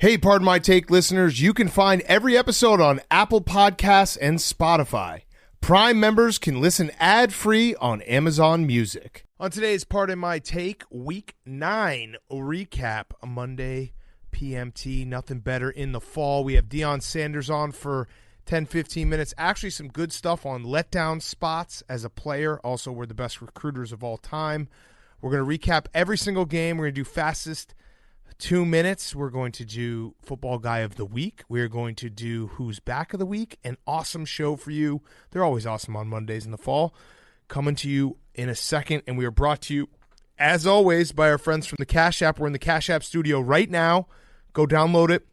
Hey, Pardon My Take listeners, you can find every episode on Apple Podcasts and Spotify. Prime members can listen ad-free on Amazon Music. On today's Pardon My Take, Week 9 recap, Monday PMT, nothing better in the fall. We have Deion Sanders on for 10-15 minutes. Actually, some good stuff on letdown spots as a player. Also, we're the best recruiters of all time. We're going to recap every single game. We're going to do fastest 2 minutes. We're going to do Football Guy of the Week. We're going to do Who's Back of the Week. An awesome show for you. They're always awesome on Mondays in the fall. Coming to you in a second. And we are brought to you, as always, by our friends from the Cash App. We're in the Cash App studio right now. Go download it.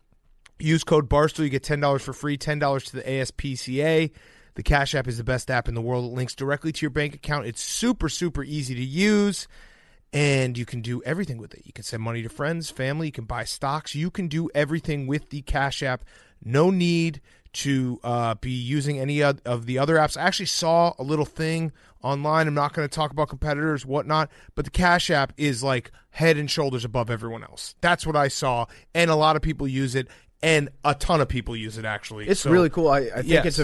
Use code Barstool. You get $10 for free, $10 to the ASPCA. The Cash App is the best app in the world. It links directly to your bank account. It's super, super easy to use. And you can do everything with it. You can send money to friends, family. You can buy stocks. You can do everything with the Cash App. No need to be using any of the other apps. I actually saw a little thing online. I'm not going to talk about competitors, whatnot, but the Cash App is like head and shoulders above everyone else. That's what I saw, and a lot of people use it. And a ton of people use it, actually. It's really cool. I think it's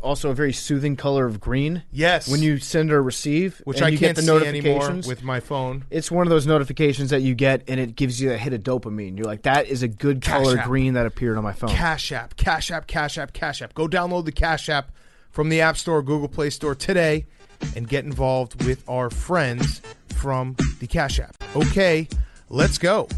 also a very soothing color of green. Yes. When you send or receive, which and I you can't get the see notifications anymore with my phone. It's one of those notifications that you get, and it gives you a hit of dopamine. You're like, that is a good color green that appeared on my phone. Cash App, Cash App, Cash App, Cash App. Go download the Cash App from the App Store, Google Play Store today, and get involved with our friends from the Cash App. Okay, let's go.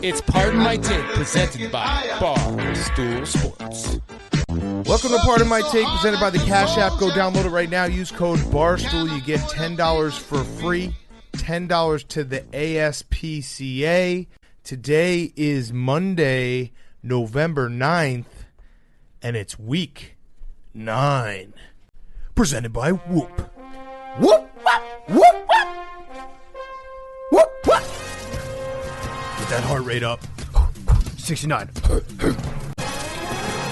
It's Pardon My Take, presented by Barstool Sports. Welcome to Pardon My Take, presented by the Cash App. Go download it right now. Use code Barstool. You get $10 for free, $10 to the ASPCA. Today is Monday, November 9th, and it's Week 9. Presented by Whoop. Whoop, whoop, whoop, whoop. Whoop, whoop. Get that heart rate up. 69.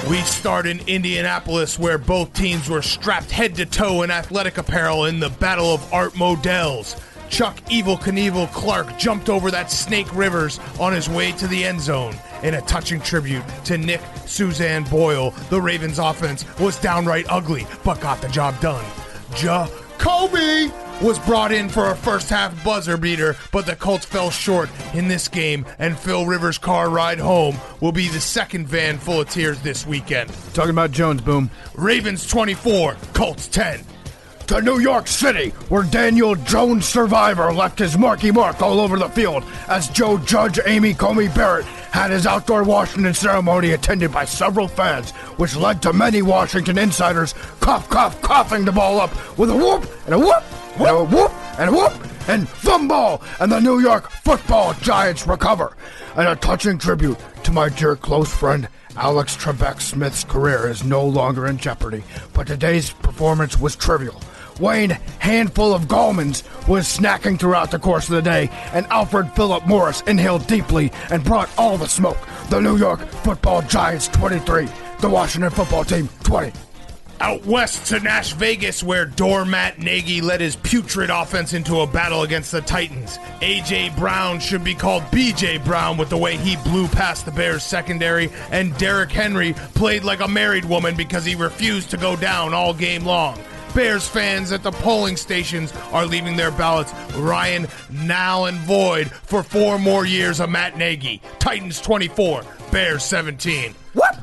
We start in Indianapolis, where both teams were strapped head to toe in athletic apparel in the Battle of Art Models. Chuck Evil Knievel Clark jumped over that Snake Rivers on his way to the end zone. In a touching tribute to Nick Suzanne Boyle, the Ravens offense was downright ugly, but got the job done. Jacoby was brought in for a first-half buzzer beater, but the Colts fell short in this game, and Phil Rivers' car ride home will be the second van full of tears this weekend. Talking about Jones, boom. Ravens 24, Colts 10. To New York City, where Daniel Jones Survivor left his marky mark all over the field as Joe Judge Amy Comey Barrett had his outdoor Washington ceremony attended by several fans, which led to many Washington insiders coughing the ball up with a whoop and a whoop and a whoop and a whoop and fumble, and the New York Football Giants recover. And a touching tribute to my dear close friend Alex Trebek Smith's career is no longer in jeopardy, but today's performance was trivial. Wayne Handful of Gallmans was snacking throughout the course of the day, and Alfred Philip Morris inhaled deeply and brought all the smoke. The New York Football Giants 23, the Washington Football Team 20. Out west to Nash Vegas, where Matt Nagy led his putrid offense into a battle against the Titans. A.J. Brown should be called B.J. Brown with the way he blew past the Bears secondary, and Derrick Henry played like a married woman because he refused to go down all game long. Bears fans at the polling stations are leaving their ballots Ryan, null and void for 4 more years of Matt Nagy. Titans 24, Bears 17. What?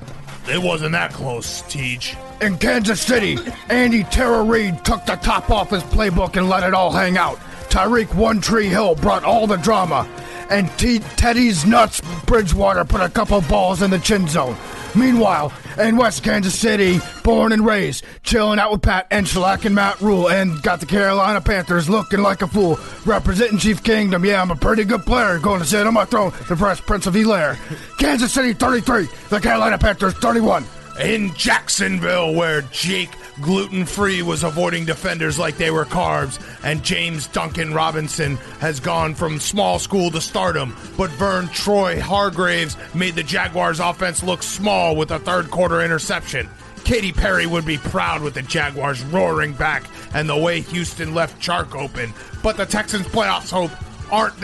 It wasn't that close, Teej. In Kansas City, Andy Tara Reid took the top off his playbook and let it all hang out. Tyreek One Tree Hill brought all the drama. And Teddy's Nuts Bridgewater put a couple balls in the chin zone. Meanwhile, in West Kansas City, born and raised, chilling out with Pat Enchelak and Matt Rule, and got the Carolina Panthers looking like a fool, representing Chief Kingdom. Yeah, I'm a pretty good player, going to sit on my throne, the Fresh Prince of Bel-Air. Kansas City 33, the Carolina Panthers 31. In Jacksonville, where Jake Gluten-Free was avoiding defenders like they were carbs, and James Duncan Robinson has gone from small school to stardom, but Vern Troy Hargraves made the Jaguars offense look small with a third-quarter interception. Katy Perry would be proud with the Jaguars roaring back and the way Houston left Chark open. But the Texans' playoffs hope aren't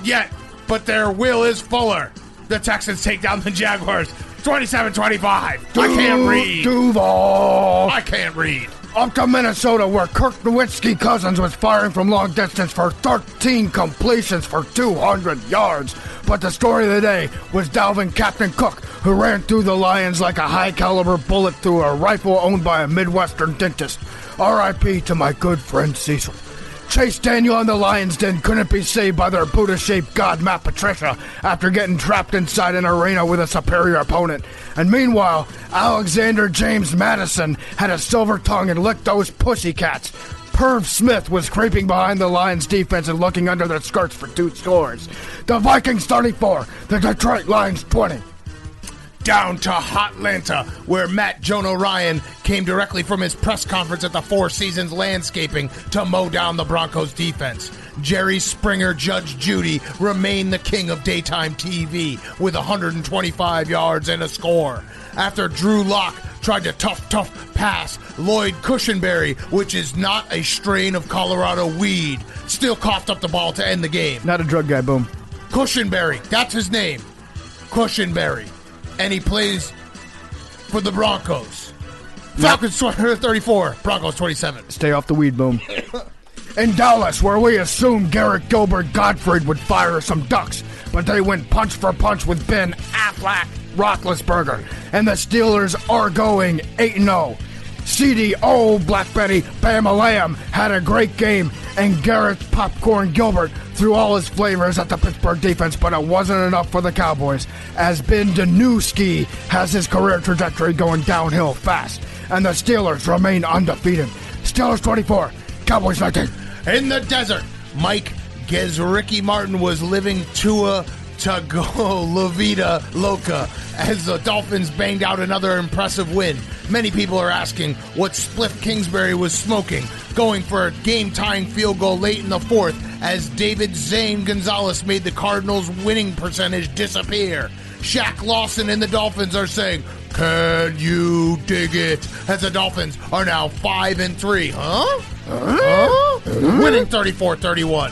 yet, but their will is fuller. The Texans take down the Jaguars 27-25. I can't read. Duval. I can't read. Up to Minnesota, where Kirk Nowitzki Cousins was firing from long distance for 13 completions for 200 yards. But the story of the day was Dalvin Captain Cook, who ran through the Lions like a high-caliber bullet through a rifle owned by a Midwestern dentist. R.I.P. to my good friend Cecil. Chase Daniel and the Lions Den couldn't be saved by their Buddha-shaped god Matt Patricia after getting trapped inside an arena with a superior opponent. And meanwhile, Alexander James Madison had a silver tongue and licked those pussycats. Perv Smith was creeping behind the Lions defense and looking under their skirts for 2 scores. The Vikings 34, the Detroit Lions 20. Down to Hotlanta, where Matt Joan O'Ryan came directly from his press conference at the Four Seasons Landscaping to mow down the Broncos defense. Jerry Springer, Judge Judy, remained the king of daytime TV with 125 yards and a score. After Drew Lock tried to tough pass, Lloyd Cushenberry, which is not a strain of Colorado weed, still coughed up the ball to end the game. Not a drug guy, boom. Cushenberry, that's his name. Cushenberry. And he plays for the Broncos. Falcons 34, Broncos 27. Stay off the weed, boom. In Dallas, where we assumed Garrett Gilbert Gottfried would fire some ducks, but they went punch for punch with Ben Affleck Roethlisberger, and the Steelers are going 8-0. CDO Black Betty Bama Lamb had a great game, and Garrett Popcorn Gilbert threw all his flavors at the Pittsburgh defense, but it wasn't enough for the Cowboys, as Ben Danuski has his career trajectory going downhill fast, and the Steelers remain undefeated. Steelers 24, Cowboys 19. In the desert, Mike Gesricki Martin was living Tua Tago La Vida Loca as the Dolphins banged out another impressive win. Many people are asking what Spliff Kingsbury was smoking, going for a game-tying field goal late in the fourth as David Zane Gonzalez made the Cardinals' winning percentage disappear. Shaq Lawson and the Dolphins are saying, "Can you dig it?" as the Dolphins are now 5-3. Winning 34-31.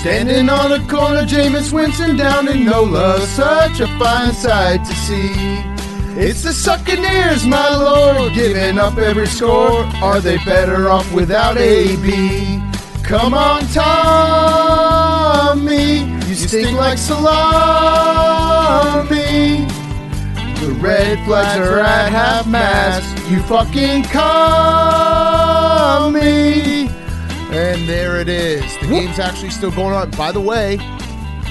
Standing on a corner, Jameis Winston down in NOLA, such a fine sight to see. It's the Succaneers, my lord, giving up every score. Are they better off without AB? Come on, Tommy, you stink like salami. The red flags are at half-mast, you fucking commie. And there it is. The game's actually still going on. By the way,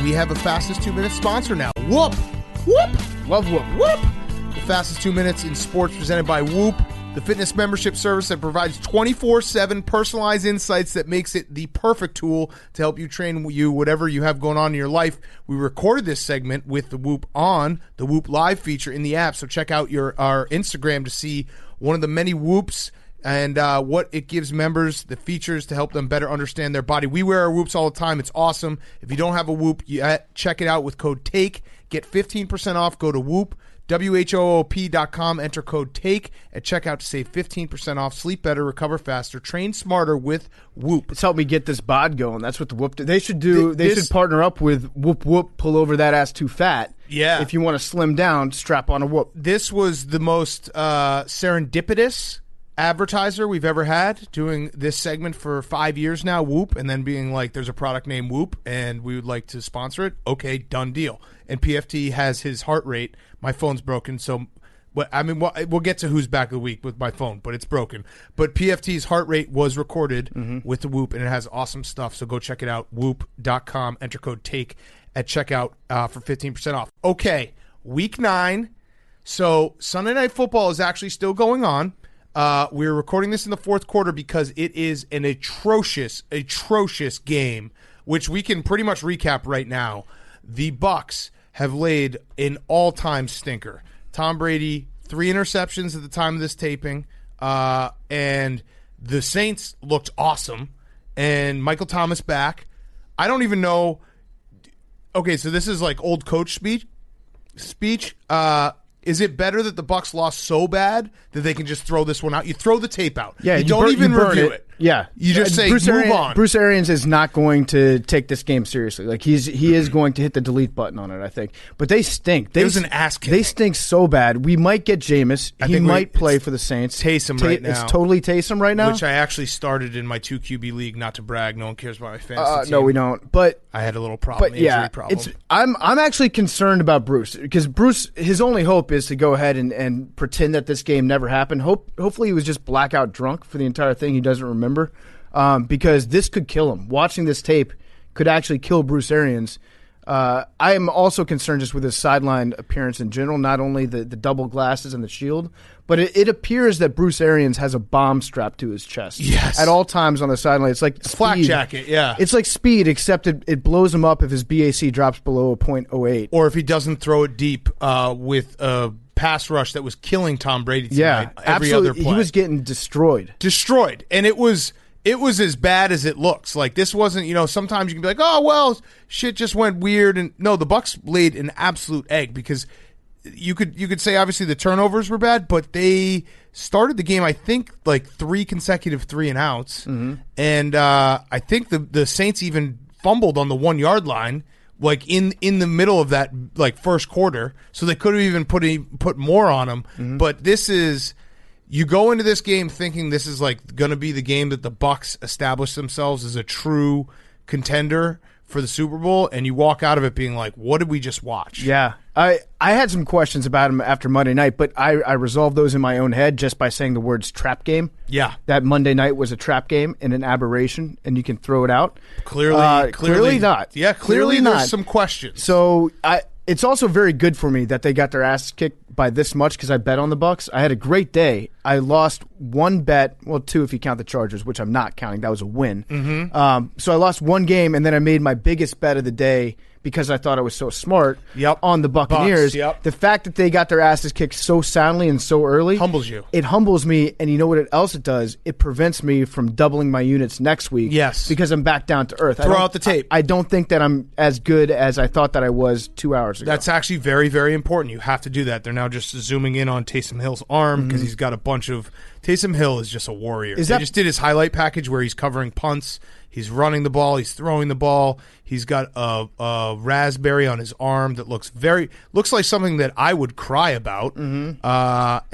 we have a Fastest 2 Minutes sponsor now. Whoop! Whoop! Love whoop. Whoop! The Fastest 2 Minutes in sports presented by Whoop, the fitness membership service that provides 24/7 personalized insights that makes it the perfect tool to help you train you whatever you have going on in your life. We recorded this segment with the Whoop on, the Whoop Live feature in the app, so check out our Instagram to see one of the many Whoops and what it gives members, the features to help them better understand their body. We wear our Whoops all the time. It's awesome. If you don't have a Whoop, check it out with code TAKE. Get 15% off. Go to Whoop, WHOOP.com. Enter code TAKE at checkout to save 15% off. Sleep better, recover faster, train smarter with Whoop. It's helped me get this bod going. That's what the Whoop did. They should do. They should partner up with Whoop Whoop. Pull over that ass too fat. Yeah. If you want to slim down, strap on a Whoop. This was the most serendipitous advertiser we've ever had, doing this segment for 5 years now, Whoop, and then being like, there's a product named Whoop and we would like to sponsor it. Okay, done deal. And PFT has his heart rate. My phone's broken, so we'll get to who's back of the week with my phone, but it's broken. But PFT's heart rate was recorded with the Whoop, and it has awesome stuff. So go check it out. Whoop.com. Enter code TAKE at checkout for 15% off. Okay, week 9. So Sunday Night Football is actually still going on. We're recording this in the fourth quarter because it is an atrocious game, which we can pretty much recap right now. The Bucs have laid an all-time stinker. Tom Brady, 3 interceptions at the time of this taping, and the Saints looked awesome, and Michael Thomas back. I don't even know. Okay, so this is like old coach speech. Is it better that the Bucs lost so bad that they can just throw this one out? You throw the tape out. Yeah, you don't even review it. Yeah, you just say move on. Bruce Arians is not going to take this game seriously. Like he is going to hit the delete button on it, I think. But they stink. It was an ass kick. They stink so bad. We might get Jameis. He might play for the Saints. Taysom right now. It's totally Taysom right now. Which I actually started in my 2 QB league. Not to brag, no one cares about my fantasy team. No, we don't. But I had a little problem. Injury problem. I'm actually concerned about Bruce because Bruce, his only hope is to go ahead and pretend that this game never happened. Hopefully he was just blackout drunk for the entire thing. He doesn't remember. Because this could kill him. Watching this tape could actually kill Bruce Arians. I am also concerned just with his sideline appearance in general, not only the double glasses and the shield, but it appears that Bruce Arians has a bomb strapped to his chest. Yes. At all times on the sideline. It's like flak jacket, yeah. It's like speed, except it blows him up if his BAC drops below a .08. Or if he doesn't throw it deep with a pass rush that was killing Tom Brady tonight. Yeah, every absolutely. other play. He was getting destroyed. And it was as bad as it looks. Like, this wasn't, sometimes you can be like, oh, well, shit just went weird. And no, the Bucs laid an absolute egg because you could say obviously the turnovers were bad, but they started the game, I think, like 3 consecutive 3-and-outs. Mm-hmm. And I think the Saints even fumbled on the 1-yard line, like in the middle of that like first quarter. So they could have even put more on them. Mm-hmm. But this is... You go into this game thinking this is like going to be the game that the Bucs establish themselves as a true contender for the Super Bowl, and you walk out of it being like, what did we just watch? Yeah. I had some questions about him after Monday night, but I resolved those in my own head just by saying the words trap game. Yeah. That Monday night was a trap game and an aberration, and you can throw it out. Clearly not. Yeah, clearly not. There's some questions. So it's also very good for me that they got their ass kicked by this much because I bet on the Bucs. I had a great day. I lost 1 bet, well, 2 if you count the Chargers, which I'm not counting. That was a win. Mm-hmm. So I lost 1 game, and then I made my biggest bet of the day because I thought I was so smart on the Buccaneers. Yep. The fact that they got their asses kicked so soundly and so early humbles you. It humbles me, and you know what else it does? It prevents me from doubling my units next week. Yes. Because I'm back down to earth. Throw out the tape. I don't think that I'm as good as I thought that I was 2 hours ago. That's actually very, very important. You have to do that. They're now just zooming in on Taysom Hill's arm because he's got a bunch of... Taysom Hill is just a warrior. They just did his highlight package where he's covering punts. He's running the ball. He's throwing the ball. He's got a raspberry on his arm that looks like something that I would cry about. Mm-hmm.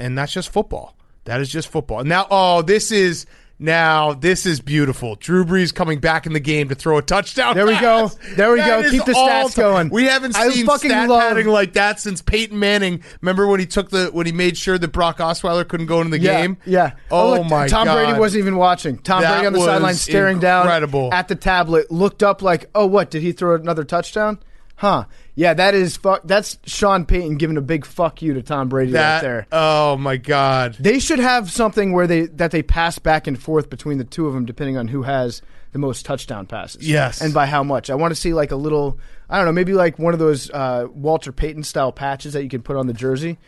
And that's just football. That is just football. Now, this is beautiful. Drew Brees coming back in the game to throw a touchdown. There we go. There we go. Keep the stats going. We haven't seen stat padding like that since Peyton Manning. Remember when he made sure that Brock Osweiler couldn't go into the game? Yeah. Oh my God. Tom Brady wasn't even watching. Tom Brady on the sideline staring down at the tablet, looked up like, oh, what? Did he throw another touchdown? Huh. Yeah, that's Sean Payton giving a big fuck you to Tom Brady right there. Oh, my God. They should have something where they pass back and forth between the two of them depending on who has the most touchdown passes. Yes. And by how much. I want to see like a little, I don't know, maybe like one of those Walter Payton-style patches that you can put on the jersey.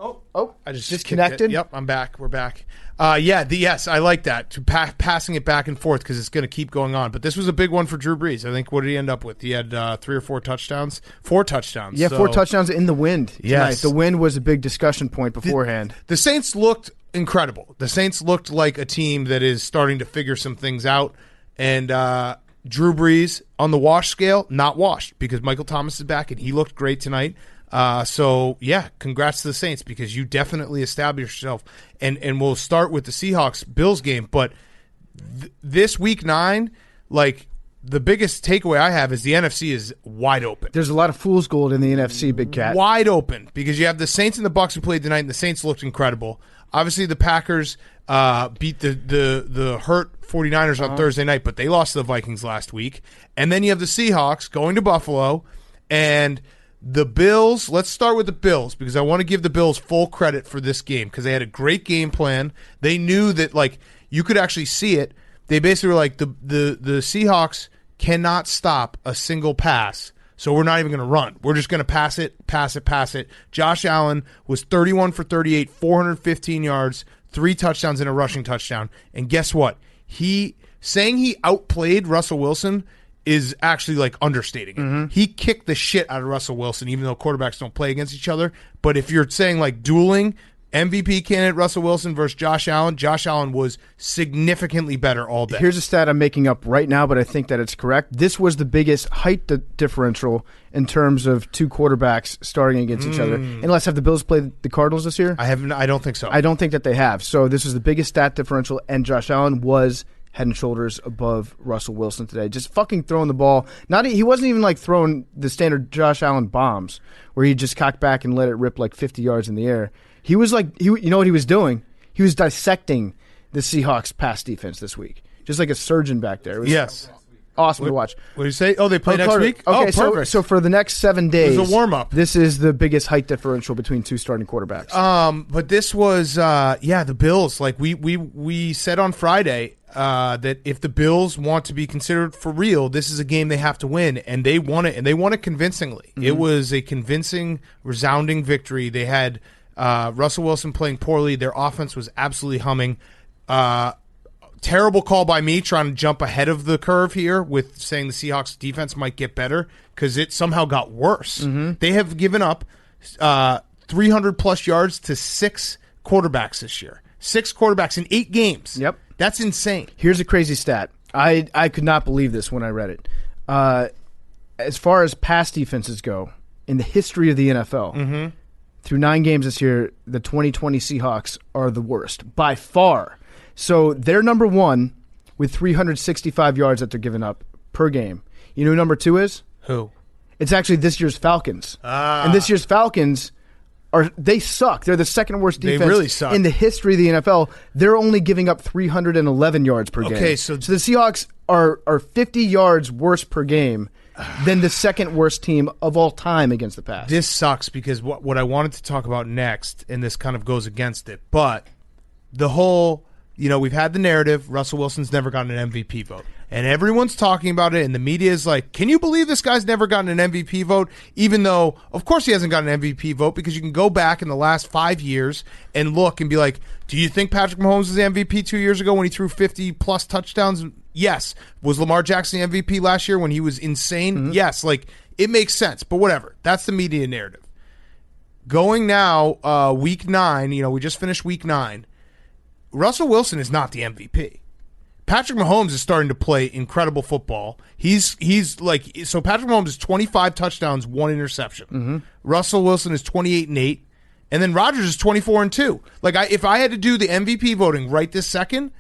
I just disconnected. Yep, I'm back. We're back. Yes, I like that. Passing it back and forth because it's going to keep going on. But this was a big one for Drew Brees. I think, what did he end up with? He had 3 or 4 touchdowns. 4 touchdowns. Yeah, 4 touchdowns in the wind tonight. Yes. The wind was a big discussion point beforehand. The Saints looked incredible. The Saints looked like a team that is starting to figure some things out. And Drew Brees, on the wash scale, not washed because Michael Thomas is back and he looked great tonight. Congrats to the Saints because you definitely established yourself. And we'll start with the Seahawks-Bills game. But this week 9, like, the biggest takeaway I have is the NFC is wide open. There's a lot of fool's gold in the NFC, Big Cat. Wide open, because you have the Saints and the Bucs who played tonight, and the Saints looked incredible. Obviously, the Packers beat the hurt 49ers on Thursday night, but they lost to the Vikings last week. And then you have the Seahawks going to Buffalo, and the Bills. Let's start with the Bills, because I want to give the Bills full credit for this game, because they had a great game plan. They knew that, like, you could actually see it. They basically were like, the Seahawks cannot stop a single pass, so we're not even going to run. We're just going to pass it. Josh Allen was 31 for 38, 415 yards, 3 touchdowns and a rushing touchdown. And guess what? Saying he outplayed Russell Wilson is actually like understating it. Mm-hmm. He kicked the shit out of Russell Wilson, even though quarterbacks don't play against each other. But if you're saying like dueling, MVP candidate Russell Wilson versus Josh Allen was significantly better all day. Here's a stat I'm making up right now, but I think that it's correct. This was the biggest height differential in terms of two quarterbacks starting against each other. Unless have the Bills played the Cardinals this year? I don't think so. I don't think that they have. So this was the biggest stat differential, and Josh Allen was head and shoulders above Russell Wilson today. Just fucking throwing the ball. He wasn't even like throwing the standard Josh Allen bombs where he just cocked back and let it rip like 50 yards in the air. He was like, you know what he was doing? He was dissecting the Seahawks pass defense this week. Just like a surgeon back there. It was awesome to watch. What did you say? Oh, they play next week? Okay, perfect. So for the next 7 days, it was a warm-up. This is the biggest height differential between two starting quarterbacks. But this was, the Bills. Like we said on Friday that if the Bills want to be considered for real, this is a game they have to win, and they won it, and they won it convincingly. Mm-hmm. It was a convincing, resounding victory. They had Russell Wilson playing poorly. Their offense was absolutely humming. Terrible call by me trying to jump ahead of the curve here with saying the Seahawks defense might get better, because it somehow got worse. Mm-hmm. They have given up 300-plus yards to 6 quarterbacks this year. 6 quarterbacks in 8 games. Yep. That's insane. Here's a crazy stat. I could not believe this when I read it. As far as pass defenses go, in the history of the NFL, through 9 games this year, the 2020 Seahawks are the worst by far. So they're number 1 with 365 yards that they're giving up per game. You know who number 2 is? Who? It's actually this year's Falcons. And this year's Falcons, they suck. They're the second worst defense they really suck. In the history of the NFL. They're only giving up 311 yards per game. Okay, so the Seahawks are 50 yards worse per game than the second worst team of all time against the pass. This sucks, because what I wanted to talk about next, and this kind of goes against it, but the whole, we've had the narrative, Russell Wilson's never gotten an MVP vote. And everyone's talking about it, and the media is like, can you believe this guy's never gotten an MVP vote? Even though, of course he hasn't gotten an MVP vote, because you can go back in the last 5 years and look and be like, do you think Patrick Mahomes was the MVP 2 years ago when he threw 50-plus touchdowns? Yes. Was Lamar Jackson the MVP last year when he was insane? Mm-hmm. Yes. Like, it makes sense, but whatever. That's the media narrative. Going now, week 9, we just finished week 9. Russell Wilson is not the MVP. Patrick Mahomes is starting to play incredible football. He's like, so Patrick Mahomes is 25 touchdowns, 1 interception. Mm-hmm. Russell Wilson is 28-8, and then Rodgers is 24-2. Like, if I had to do the MVP voting right this second,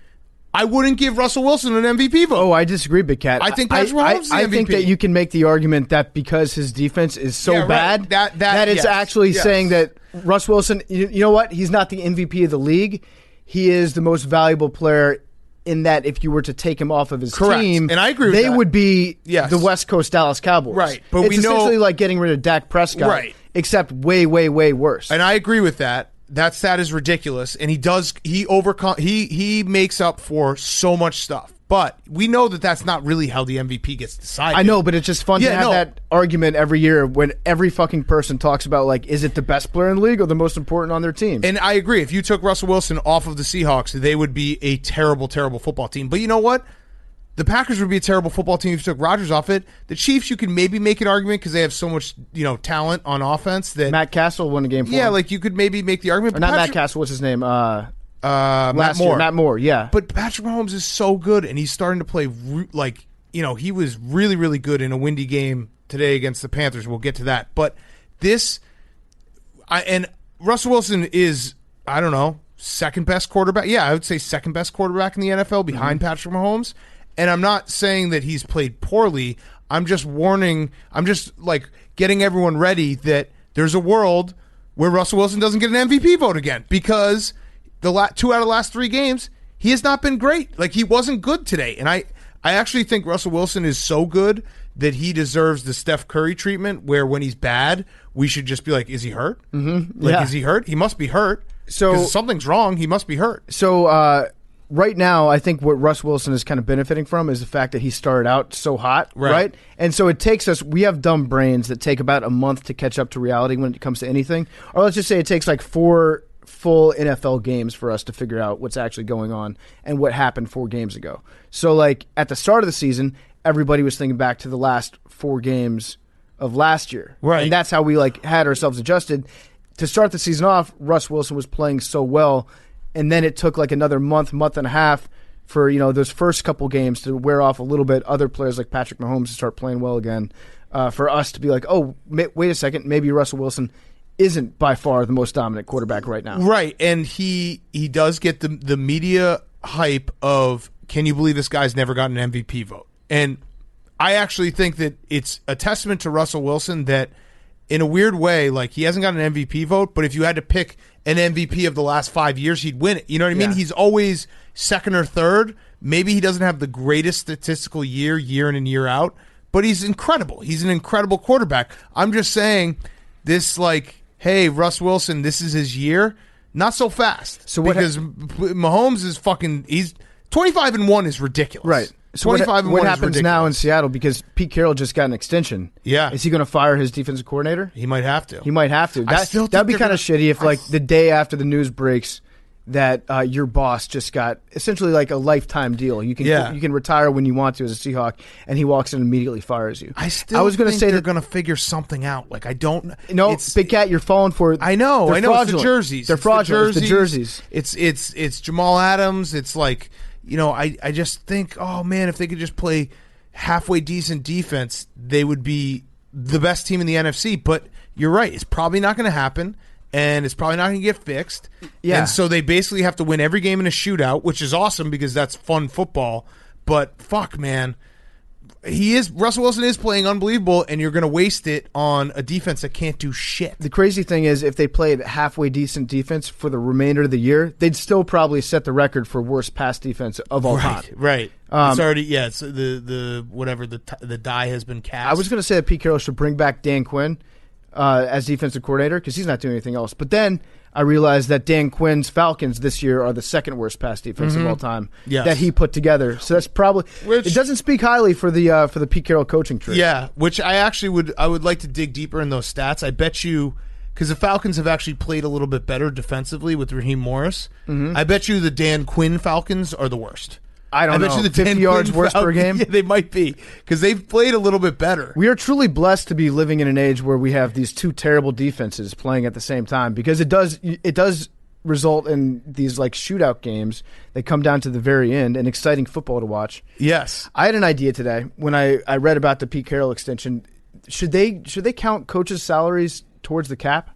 I wouldn't give Russell Wilson an MVP vote. Oh, I disagree, Big Cat. I think Patrick Mahomes is the MVP. I think that you can make the argument that because his defense is so bad, that it's actually saying that Russ Wilson, you know what? He's not the MVP of the league. He is the most valuable player, in that if you were to take him off of his team, and I agree with they that. Would be the West Coast Dallas Cowboys. Right. But it's essentially like getting rid of Dak Prescott, except way, way, way worse. And I agree with that. That stat is ridiculous, and he makes up for so much stuff. But we know that that's not really how the MVP gets decided. I know, but it's just fun to have that argument every year when every fucking person talks about, like, is it the best player in the league or the most important on their team? And I agree. If you took Russell Wilson off of the Seahawks, they would be a terrible, terrible football team. But you know what? The Packers would be a terrible football team if you took Rodgers off it. The Chiefs, you could maybe make an argument because they have so much, talent on offense that Matt Castle won a game for him. Like you could maybe make the argument. Or not Matt Castle. What's his name? Matt Moore. Matt Moore, yeah. But Patrick Mahomes is so good, and he's starting to play he was really, really good in a windy game today against the Panthers. We'll get to that. But and Russell Wilson is, I don't know, second best quarterback. Yeah, I would say second best quarterback in the NFL behind Patrick Mahomes. And I'm not saying that he's played poorly. I'm just warning. I'm just like getting everyone ready that there's a world where Russell Wilson doesn't get an MVP vote again because the 2 out of the last 3 games, he has not been great. Like, he wasn't good today. And I actually think Russell Wilson is so good that he deserves the Steph Curry treatment where when he's bad, we should just be like, is he hurt? Mm-hmm. Like, is he hurt? He must be hurt. So 'cause something's wrong. He must be hurt. So right now, I think what Russ Wilson is kind of benefiting from is the fact that he started out so hot, right? And so it takes us, we have dumb brains that take about a month to catch up to reality when it comes to anything. Or let's just say it takes like 4 full NFL games for us to figure out what's actually going on and what happened 4 games ago. So like at the start of the season, everybody was thinking back to the last 4 games of last year. Right. And that's how we like had ourselves adjusted. To start the season off, Russ Wilson was playing so well, and then it took like another month and a half for, those first couple games to wear off a little bit. Other players like Patrick Mahomes to start playing well again. For us to be like, oh, wait a second, maybe Russell Wilson isn't by far the most dominant quarterback right now. Right, and he does get the media hype of, can you believe this guy's never gotten an MVP vote? And I actually think that it's a testament to Russell Wilson that in a weird way, like, he hasn't got an MVP vote, but if you had to pick an MVP of the last 5 years, he'd win it. You know what I mean? He's always second or third. Maybe he doesn't have the greatest statistical year in and year out, but he's incredible. He's an incredible quarterback. I'm just saying this, like, hey, Russ Wilson, this is his year. Not so fast. So because Mahomes is he's 25-1 is ridiculous. Right. So what happens now in Seattle, because Pete Carroll just got an extension? Yeah. Is he going to fire his defensive coordinator? He might have to. That'd be kind of shitty if, like, the day after the news breaks that your boss just got essentially like a lifetime deal. You can retire when you want to as a Seahawk, and he walks in and immediately fires you. I was going to say they're going to figure something out. Like, I don't. No, Big Cat, you're falling for it. I know. Fraudulent. It's the jerseys. They're fraudulent. It's the jerseys. It's Jamal Adams. It's like, I just think, oh man, if they could just play halfway decent defense, they would be the best team in the NFC. But you're right. It's probably not going to happen. And it's probably not going to get fixed. Yeah. And so they basically have to win every game in a shootout, which is awesome because that's fun football. But fuck, man. Russell Wilson is playing unbelievable, and you're going to waste it on a defense that can't do shit. The crazy thing is, if they played halfway decent defense for the remainder of the year, they'd still probably set the record for worst pass defense of all time. Right. It's already, it's the die has been cast. I was going to say that Pete Carroll should bring back Dan Quinn as defensive coordinator because he's not doing anything else. But then I realized that Dan Quinn's Falcons this year are the second worst pass defense of all time that he put together. So that's probably it doesn't speak highly for the Pete Carroll coaching tree. Yeah, which I would like to dig deeper in those stats. I bet you, because the Falcons have actually played a little bit better defensively with Raheem Morris. I bet you the Dan Quinn Falcons are the worst. I bet you the 50 yards worse per game. Yeah, they might be because they've played a little bit better. We are truly blessed to be living in an age where we have these two terrible defenses playing at the same time, because it does result in these like shootout games that come down to the very end and exciting football to watch. Yes, I had an idea today when I read about the Pete Carroll extension. Should they count coaches' salaries towards the cap?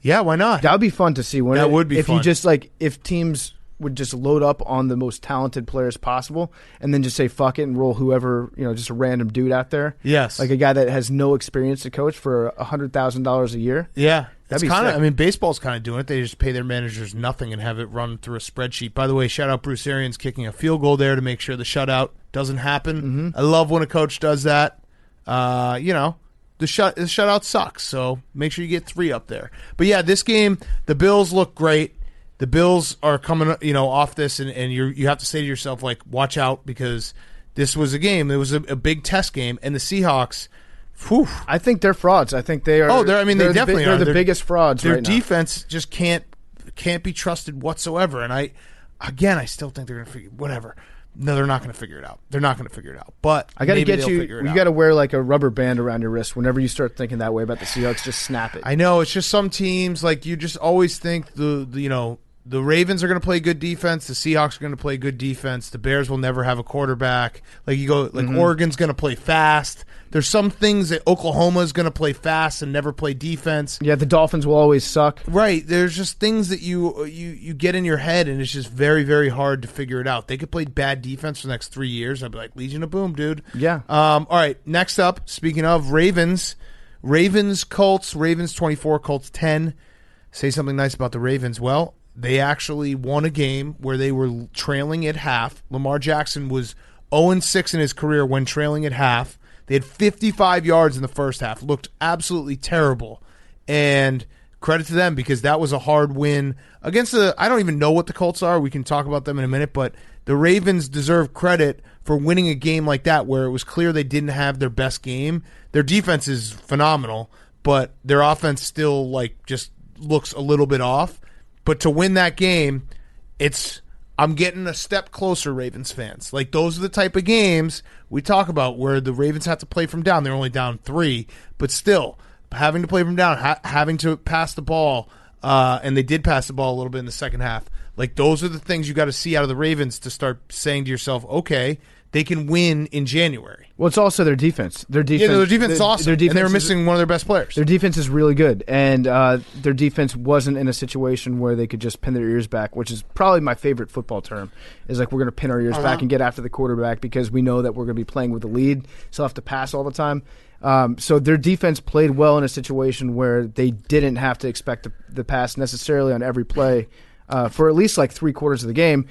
Yeah, why not? That would be fun to see. That would be if fun. You just if teams would just load up on the most talented players possible and then just say fuck it and roll whoever, just a random dude out there. Yes. Like a guy that has no experience to coach for $100,000 a year. Yeah. That'd be sick. Baseball's kind of doing it. They just pay their managers nothing and have it run through a spreadsheet. By the way, shout out Bruce Arians kicking a field goal there to make sure the shutout doesn't happen. I love when a coach does that. The shutout sucks, so make sure you get 3 up there. But yeah, this game, the Bills look great. The Bills are coming, off this, and you have to say to yourself, like, watch out, because this was a game. It was a big test game, and the Seahawks, whew. I think they're frauds. I think they are. Oh, they definitely are. They're the biggest frauds right now. Their defense just can't be trusted whatsoever. And I still think they're going to figure whatever. No, they're not going to figure it out. They're not going to figure it out. But I got to get you. You got to wear like a rubber band around your wrist whenever you start thinking that way about the Seahawks. Just snap it. I know, it's just some teams, like, you just always think the the Ravens are going to play good defense. The Seahawks are going to play good defense. The Bears will never have a quarterback. Oregon's going to play fast. There's some things that Oklahoma is going to play fast and never play defense. Yeah, the Dolphins will always suck. Right. There's just things that you get in your head, and it's just very, very hard to figure it out. They could play bad defense for the next 3 years. I'd be like, Legion of Boom, dude. Yeah. All right, next up, speaking of Ravens, Colts, Ravens 24, Colts 10. Say something nice about the Ravens. Well, they actually won a game where they were trailing at half. Lamar Jackson was 0-6 in his career when trailing at half. They had 55 yards in the first half. Looked absolutely terrible. And credit to them because that was a hard win against I don't even know what the Colts are. We can talk about them in a minute. But the Ravens deserve credit for winning a game like that where it was clear they didn't have their best game. Their defense is phenomenal, but their offense still just looks a little bit off. But to win that game, I'm getting a step closer, Ravens fans. Those are the type of games we talk about where the Ravens have to play from down. They're only down 3, but still having to play from down, having to pass the ball, and they did pass the ball a little bit in the second half. Those are the things you got to see out of the Ravens to start saying to yourself, okay, they can win in January. Well, it's also their defense. Their defense is awesome. And they were missing one of their best players. Their defense is really good, and their defense wasn't in a situation where they could just pin their ears back, which is probably my favorite football term, is we're going to pin our ears back and get after the quarterback because we know that we're going to be playing with the lead, so have to pass all the time. So their defense played well in a situation where they didn't have to expect the pass necessarily on every play for at least 3/4 of the game.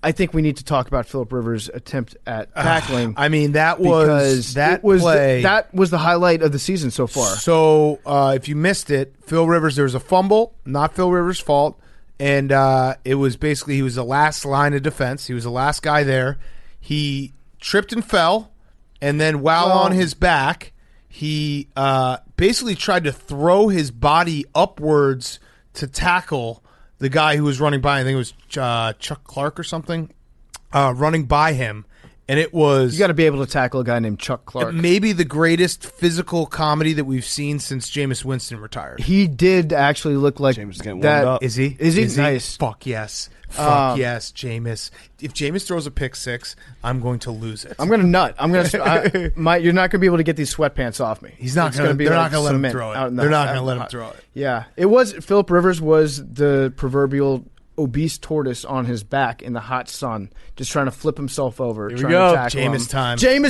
I think we need to talk about Phillip Rivers' attempt at tackling. That was the highlight of the season so far. So if you missed it, Phil Rivers, there was a fumble, not Phil Rivers' fault, and it was basically he was the last line of defense. He was the last guy there. He tripped and fell, and then while on his back, he basically tried to throw his body upwards to tackle the guy who was running by. I think it was Chuck Clark or something running by him. And it was... You got to be able to tackle a guy named Chuck Clark. Maybe the greatest physical comedy that we've seen since Jameis Winston retired. He did actually look like Jameis getting warmed up. Is he? Is he? Nice. Fuck yes. Fuck yes, Jameis. If Jameis throws a pick six, I'm going to lose it. I'm going to nut. You're not going to be able to get these sweatpants off me. He's not going to. They're not going to let him throw it. They're not going to let him throw it. Yeah, it was. Phillip Rivers was the proverbial obese tortoise on his back in the hot sun, just trying to flip himself over. Here we go. Jameis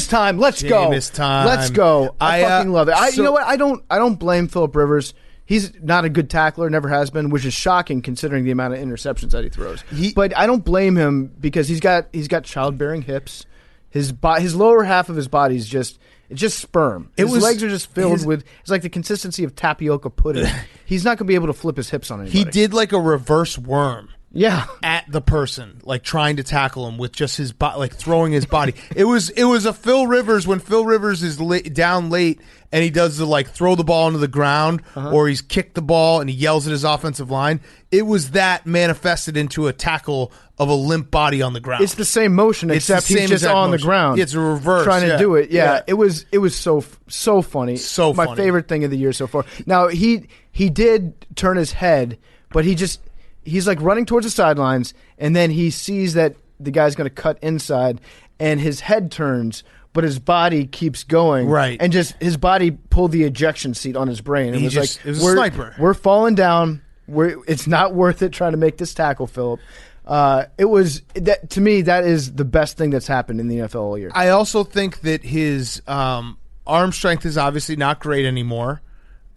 time. Let's go. Jameis time. Let's go. I fucking love it. You know what? I don't blame Phillip Rivers. He's not a good tackler, never has been, which is shocking considering the amount of interceptions that he throws. But I don't blame him because he's got childbearing hips. His lower half of his body is just sperm. His legs are just filled with. It's like the consistency of tapioca pudding. He's not going to be able to flip his hips on anybody. He did like a reverse worm. Yeah, at the person, trying to tackle him with just his body, throwing his body. It was a Phil Rivers when Phil Rivers is down late and he does the throw the ball into the ground or he's kicked the ball and he yells at his offensive line. It was that manifested into a tackle of a limp body on the ground. It's the same motion except he's just on the ground. It's a reverse trying to do it. Yeah. It was so funny. So my favorite thing of the year so far. Now he did turn his head, but he's running towards the sidelines, and then he sees that the guy's going to cut inside, and his head turns, but his body keeps going. Right. And just his body pulled the ejection seat on his brain. It was it was a sniper. We're falling down. It's not worth it trying to make this tackle, Phillip. To me, that is the best thing that's happened in the NFL all year. I also think that his arm strength is obviously not great anymore.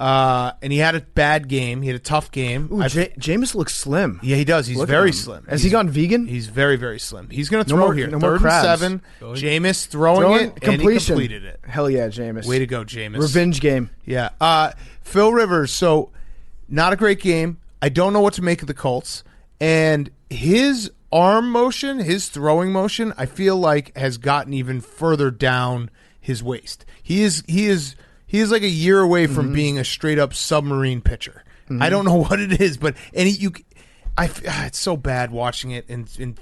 And he had a bad game. He had a tough game. Ooh, Jameis looks slim. Yeah, he does. He's very slim. Has he gone vegan? He's very, very slim. He's going to throw here. No more 3rd and 7. Jameis throwing it, and he completed it. Hell yeah, Jameis. Way to go, Jameis. Revenge game. Yeah. Phil Rivers, so not a great game. I don't know what to make of the Colts. And his arm motion, his throwing motion, I feel like has gotten even further down his waist. He is like a year away from being a straight-up submarine pitcher. I don't know what it is, but it's so bad watching it, and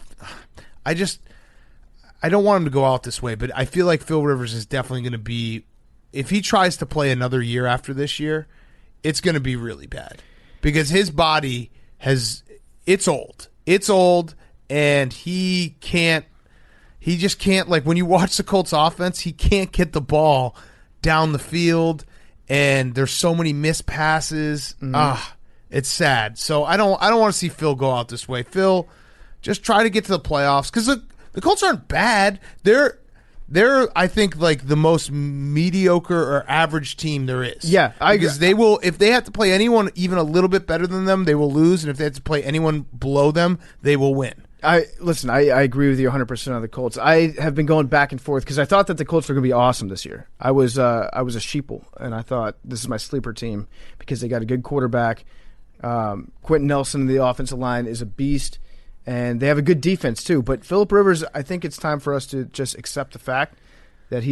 I don't want him to go out this way, but I feel like Phil Rivers is definitely going to be, if he tries to play another year after this year, it's going to be really bad because his body it's old. It's old, and he just can't, like, when you watch the Colts offense, he can't get the ball down the field, and there's so many missed passes. It's sad. So I don't want to see Phil go out this way. Phil, just try to get to the playoffs, because the Colts aren't bad. They're I think, like, the most mediocre or average team there is. Yeah, because they will, if they have to play anyone even a little bit better than them, they will lose, and if they have to play anyone below them, they will win. I agree with you 100% on the Colts. I have been going back and forth because I thought that the Colts were going to be awesome this year. I was a sheeple, and I thought this is my sleeper team because they got a good quarterback. Quentin Nelson in the offensive line is a beast. And they have a good defense, too. But Phillip Rivers, I think it's time for us to just accept the fact that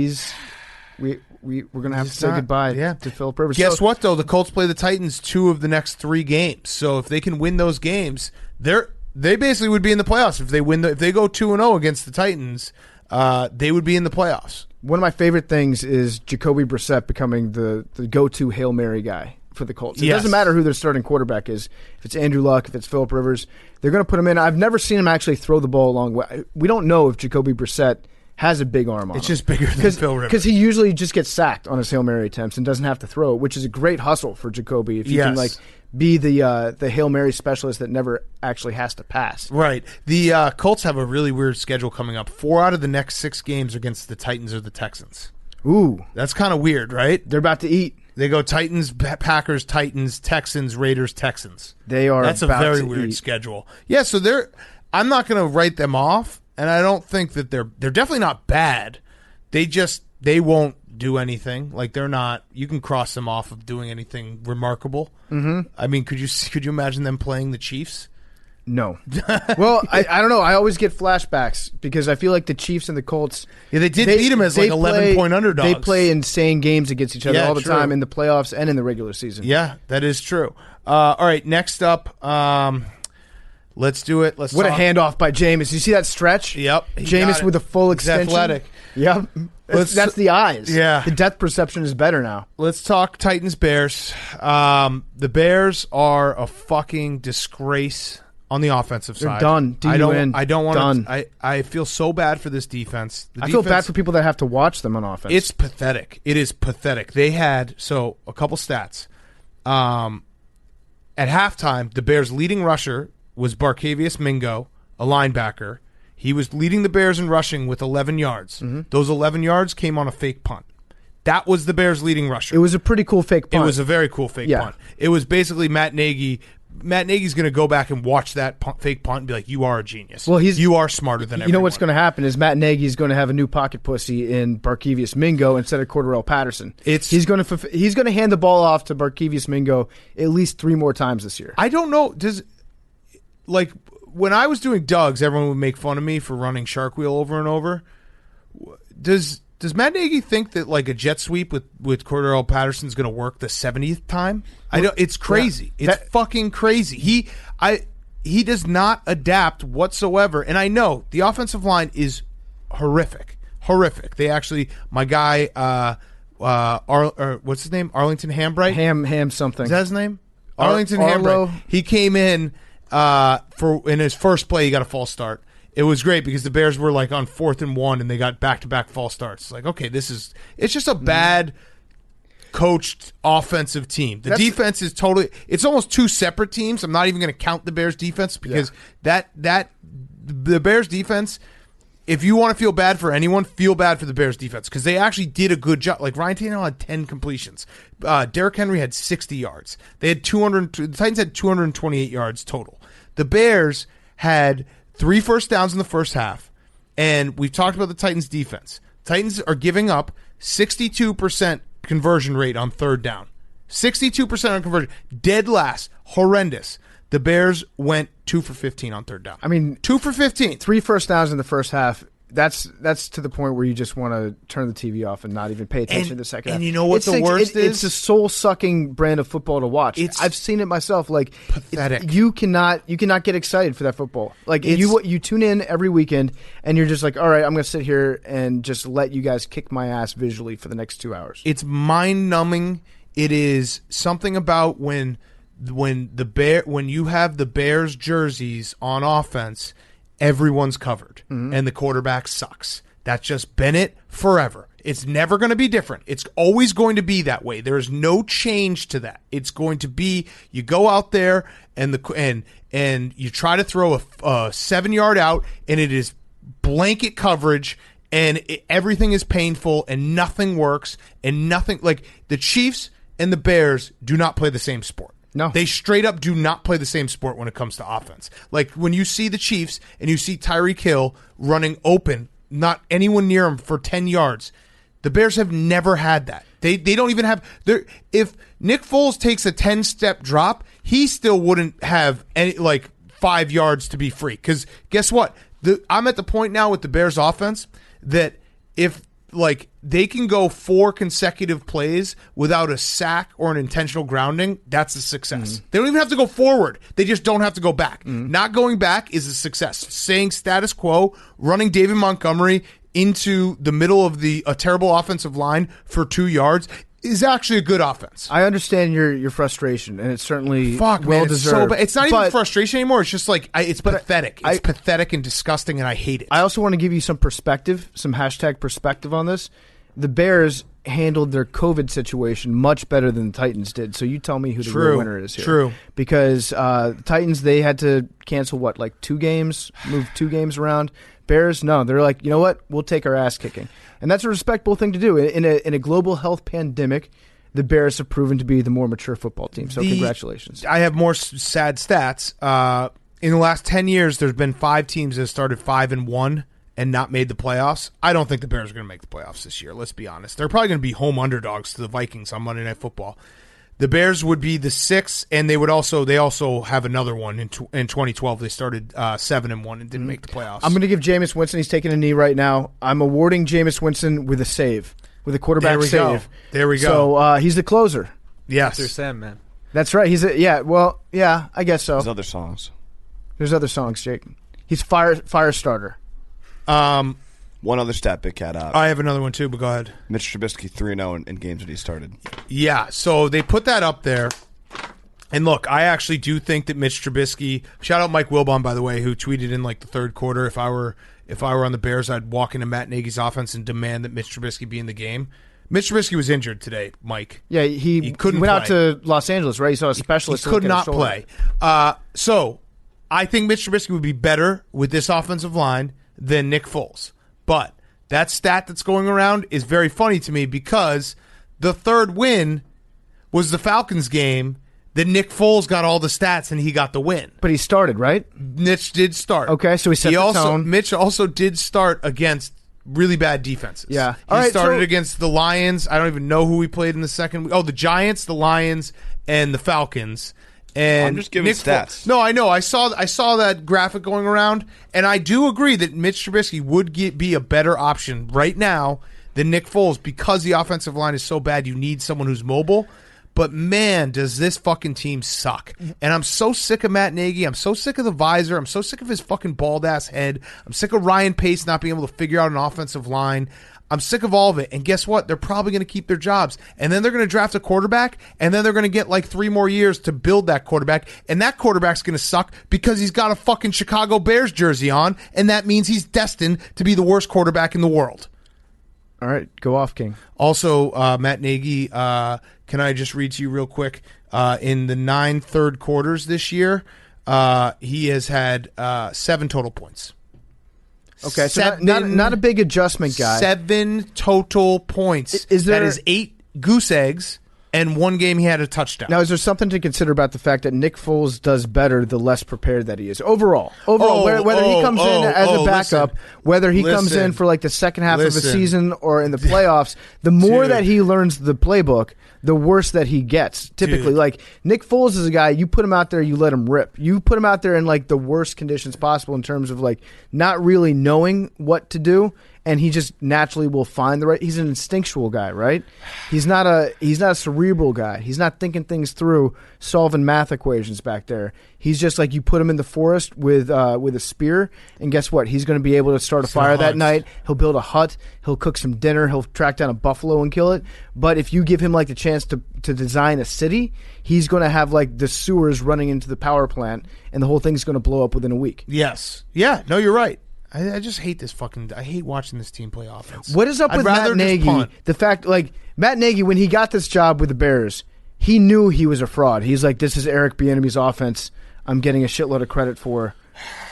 we're going to have to say goodbye to Phillip Rivers. Guess what, though? The Colts play the Titans 2 of the next 3 games. So if they can win those games, they basically would be in the playoffs. If they go 2-0 against the Titans, they would be in the playoffs. One of my favorite things is Jacoby Brissett becoming the go-to Hail Mary guy for the Colts. It doesn't matter who their starting quarterback is. If it's Andrew Luck, if it's Phillip Rivers, they're going to put him in. I've never seen him actually throw the ball a long way. We don't know if Jacoby Brissett has a big arm on him. It's just bigger than Phil Rivers. Because he usually just gets sacked on his Hail Mary attempts and doesn't have to throw it, which is a great hustle for Jacoby if you can, like, be the Hail Mary specialist that never actually has to pass. Right. The Colts have a really weird schedule coming up. 4 out of the next 6 games are against the Titans or the Texans. Ooh. That's kind of weird, right? They're about to eat. They go Titans, Packers, Titans, Texans, Raiders, Texans. That's a very weird schedule. Yeah, so I'm not going to write them off, and I don't think that they're definitely not bad. They won't do anything. Like, they're not. You can cross them off of doing anything remarkable. Mm-hmm. I mean, could you imagine them playing the Chiefs? No. Well, I don't know. I always get flashbacks because I feel like the Chiefs and the Colts. Yeah, they beat them as like 11-point underdogs. They play insane games against each other all the time in the playoffs and in the regular season. Yeah, that is true. All right, next up, let's do it. What a handoff by Jameis. You see that stretch? Yep. Jameis with a full extension. He's athletic. Yep. That's the eyes. Yeah. The depth perception is better now. Let's talk Titans-Bears. The Bears are a fucking disgrace on the offensive side. They're done. I don't want to. I feel so bad for this defense. I feel bad for people that have to watch them on offense. It's pathetic. It is pathetic. They had a couple stats. At halftime, the Bears' leading rusher was Barkevious Mingo, a linebacker. He was leading the Bears in rushing with 11 yards. Mm-hmm. Those 11 yards came on a fake punt. That was the Bears' leading rusher. It was a pretty cool fake punt. It was a very cool fake punt. It was basically Matt Nagy. Matt Nagy's going to go back and watch that fake punt and be like, "You are a genius. Well, you are smarter than everyone." You know what's going to happen is Matt Nagy's going to have a new pocket pussy in Barkevious Mingo instead of Cordarrelle Patterson. He's going to hand the ball off to Barkevious Mingo at least 3 more times this year. I don't know. When I was doing Doug's, everyone would make fun of me for running shark wheel over and over. Does Matt Nagy think that, like, a jet sweep with Cordarrelle Patterson is going to work the 70th time? It's crazy. Yeah, it's fucking crazy. He does not adapt whatsoever. And I know the offensive line is horrific. They actually, my guy, what's his name? Arlington Hambright? Ham something. Is that his name? Arlington Hambright. He came in in his first play. He got a false start. It was great because the Bears were like on 4th and 1 and they got back-to-back false starts. It's like, okay, it's just a bad coached offensive team. The defense is it's almost 2 separate teams. I'm not even going to count the Bears defense because the Bears defense, if you want to feel bad for anyone, feel bad for the Bears defense because they actually did a good job. Like, Ryan Tannehill had 10 completions. Derrick Henry had 60 yards. The Titans had 228 yards total. The Bears had 3 first downs in the first half, and we've talked about the Titans' defense. Titans are giving up 62% conversion rate on 3rd down. 62% on conversion. Dead last. Horrendous. The Bears went 2 for 15 on 3rd down. I mean, 2 for 15. 3 first downs in the first half. That's to the point where you just want to turn the TV off and not even pay attention to the second half. And you know what the worst is? It's a soul-sucking brand of football to watch. I've seen it myself. Like, pathetic. You cannot get excited for that football. Like, you tune in every weekend and you're just like, all right, I'm going to sit here and just let you guys kick my ass visually for the next 2 hours. It's mind-numbing. It is something about when when you have the Bears jerseys on offense, everyone's covered and the quarterback sucks. That's just been it forever. It's never going to be different. It's always going to be that way. There's no change to that. It's going to be you go out there and you try to throw a 7-yard out, and it is blanket coverage, and everything is painful, and nothing works, and nothing like the Chiefs and the Bears do not play the same sport. No. They straight up do not play the same sport when it comes to offense. Like when you see the Chiefs and you see Tyreek Hill running open, not anyone near him for 10 yards. The Bears have never had that. They don't even have if Nick Foles takes a 10-step drop, he still wouldn't have any 5 yards to be free. Because guess what? I'm at the point now with the Bears offense that if they can go 4 consecutive plays without a sack or an intentional grounding, that's a success. They don't even have to go forward. They just don't have to go back. Not going back is a success. Staying status quo, running David Montgomery into the middle of a terrible offensive line for 2 yards is actually a good offense. I understand your frustration, and it's certainly well man, deserved. It's not even frustration anymore. It's just it's pathetic. It's pathetic and disgusting, and I hate it. I also want to give you some perspective, some hashtag perspective on this. The Bears handled their COVID situation much better than the Titans did. So you tell me who the real winner is here. True. Because the Titans, they had to cancel 2 games, move 2 games around. Bears, no, they're like, you know what? We'll take our ass kicking. And that's a respectable thing to do. In a global health pandemic, the Bears have proven to be the more mature football team. So congratulations. I have more sad stats. In the last 10 years, there's been 5 teams that started 5-1 and not made the playoffs. I don't think the Bears are going to make the playoffs this year. Let's be honest. They're probably going to be home underdogs to the Vikings on Monday Night Football. The Bears would be the 6th, and they also have another one in 2012. They started 7-1 and didn't make the playoffs. I'm going to give Jameis Winston. He's taking a knee right now. I'm awarding Jameis Winston with a save, with a quarterback save. There we go. So he's the closer. Yes, Mr. Sandman. That's right. I guess so. There's other songs. There's other songs, Jake. He's fire starter. One other stat Big Cat out. I have another one too, but go ahead. Mitch Trubisky 3-0 in games that he started. Yeah, so they put that up there. And look, I actually do think that Mitch Trubisky, shout out Mike Wilbon, by the way, who tweeted in the third quarter, if I were on the Bears, I'd walk into Matt Nagy's offense and demand that Mitch Trubisky be in the game. Mitch Trubisky was injured today, Mike. Yeah, he couldn't went out to Los Angeles, right? He saw a specialist. He could not play. So I think Mitch Trubisky would be better with this offensive line than Nick Foles. But that stat that's going around is very funny to me because the third win was the Falcons game that Nick Foles got all the stats and he got the win. But he started, right? Mitch did start. Okay, so he set the tone. Mitch also did start against really bad defenses. Yeah. He started against the Lions. I don't even know who he played in the second. Oh, the Giants, the Lions, and the Falcons. And I'm just giving stats. No, I know. I saw that graphic going around, and I do agree that Mitch Trubisky would be a better option right now than Nick Foles because the offensive line is so bad. You need someone who's mobile. But man, does this fucking team suck. And I'm so sick of Matt Nagy. I'm so sick of the visor. I'm so sick of his fucking bald-ass head. I'm sick of Ryan Pace not being able to figure out an offensive line. I'm sick of all of it. And guess what? They're probably going to keep their jobs. And then they're going to draft a quarterback, and then they're going to get 3 more years to build that quarterback. And that quarterback's going to suck because he's got a fucking Chicago Bears jersey on, and that means he's destined to be the worst quarterback in the world. All right, go off, King. Also, Matt Nagy, can I just read to you real quick? In the 9 third quarters this year, he has had 7 total points. Okay, so not a big adjustment, guy. 7 total points. That is 8 goose eggs, and 1 game he had a touchdown. Now, is there something to consider about the fact that Nick Foles does better the less prepared that he is? Overall, whether he comes in as a backup, whether he comes in for the second half of a season or in the playoffs, the more that he learns the playbook, the worse that he gets. Typically, Nick Foles is a guy, you put him out there, you let him rip. You put him out there in the worst conditions possible in terms of not really knowing what to do, and he just naturally will find the right. He's an instinctual guy, right? He's not a cerebral guy. He's not thinking things through, solving math equations back there. He's just you put him in the forest with a spear, and guess what? He's going to be able to start a fire that night. He'll build a hut. He'll cook some dinner. He'll track down a buffalo and kill it. But if you give him the chance chance to design a city, he's going to have like the sewers running into the power plant, and the whole thing's going to blow up within a week. Yes. Yeah. No, you're right. I just hate this fucking. I hate watching this team play offense. What is up with Matt Nagy? The fact, like Matt Nagy, when he got this job with the Bears, he knew he was a fraud. He's like, this is Eric Bieniemy's offense. I'm getting a shitload of credit for.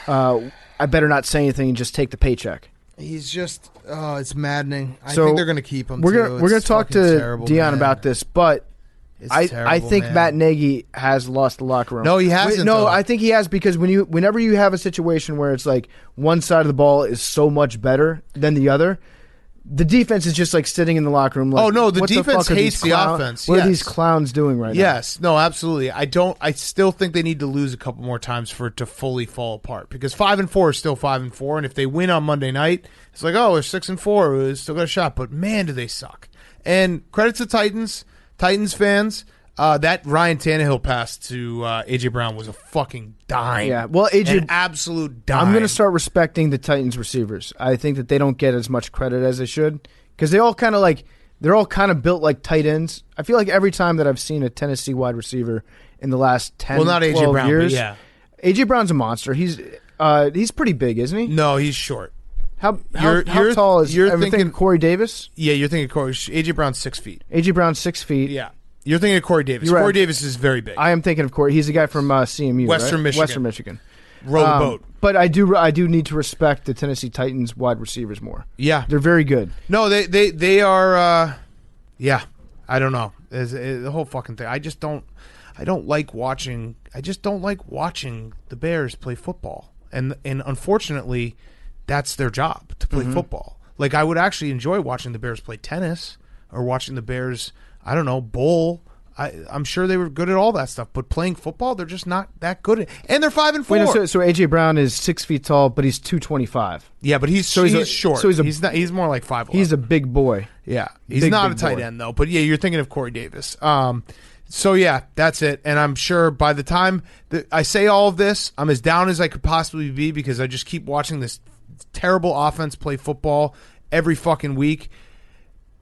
I better not say anything and just take the paycheck. He's just, it's maddening. I think they're going to keep him. We're going to talk to Deion about this, but I think Matt Nagy has lost the locker room. No, he hasn't. No, I think he has, because whenever you have a situation where it's like one side of the ball is so much better than the other, the defense is just like sitting in the locker room. Like, oh no, the defense hates the offense. What are these clowns doing right now? Yes, no, absolutely. I still think they need to lose a couple more times for it to fully fall apart, because 5-4 is still 5-4, and if they win on Monday night, it's like, oh, we're 6-4, we still got a shot. But man, do they suck. And credit to Titans fans. That Ryan Tannehill pass to A.J. Brown was a fucking dime. Yeah, well, an absolute dime. I'm going to start respecting the Titans receivers. I think that they don't get as much credit as they should, because they're all kind of built like tight ends. I feel like every time that I've seen a Tennessee wide receiver in the last 10, not 12 A.J. Brown, years, but yeah. A.J. Brown's a monster. He's pretty big, isn't he? No, he's short. How tall is? You're thinking Corey Davis? Yeah, you're thinking Corey. A.J. Brown's 6 feet. A.J. Brown's 6 feet. Yeah. You're thinking of Corey Davis. Right. Corey Davis is very big. I am thinking of Corey. He's the guy from CMU, Western right? Michigan. Western Michigan. Row the boat. But I do need to respect the Tennessee Titans wide receivers more. Yeah, they're very good. No, they are. Yeah, I don't know. The whole fucking thing. I don't like watching. I just don't like watching the Bears play football. And unfortunately, that's their job, to play football. Like, I would actually enjoy watching the Bears play tennis, or watching the Bears, I don't know, bowl. I'm sure they were good at all that stuff, but playing football, they're just not that good at. And they're 5-4. Wait, no, so A.J. Brown is 6 feet tall, but he's 225. Yeah, but he's short. So he's more like 5'11". He's a big boy. Yeah, he's not a tight end though. But yeah, you're thinking of Corey Davis. So yeah, that's it. And I'm sure by the time that I say all of this, I'm as down as I could possibly be, because I just keep watching this terrible offense play football every fucking week.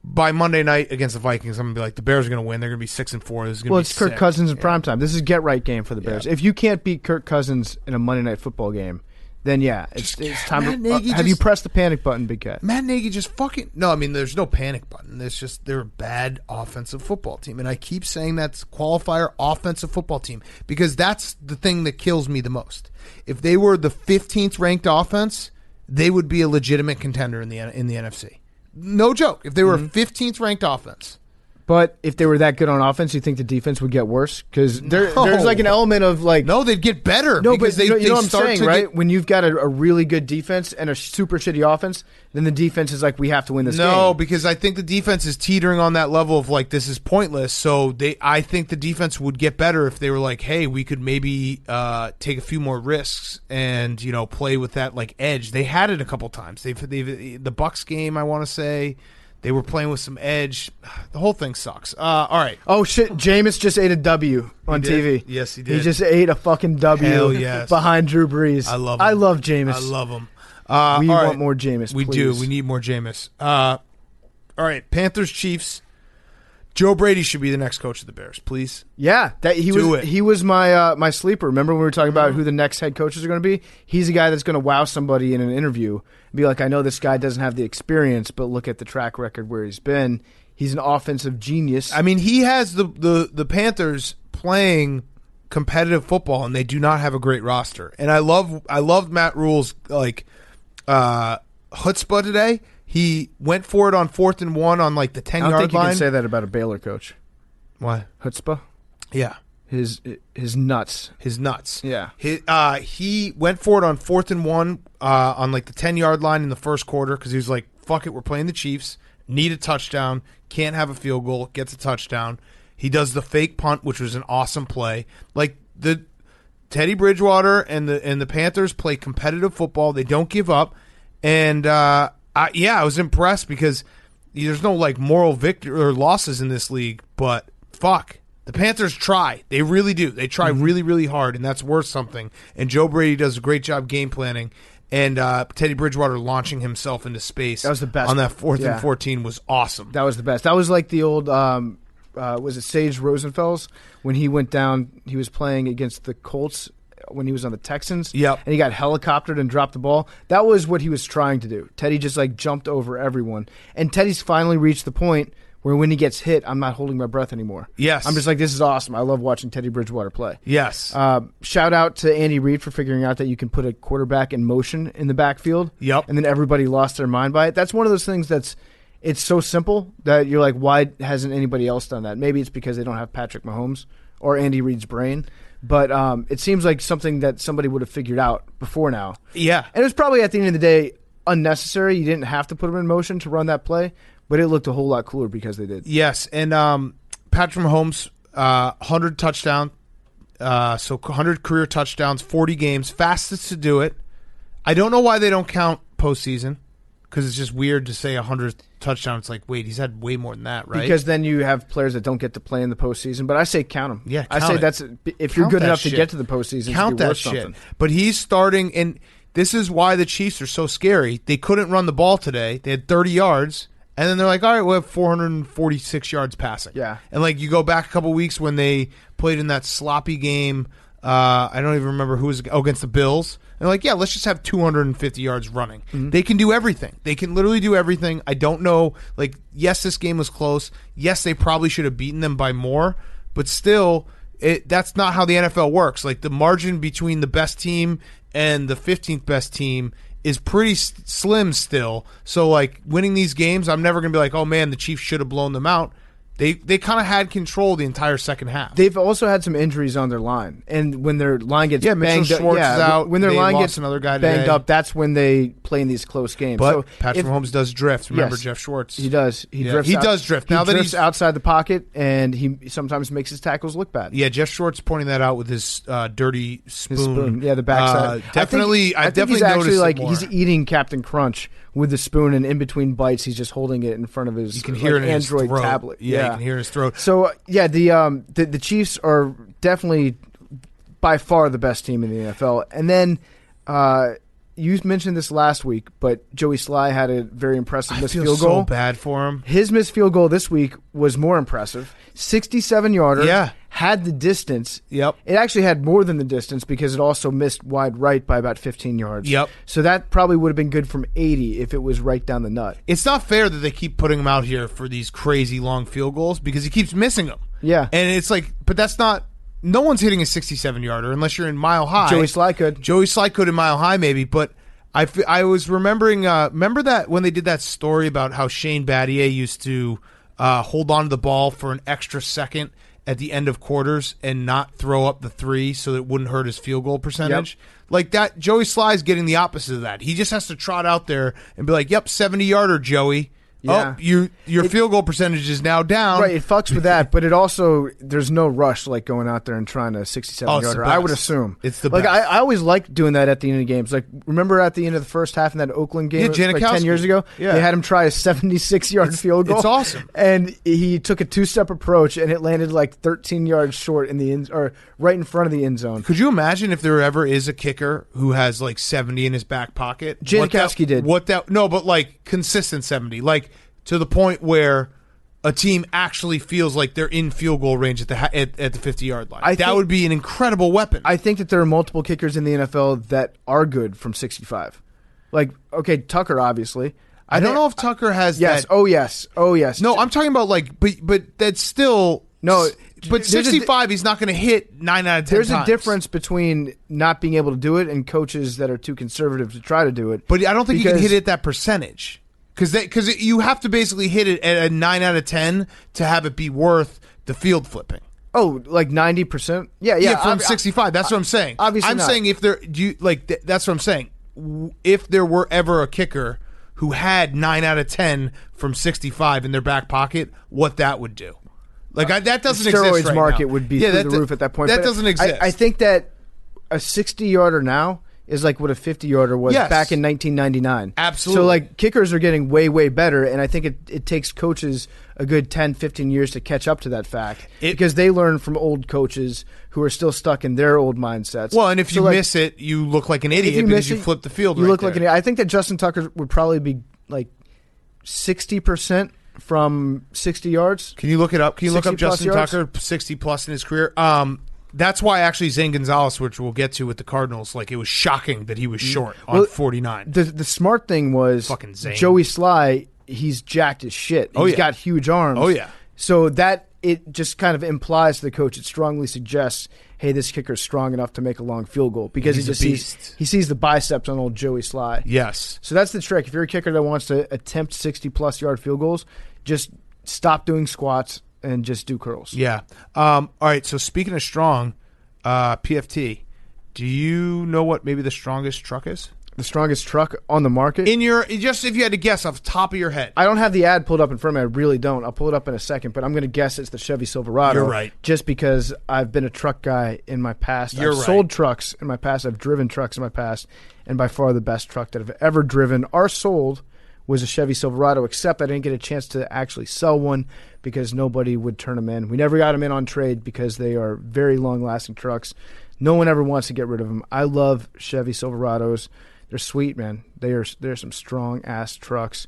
By Monday night against the Vikings, I'm going to be like, the Bears are going to win. They're going to be 6-4. This is going to be Well, it's Kirk sick. Cousins in primetime. This is a get-right game for the Bears. If you can't beat Kirk Cousins in a Monday night football game, then yeah, it's time to... have you pressed the panic button, Big Cat? Matt Nagy just fucking... No, I mean, there's no panic button. It's just they're a bad offensive football team. And I keep saying that's qualifier offensive football team, because that's the thing that kills me the most. If they were the 15th ranked offense, they would be a legitimate contender in the NFC. No joke. If they were a 15th ranked offense. But if they were that good on offense, you think the defense would get worse? Because there's like an element of like... No, they'd get better. No, because but you know what I'm start saying, to right? When you've got a really good defense and a super shitty offense, then the defense is like, we have to win this game. No, because I think the defense is teetering on that level of like, this is pointless. So I think the defense would get better if they were like, hey, we could maybe take a few more risks and, you know, play with that like edge. They had it a couple times. The Bucs game, I want to say... They were playing with some edge. The whole thing sucks. All right. Oh, shit. Jameis just ate a W on TV. Yes, he did. He just ate a fucking W behind Drew Brees. I love him. I love Jameis. I love him. We want more Jameis, We please. do. We need more Jameis. All right. Panthers, Chiefs. Joe Brady should be the next coach of the Bears, please. Yeah, he was my sleeper. Remember when we were talking about who the next head coaches are going to be? He's a guy that's going to wow somebody in an interview and be like, I know this guy doesn't have the experience, but look at the track record where he's been. He's an offensive genius. I mean, he has the Panthers playing competitive football, and they do not have a great roster. And I love Matt Rule's like chutzpah today. He went for it on 4th and 1 on like the 10-yard line. I don't think you can say that about a Baylor coach. Why? Chutzpah? Yeah. His nuts. His nuts. Yeah. He went for it on 4th and 1 on like the 10-yard line in the first quarter, because he was like, fuck it, we're playing the Chiefs. Need a touchdown. Can't have a field goal. Gets a touchdown. He does the fake punt, which was an awesome play. Like, the Teddy Bridgewater and the Panthers play competitive football. They don't give up. And I was impressed, because there's no like moral victory or losses in this league, but fuck, the Panthers try. They really do. They try really, really hard, and that's worth something. And Joe Brady does a great job game planning. And Teddy Bridgewater launching himself into space. That was the best on that 4th and 14 was awesome. That was the best. That was like the old was it Sage Rosenfels when he went down? He was playing against the Colts when he was on the Texans. Yep. And he got helicoptered and dropped the ball. That was what he was trying to do. Teddy just like jumped over everyone. And Teddy's finally reached the point where when he gets hit, I'm not holding my breath anymore. Yes. I'm just like, this is awesome. I love watching Teddy Bridgewater play. Yes. Shout out to Andy Reid for figuring out that you can put a quarterback in motion in the backfield. Yep. And then everybody lost their mind by it. That's one of those things it's so simple that you're like, why hasn't anybody else done that? Maybe it's because they don't have Patrick Mahomes or Andy Reid's brain. But it seems like something that somebody would have figured out before now. Yeah. And it was probably, at the end of the day, unnecessary. You didn't have to put him in motion to run that play, but it looked a whole lot cooler because they did. Yes, and Patrick Mahomes, 100 touchdown, so 100 career touchdowns, 40 games, fastest to do it. I don't know why they don't count postseason, because it's just weird to say 100 touchdowns. It's like, wait, he's had way more than that, right? Because then you have players that don't get to play in the postseason. But I say count them. Yeah, I count say it. that's if you're Count good that enough shit. to get to the postseason. Count that worth shit. something. But he's starting, and this is why the Chiefs are so scary. They couldn't run the ball today. They had 30 yards, and then they're like, all right, we'll have 446 yards passing. Yeah. And like you go back a couple weeks when they played in that sloppy game. I don't even remember who was against the Bills. And like, yeah, let's just have 250 yards running. Mm-hmm. They can do everything. They can literally do everything. I don't know. Like, yes, this game was close. Yes, they probably should have beaten them by more. But still, that's not how the NFL works. Like, the margin between the best team and the 15th best team is pretty slim still. So, like, winning these games, I'm never going to be like, oh, man, the Chiefs should have blown them out. They kind of had control the entire second half. They've also had some injuries on their line, and when their line gets Mitchell banged up, Schwartz is out. when their They line lost gets another guy banged today. up, that's when they play in these close games. But so Patrick Mahomes does drift. Remember Yes. Jeff Schwartz? He does. He Yeah, drifts. he out- does drift. He Now that drifts he's- outside the pocket, and he sometimes makes his tackles look bad. Yeah, Jeff Schwartz pointing that out with his dirty spoon. His spoon. Yeah, the backside. Definitely, I think definitely he's actually noticed like it more. he's eating Captain Crunch with the spoon, and in between bites, he's just holding it in front of his You can hear it in his Android throat. tablet. Yeah, you can hear it in his throat. So yeah, the Chiefs are definitely by far the best team in the NFL. And then you mentioned this last week, but Joey Sly had a very impressive I missed feel field so goal. bad for him. His missed field goal this week was more impressive. 67-yarder. Yeah. Had the distance. Yep. It actually had more than the distance because it also missed wide right by about 15 yards. Yep. So that probably would have been good from 80 if it was right down the nut. It's not fair that they keep putting him out here for these crazy long field goals because he keeps missing them. Yeah. And it's like, but that's not. No one's hitting a 67-yarder unless you're in Mile High. Joey Sly could. Joey Sly could in Mile High maybe, but I was remembering. Remember that when they did that story about how Shane Battier used to hold on to the ball for an extra second at the end of quarters and not throw up the three so that it wouldn't hurt his field goal percentage. Yep. Like that, Joey Sly's getting the opposite of that. He just has to trot out there and be like, "Yep, 70-yarder, Joey." Yeah. Oh, your field goal percentage is now down. Right, it fucks with that, but it also, there's no rush like going out there and trying a 67-yarder. I would assume. It's the like, best. I always like doing that at the end of games. Like, remember at the end of the first half in that Oakland game Yeah, like Janikowski. 10 years ago? Yeah. They had him try a 76-yard field goal. It's awesome. And he took a two-step approach, and it landed like 13 yards short in the end, or right in front of the end zone. Could you imagine if there ever is a kicker who has like 70 in his back pocket? Janikowski did. No, but like consistent 70, like to the point where a team actually feels like they're in field goal range at the 50-yard line. That would be an incredible weapon. I think that there are multiple kickers in the NFL that are good from 65. Like, okay, Tucker, obviously. I don't know if Tucker has Yes. that. Oh, yes. No, I'm talking about like, but that's still No, But there's a 65, he's not going to hit 9 out of 10 There's times. a difference between not being able to do it and coaches that are too conservative to try to do it. But I don't think you can Because- hit it that percentage. Because you have to basically hit it at a 9 out of 10 to have it be worth the field flipping. Oh, like 90%? Yeah. Yeah, from 65. That's what I'm saying. Obviously I'm not. saying if there do you like that's what I'm saying. If there were ever a kicker who had 9 out of 10 from 65 in their back pocket, what that would do. Like that doesn't the steroids exist right market now. would be through the roof at that point. That But doesn't exist. I think that a 60-yarder now is like what a 50-yarder was Yes. back in 1999. Absolutely. So, like, kickers are getting way, way better, and I think it takes coaches a good 10, 15 years to catch up to that fact because they learn from old coaches who are still stuck in their old mindsets. Well, and if So, you like, miss it, you look like an idiot because you flip the field You right look like there. an idiot. I think that Justin Tucker would probably be like 60% from 60 yards. Can you look it up? Can you look up 60 plus Justin yards? Tucker 60+ in his career? That's why actually Zane Gonzalez, which we'll get to with the Cardinals, like it was shocking that he was short on 49. The smart thing was Fucking Zane. Joey Sly, he's jacked as shit. He's got huge arms. Oh, yeah. So that it just kind of implies to the coach, it strongly suggests, hey, this kicker's strong enough to make a long field goal because He's a beast. he sees the biceps on old Joey Sly. Yes. So that's the trick. If you're a kicker that wants to attempt 60+ yard field goals, just stop doing squats and just do curls. Yeah. All right, so speaking of strong, PFT, do you know what maybe the strongest truck is? The strongest truck on the market? Just if you had to guess off the top of your head. I don't have the ad pulled up in front of me. I really don't. I'll pull it up in a second, but I'm going to guess it's the Chevy Silverado. You're right. Just because I've been a truck guy in my past. I've sold trucks in my past. I've driven trucks in my past. And by far the best truck that I've ever driven or sold was a Chevy Silverado, except I didn't get a chance to actually sell one because nobody would turn them in. We never got them in on trade because they are very long-lasting trucks. No one ever wants to get rid of them. I love Chevy Silverados. They're sweet, man. They're some strong-ass trucks.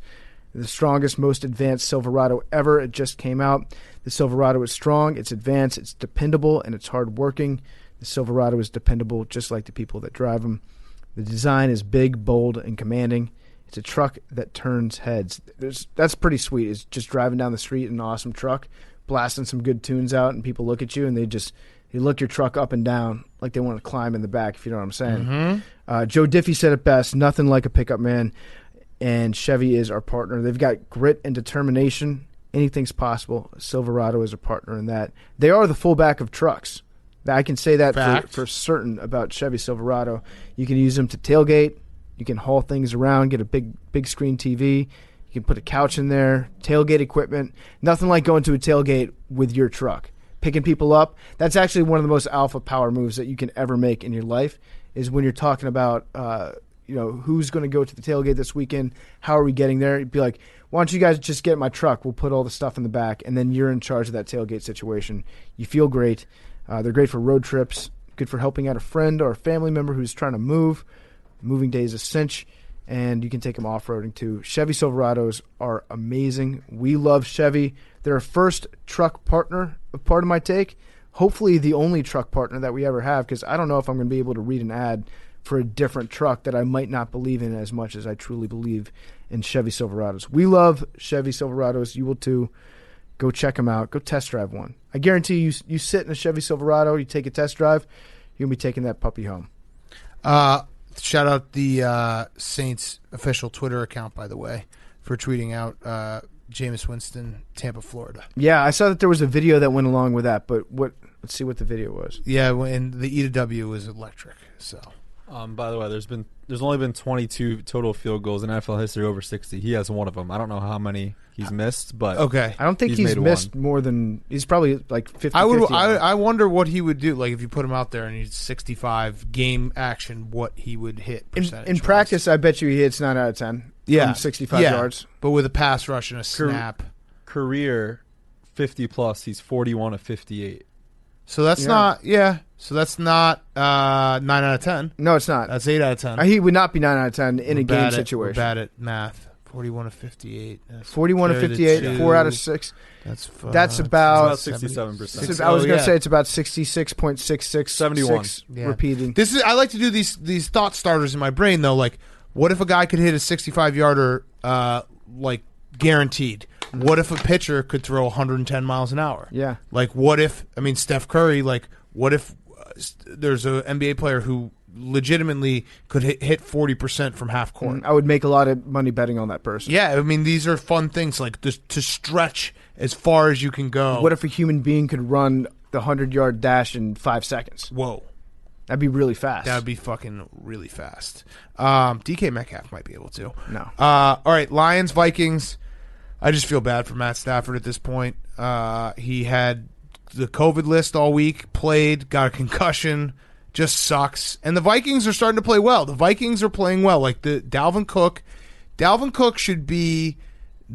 The strongest, most advanced Silverado ever. It just came out. The Silverado is strong, it's advanced, it's dependable, and it's hard-working. The Silverado is dependable just like the people that drive them. The design is big, bold, and commanding. It's a truck that turns heads. That's pretty sweet. It's just driving down the street in an awesome truck, blasting some good tunes out, and people look at you, and they look your truck up and down like they want to climb in the back, if you know what I'm saying. Mm-hmm. Joe Diffie said it best, nothing like a pickup man, and Chevy is our partner. They've got grit and determination. Anything's possible. Silverado is a partner in that. They are the fullback of trucks. I can say that for certain about Chevy Silverado. You can use them to tailgate. You can haul things around, get a big screen TV. You can put a couch in there, tailgate equipment. Nothing like going to a tailgate with your truck. Picking people up, that's actually one of the most alpha power moves that you can ever make in your life is when you're talking about who's going to go to the tailgate this weekend, how are we getting there? You'd be like, why don't you guys just get in my truck? We'll put all the stuff in the back, and then you're in charge of that tailgate situation. You feel great. They're great for road trips, good for helping out a friend or a family member who's trying to move. Moving day is a cinch, and you can take them off-roading too. Chevy Silverados are amazing. We love Chevy. They're our first truck partner of Part of My Take. Hopefully the only truck partner that we ever have, because I don't know if I'm going to be able to read an ad for a different truck that I might not believe in as much as I truly believe in Chevy Silverados. We love Chevy Silverados. You will too. Go check them out. Go test drive one. I guarantee you sit in a Chevy Silverado, you take a test drive, you're going to be taking that puppy home. Shout out the Saints official Twitter account, by the way, for tweeting out Jameis Winston, Tampa, Florida. Yeah, I saw that there was a video that went along with that, but let's see what the video was. Yeah, and the E to W was electric. So, by the way, there's only been 22 total field goals in NFL history over 60. He has one of them. I don't know how many he's missed, but okay, I don't think he's missed more than he's probably like 50. I wonder what he would do. Like if you put him out there and he's 65 game action, what he would hit percentage. In practice, I bet you he hits 9 out of 10. Yeah, from 65 yards. But with a pass rush and a snap, career 50+, he's 41 of 58. So that's not. So that's not 9 out of 10. No, it's not. That's 8 out of 10. He would not be 9 out of 10 in a game situation. We're bad at math. 41 of 58. 41 of 58, 4 out of 6. That's about 67%. I was going to say it's about 66.66. 71. Repeating. I like to do these thought starters in my brain though. Like, what if a guy could hit a 65-yarder like guaranteed? What if a pitcher could throw 110 miles an hour? Yeah. Like, what if Steph Curry? Like, what if there's an NBA player who legitimately could hit 40% from half court? I would make a lot of money betting on that person. Yeah, I mean, these are fun things, like to stretch as far as you can go. What if a human being could run the 100-yard dash in 5 seconds? Whoa. That'd be really fast. That would be fucking really fast. DK Metcalf might be able to. No. All right, Lions, Vikings. I just feel bad for Matt Stafford at this point. He had the COVID list all week, played, got a concussion, just sucks. And the Vikings are starting to play well. The Vikings are playing well. Like Dalvin Cook should be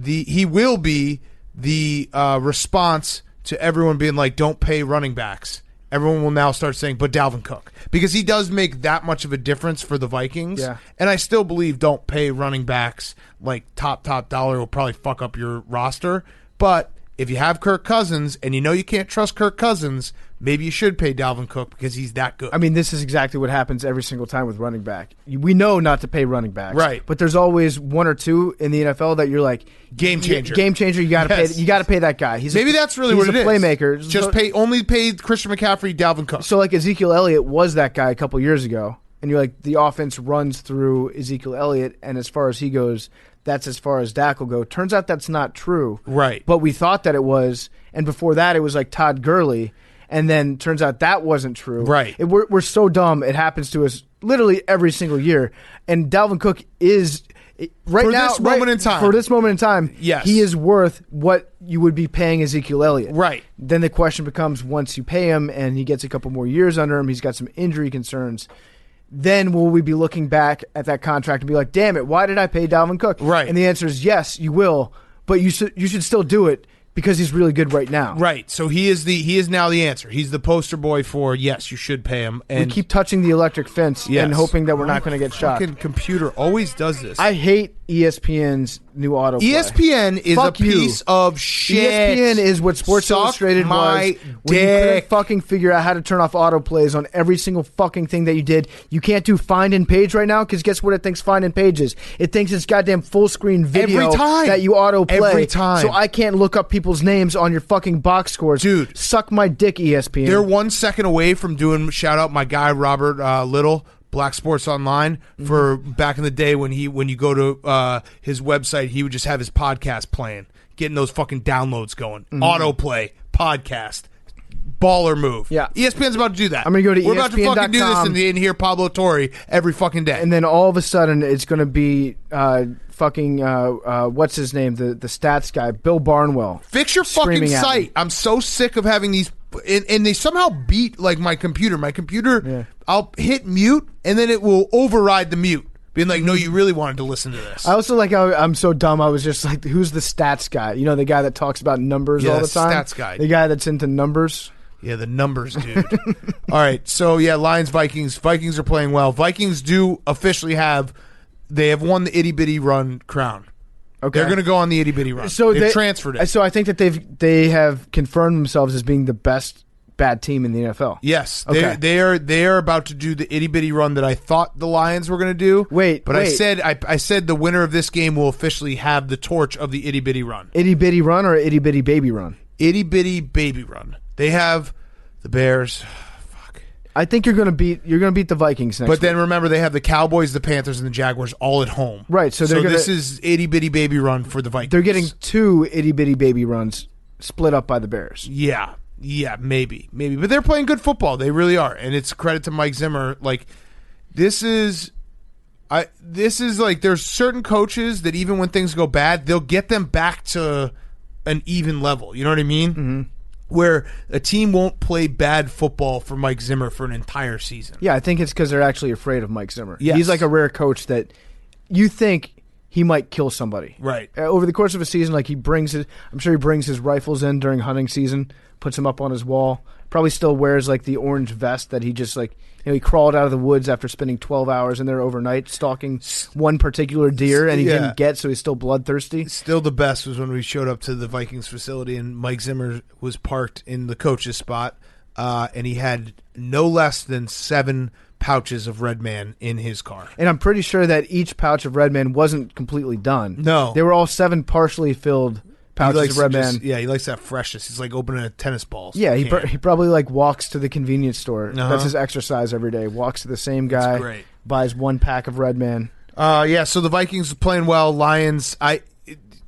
he will be the response to everyone being like, don't pay running backs. everyone will now start saying, but Dalvin Cook. Because he does make that much of a difference for the Vikings. Yeah. And I still believe don't pay running backs like top dollar. Will probably fuck up your roster. But if you have Kirk Cousins and you know you can't trust Kirk Cousins, maybe you should pay Dalvin Cook because he's that good. I mean, this is exactly what happens every single time with running back. We know not to pay running backs, right? But there's always one or two in the NFL that you're like game changer. Game changer. You got to pay. You got to pay that guy. That's really what it is. He's a playmaker. Just only pay Christian McCaffrey, Dalvin Cook. So like Ezekiel Elliott was that guy a couple years ago, and you're like the offense runs through Ezekiel Elliott, and as far as he goes, that's as far as Dak will go. Turns out that's not true, right? But we thought that it was, and before that it was like Todd Gurley. And then turns out that wasn't true. Right. We're so dumb. It happens to us literally every single year. And Dalvin Cook is right for now this moment in time. For this moment in time, yes, he is worth what you would be paying Ezekiel Elliott. Right. Then the question becomes, once you pay him and he gets a couple more years under him, he's got some injury concerns. Then will we be looking back at that contract and be like, damn it, why did I pay Dalvin Cook? Right. And the answer is yes, you will, but you should still do it. Because he's really good right now. Right. So he is now the answer. He's the poster boy for, yes, you should pay him. And we keep touching the electric fence and hoping that we're not going to get shot. Fucking computer always does this. I hate ESPN's new autoplay. ESPN is a piece of shit. ESPN is what Sports Illustrated was. When you couldn't fucking figure out how to turn off autoplays on every single fucking thing that you did. You can't do find in page right now because guess what it thinks find in page is? It thinks it's goddamn full screen video every time that you autoplay. Every time. So I can't look up people's names on your fucking box scores. Dude. Suck my dick, ESPN. They're 1 second away from doing, shout out my guy Robert Little, Black Sports Online, for back in the day when you go to his website, he would just have his podcast playing, getting those fucking downloads going. Autoplay, podcast, baller move. Yeah. ESPN's about to do that. I'm going to go to We're about to fucking do this ESPN.com. and hear Pablo Torre every fucking day. And then all of a sudden it's going to be what's his name? The stats guy, Bill Barnwell. Fix your fucking screaming at me. site. I'm so sick of having these. And they somehow beat like my computer. My computer, I'll hit mute and then it will override the mute. Being like, no, you really wanted to listen to this. I also like how I'm so dumb. I was just like, who's the stats guy? You know, the guy that talks about numbers all the time? Stats guy. The guy that's into numbers. Yeah, the numbers, dude. All right, so yeah, Lions, Vikings. Vikings are playing well. Vikings do officially they have won the itty bitty run crown. Okay, they're going to go on the itty bitty run. So they've transferred it. So I think that they have confirmed themselves as being the best bad team in the NFL. Yes, okay. they are about to do the itty bitty run that I thought the Lions were going to do. I said the winner of this game will officially have the torch of the itty bitty run. Itty bitty run or itty bitty baby run? Itty bitty baby run. They have the Bears. Fuck. I think you're going to beat the Vikings next. But then week. remember, they have the Cowboys, the Panthers, and the Jaguars all at home. Right. So this is itty bitty baby run for the Vikings. They're getting 2 itty bitty baby runs split up by the Bears. Yeah, maybe. But they're playing good football. They really are, and it's credit to Mike Zimmer. Like this is like there's certain coaches that even when things go bad, they'll get them back to an even level. You know what I mean? Mm-hmm. Where a team won't play bad football for Mike Zimmer for an entire season. Yeah, I think it's because they're actually afraid of Mike Zimmer. Yes. He's like a rare coach that you think he might kill somebody. Right. Over the course of a season, like I'm sure he brings his rifles in during hunting season, puts them up on his wall. Probably still wears like the orange vest that he just like, he crawled out of the woods after spending 12 hours in there overnight stalking one particular deer and he didn't get, so he's still bloodthirsty. Still the best was when we showed up to the Vikings facility and Mike Zimmer was parked in the coach's spot and he had no less than 7 pouches of Red Man in his car. And I'm pretty sure that each pouch of Red Man wasn't completely done. No. They were all 7 partially filled pouches of Red Man. Yeah, he likes that freshness. He's like opening a tennis ball. Yeah, he probably like walks to the convenience store. Uh-huh. That's his exercise every day. Walks to the same guy. That's great. Buys 1 pack of Red Man. Yeah, so the Vikings are playing well. Lions,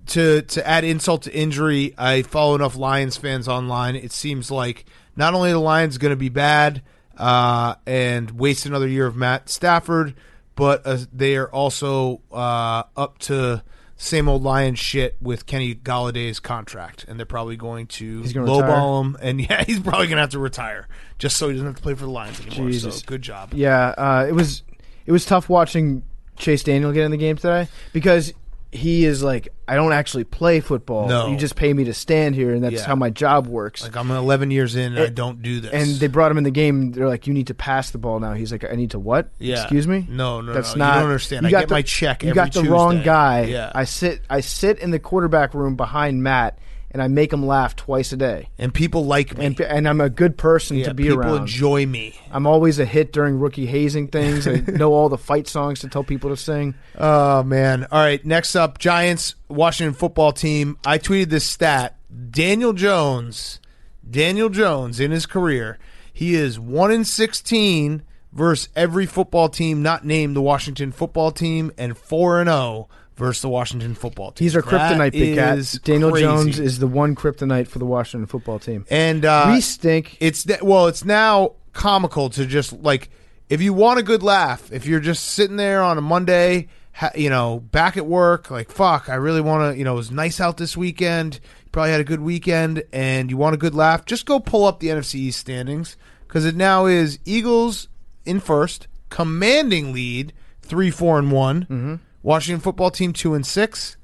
to add insult to injury, I follow enough Lions fans online. It seems like not only the Lions going to be bad and waste another year of Matt Stafford, but they are also up to same old Lions shit with Kenny Galladay's contract, and they're probably going to lowball him. And yeah, he's probably going to have to retire just so he doesn't have to play for the Lions anymore. Jesus. So good job. Yeah, it was tough watching Chase Daniel get in the game today because he is like, I don't actually play football. No. You just pay me to stand here, and that's how my job works. Like, I'm 11 years in, and I don't do this. And they brought him in the game. They're like, you need to pass the ball now. He's like, I need to what? Yeah. Excuse me? No, that's no. not. You don't understand. I get my check every Tuesday. You got the wrong guy. Yeah. I sit in the quarterback room behind Matt, and I make him laugh twice a day. And people like me. And I'm a good person to be around. People enjoy me. I'm always a hit during rookie hazing things. I know all the fight songs to tell people to sing. Oh, man. All right, next up, Giants, Washington football team. I tweeted this stat. Daniel Jones, in his career, he is 1-16 versus every football team not named the Washington football team, and 4-0 versus the Washington football team. He's our kryptonite, Big Cat. Daniel crazy. Jones is the one kryptonite for the Washington football team. And we stink. It's now comical to just, like, if you want a good laugh, if you're just sitting there on a Monday, back at work, like, fuck, I really want to, it was nice out this weekend, you probably had a good weekend, and you want a good laugh, just go pull up the NFC East standings, because it now is Eagles in first, commanding lead, 3-4-1, Washington football team 2-6,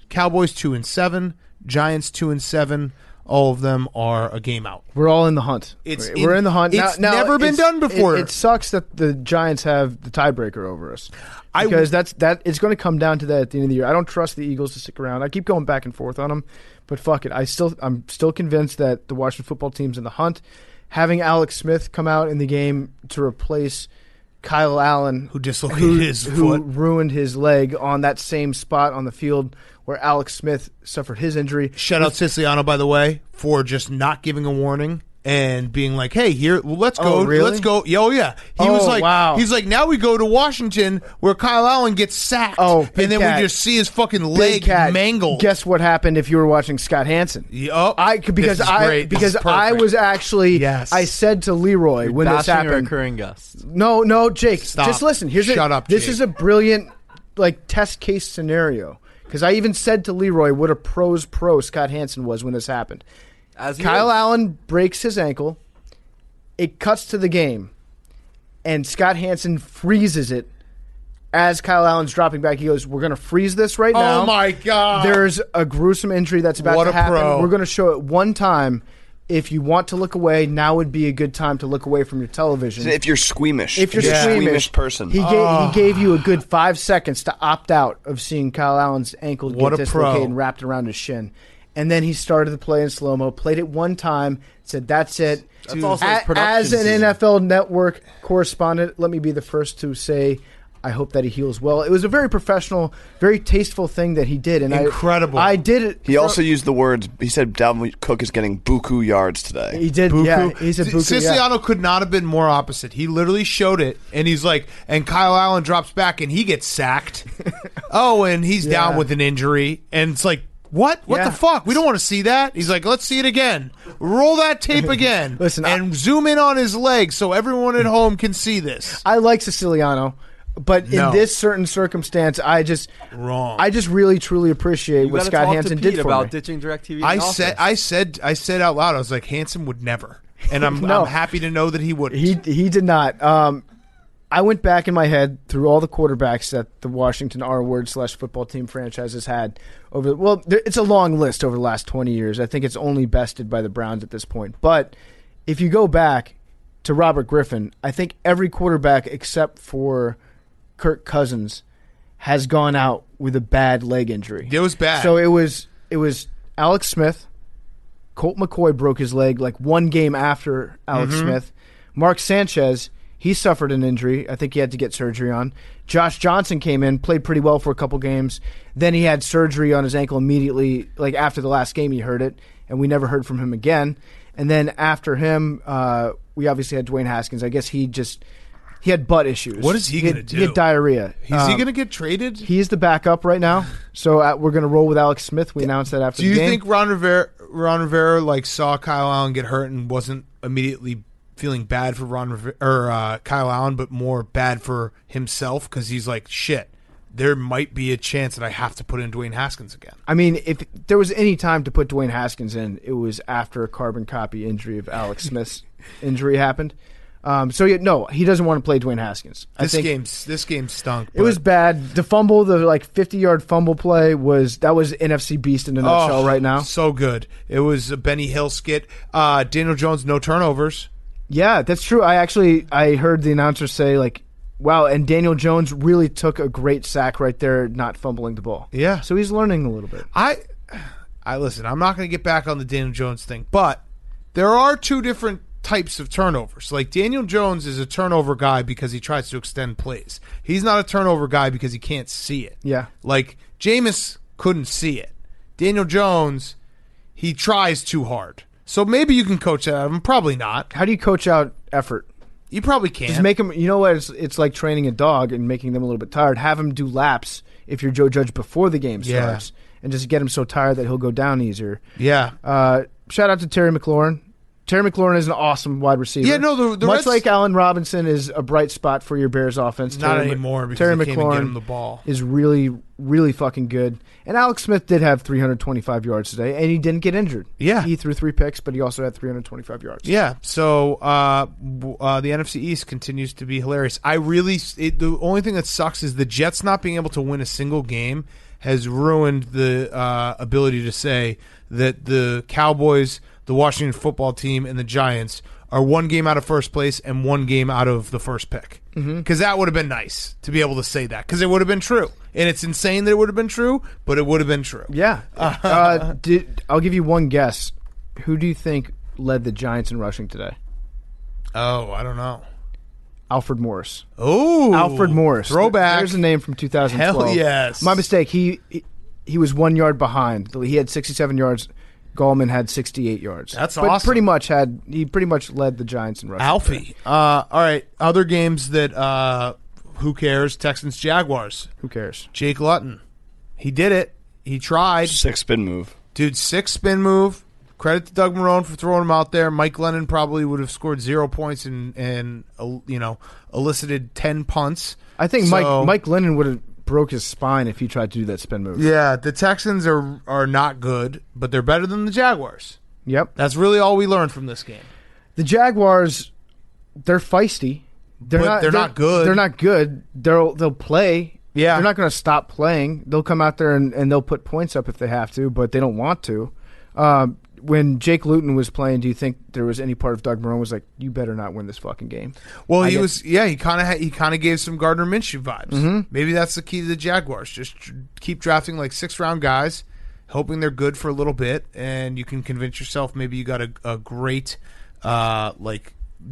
Cowboys 2-7, Giants 2-7. All of them are a game out. We're all in the hunt. We're in the hunt. It's never been done before. It sucks that the Giants have the tiebreaker over us, because it's going to come down to that at the end of the year. I don't trust the Eagles to stick around. I keep going back and forth on them, but fuck it. I'm still convinced that the Washington football team's in the hunt. Having Alex Smith come out in the game to replace Kyle Allen, who dislocated his foot, who ruined his leg on that same spot on the field where Alex Smith suffered his injury. Shout out Siciliano, by the way, for just not giving a warning and being like, "Hey, let's go, really? let's go." Oh yeah, he was like, wow. He's like, now we go to Washington where Kyle Allen gets sacked, and then we just see his fucking leg mangled. Guess what happened if you were watching Scott Hansen? Because I was actually I said to Leroy when this happened. Recurring guest. No, Jake, Stop. just listen. Shut up, This Jake. is a brilliant test case scenario, because I even said to Leroy what a pro Scott Hansen was when this happened. Kyle Allen breaks his ankle. It cuts to the game, and Scott Hansen freezes it as Kyle Allen's dropping back. He goes, "We're going to freeze this right now." Oh my god! There's a gruesome injury that's about to happen. Pro. We're going to show it one time. If you want to look away, now would be a good time to look away from your television. If you're squeamish. If you're a squeamish person. He gave you a good 5 seconds to opt out of seeing Kyle Allen's ankle get dislocated and wrapped around his shin. And then he started the play in slow-mo, played it one time, said, that's it. That's also his production As an season. NFL Network correspondent, let me be the first to say I hope that he heals well. It was a very professional, very tasteful thing that he did. And incredible. I did it. He also used the words, he said Dalvin Cook is getting buku yards today. He did, Buku. yeah. He said buku, Siciliano could not have been more opposite. He literally showed it, and he's like, and Kyle Allen drops back, and he gets sacked. And he's down with an injury, and it's like, what? What the fuck? We don't want to see that. He's like, let's see it again. Roll that tape again. Listen, and zoom in on his leg so everyone at home can see this. I like Siciliano, but in this certain circumstance, I just really truly appreciate what Scott Hansen did for about me. ditching DirecTV. I said out loud, I was like, Hansen would never, and I'm happy to know that he wouldn't. He did not. I went back in my head through all the quarterbacks that the Washington R-word/football team franchise has had over. Well, it's a long list over the last 20 years. I think it's only bested by the Browns at this point. But if you go back to Robert Griffin, I think every quarterback except for Kirk Cousins has gone out with a bad leg injury. It was bad. So it was Alex Smith. Colt McCoy broke his leg like one game after Alex Smith. Mark Sanchez, he suffered an injury. I think he had to get surgery on. Josh Johnson came in, played pretty well for a couple games. Then he had surgery on his ankle immediately, like after the last game he hurt it, and we never heard from him again. And then after him, we obviously had Dwayne Haskins. I guess he had butt issues. What is he going to do? He had diarrhea. Is he going to get traded? He's the backup right now. So we're going to roll with Alex Smith. We announced that after the game. Do you think Ron Rivera saw Kyle Allen get hurt and wasn't immediately feeling bad for Kyle Allen, but more bad for himself because he's like, shit, there might be a chance that I have to put in Dwayne Haskins again. I mean, if there was any time to put Dwayne Haskins in, it was after a carbon copy injury of Alex Smith's injury happened. No, he doesn't want to play Dwayne Haskins. This game stunk. It was bad. The fumble, the 50-yard fumble play was NFC beast in a nutshell right now. So good. It was a Benny Hill skit. Daniel Jones, no turnovers. Yeah, that's true. I heard the announcer say wow, and Daniel Jones really took a great sack right there, not fumbling the ball. Yeah. So he's learning a little bit. I listen, I'm not going to get back on the Daniel Jones thing, but there are two different types of turnovers. Like Daniel Jones is a turnover guy because he tries to extend plays. He's not a turnover guy because he can't see it. Yeah. Like Jameis couldn't see it. Daniel Jones, he tries too hard. So maybe you can coach that out of him. Probably not. How do you coach out effort? You probably can. Just make him, you know what, it's like training a dog and making them a little bit tired. Have him do laps if you're Joe Judge before the game starts. And just get him so tired that he'll go down easier. Yeah. Shout out to Terry McLaurin. Terry McLaurin is an awesome wide receiver. Yeah, no, the much Reds, like Allen Robinson is a bright spot for your Bears offense. Not anymore because Terry they can't even get McLaurin him the ball. Is really, really fucking good. And Alex Smith did have 325 yards today, and he didn't get injured. Yeah. He threw 3 picks, but he also had 325 yards. Yeah, so the NFC East continues to be hilarious. The only thing that sucks is the Jets not being able to win a single game has ruined the ability to say that the Cowboys, the Washington football team, and the Giants are one game out of first place and one game out of the first pick. Because that would have been nice to be able to say that, because it would have been true. And it's insane that it would have been true, but it would have been true. Yeah. I'll give you one guess. Who do you think led the Giants in rushing today? Oh, I don't know. Alfred Morris. Oh, Alfred Morris. Throwback. There's a name from 2012. Hell yes. My mistake. He was 1 yard behind. He had 67 yards. Gallman had 68 yards. That's but awesome. He pretty much led the Giants in rushing. Alfie. All right. Other games that who cares? Texans Jaguars. Who cares? Jake Luton. He did it. He tried. 6-spin move. Dude, 6-spin move. Credit to Doug Marrone for throwing him out there. Mike Glennon probably would have scored 0 points and elicited 10 punts. I think Mike Glennon would have broke his spine if he tried to do that spin move. Yeah, the Texans are not good, but they're better than the Jaguars. Yep. That's really all we learned from this game. The Jaguars, they're feisty. They're not good. They're not good. They'll play. Yeah. They're not going to stop playing. They'll come out there and they'll put points up if they have to, but they don't want to. When Jake Luton was playing, do you think there was any part of Doug Marrone was like, you better not win this fucking game? Well, he kind of gave some Gardner Minshew vibes. Mm-hmm. Maybe that's the key to the Jaguars. Just keep drafting 6th-round guys, hoping they're good for a little bit, and you can convince yourself maybe you got a great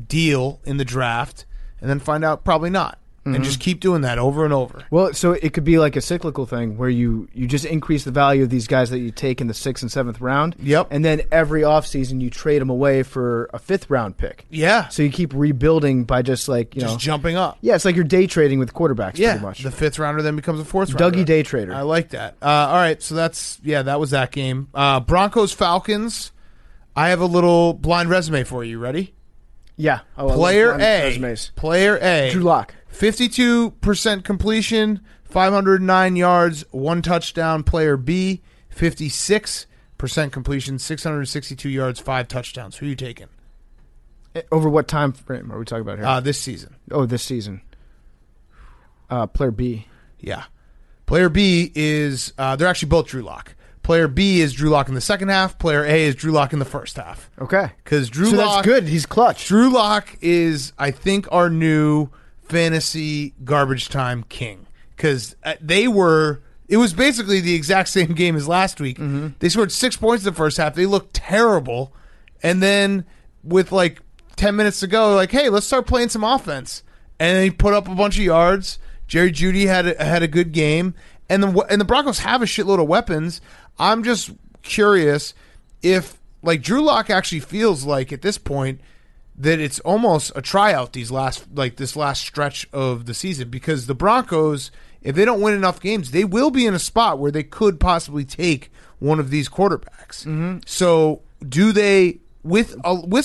deal in the draft, and then find out probably not. And just keep doing that over and over. Well, so it could be like a cyclical thing where you just increase the value of these guys that you take in the 6th and 7th round. Yep. And then every offseason you trade them away for a 5th round pick. Yeah. So you keep rebuilding by just jumping up. Yeah, it's like you're day trading with quarterbacks pretty much. The 5th rounder then becomes a 4th rounder. Dougie day trader. I like that. All right, so that was that game. Broncos Falcons. I have a little blind resume for you. Ready? Yeah. Player A. Resumes. Player A. Drew Lock. 52% completion, 509 yards, 1 touchdown. Player B, 56% completion, 662 yards, 5 touchdowns. Who are you taking? Over what time frame are we talking about here? This season. Oh, this season. Player B. Yeah. Player B is, they're actually both Drew Lock. Player B is Drew Lock in the second half. Player A is Drew Lock in the first half. Okay. Because Drew So Lock. that's good. He's clutch. Drew Lock is, I think, our new fantasy garbage time king, because it was basically the exact same game as last week. Mm-hmm. They scored 6 points in the first half. They looked terrible, and then with 10 minutes to go, hey, let's start playing some offense, and they put up a bunch of yards. Jerry Jeudy had a good game, and the Broncos have a shitload of weapons. I'm just curious if Drew Lock actually feels like at this point that it's almost a tryout this last stretch of the season, because the Broncos, if they don't win enough games, they will be in a spot where they could possibly take one of these quarterbacks. Mm-hmm. So do they, with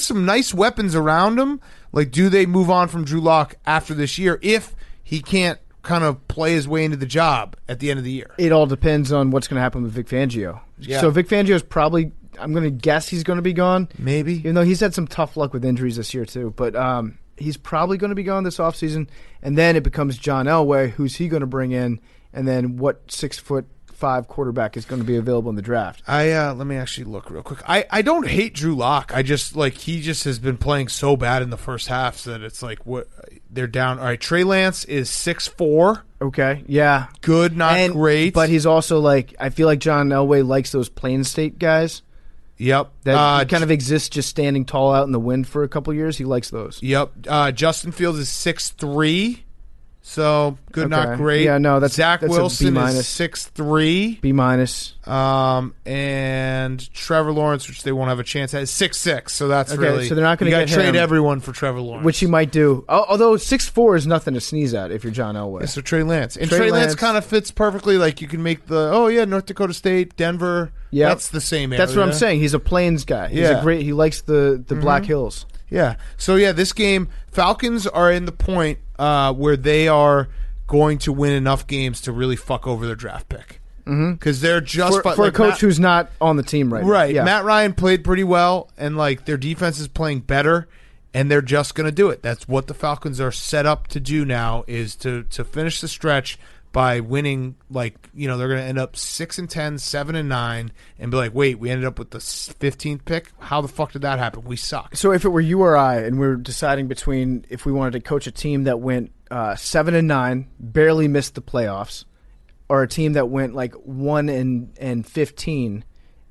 some nice weapons around them, do they move on from Drew Lock after this year if he can't kind of play his way into the job at the end of the year? It all depends on what's going to happen with Vic Fangio. Yeah. So Vic Fangio is probably, I'm going to guess he's going to be gone. Maybe. Even though he's had some tough luck with injuries this year too. But he's probably going to be gone this offseason. And then it becomes John Elway. Who's he going to bring in? And then what 6'5" quarterback is going to be available in the draft? Let me actually look real quick. I don't hate Drew Lock. I just he just has been playing so bad in the first half that it's like what they're down. All right, Trey Lance is 6'4". Okay, yeah, good, not great, but he's also I feel like John Elway likes those Plain State guys. Yep, that kind of exists just standing tall out in the wind for a couple years. He likes those. Yep, Justin Fields is 6'3". So good, okay. Not great. Yeah, no, that's Zach Wilson is is 6'3". B-. And Trevor Lawrence, which they won't have a chance at, is 6'6". So that's so they're not going to trade everyone for Trevor Lawrence, which he might do. Although 6'4" is nothing to sneeze at if you're John Elway. Yeah, so Trey Lance, and Trey Lance kind of fits perfectly. Like you can make North Dakota State, Denver. Yeah, that's the same area. That's what I'm saying. He's a Plains guy. He's he likes the Black Hills. Yeah. So this game, Falcons are in the point where they are going to win enough games to really fuck over their draft pick. Because they're just for a coach who's not on the team right now. Right. Yeah. Matt Ryan played pretty well, and their defense is playing better, and they're just going to do it. That's what the Falcons are set up to do now, is to finish the stretch by winning. They're going to end up 6-10, 7-9, and be like, wait, we ended up with the 15th pick. How the fuck did that happen? We suck. So if it were you or I, and we were deciding between if we wanted to coach a team that went 7-9, barely missed the playoffs, or a team that went 1-15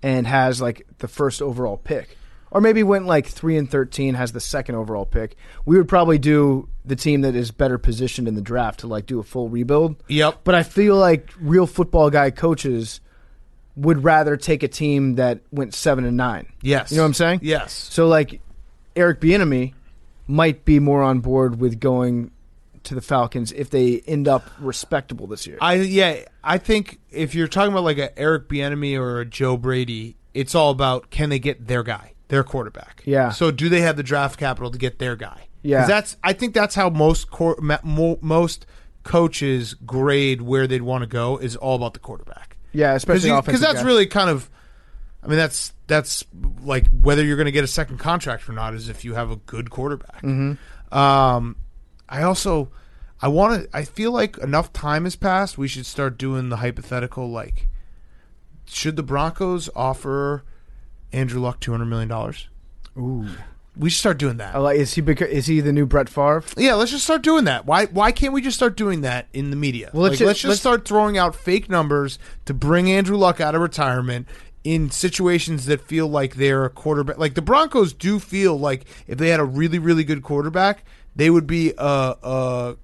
and has the first overall pick, or maybe went 3-13, has the second overall pick, we would probably do the team that is better positioned in the draft to do a full rebuild. Yep. But I feel like real football guy coaches would rather take a team that went 7-9. Yes. You know what I'm saying? Yes. So Eric Bieniemy might be more on board with going to the Falcons if they end up respectable this year. I think if you're talking about a Eric Bieniemy or a Joe Brady, it's all about, can they get their guy, their quarterback? Yeah. So do they have the draft capital to get their guy? Yeah. I think that's how most coaches grade where they'd want to go, is all about the quarterback. Yeah, especially because that's really kind of, that's whether you're going to get a second contract or not is if you have a good quarterback. I feel like enough time has passed. We should start doing the hypothetical, should the Broncos offer Andrew Luck $200 million? Ooh. We should start doing that. Is he the new Brett Favre? Yeah, let's just start doing that. Why can't we just start doing that in the media? Well, let's just start throwing out fake numbers to bring Andrew Luck out of retirement in situations that feel like they're a quarterback. The Broncos do feel like if they had a really, really good quarterback, they would be a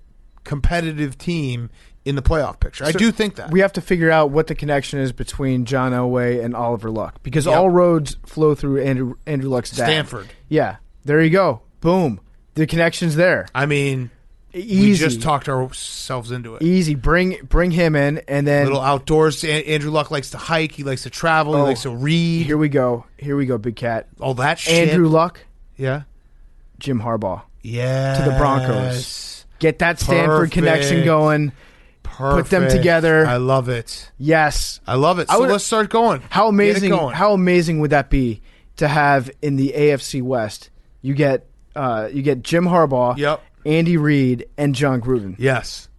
competitive team in the playoff picture. I do think that. We have to figure out what the connection is between John Elway and Oliver Luck, because all roads flow through Andrew Luck's dad. Stanford. Yeah. There you go. Boom. The connection's there. Easy. We just talked ourselves into it. Easy. Bring him in, and then little outdoors. Andrew Luck likes to hike. He likes to travel. He likes to read. Here we go, Big Cat. All that shit. Andrew Luck. Yeah. Jim Harbaugh. Yeah. To the Broncos. Get that Stanford connection going. Perfect. Put them together. I love it. Yes. I love it. So let's start going. How amazing would that be to have in the AFC West? You get Jim Harbaugh, yep, Andy Reid, and John Gruden. Yes.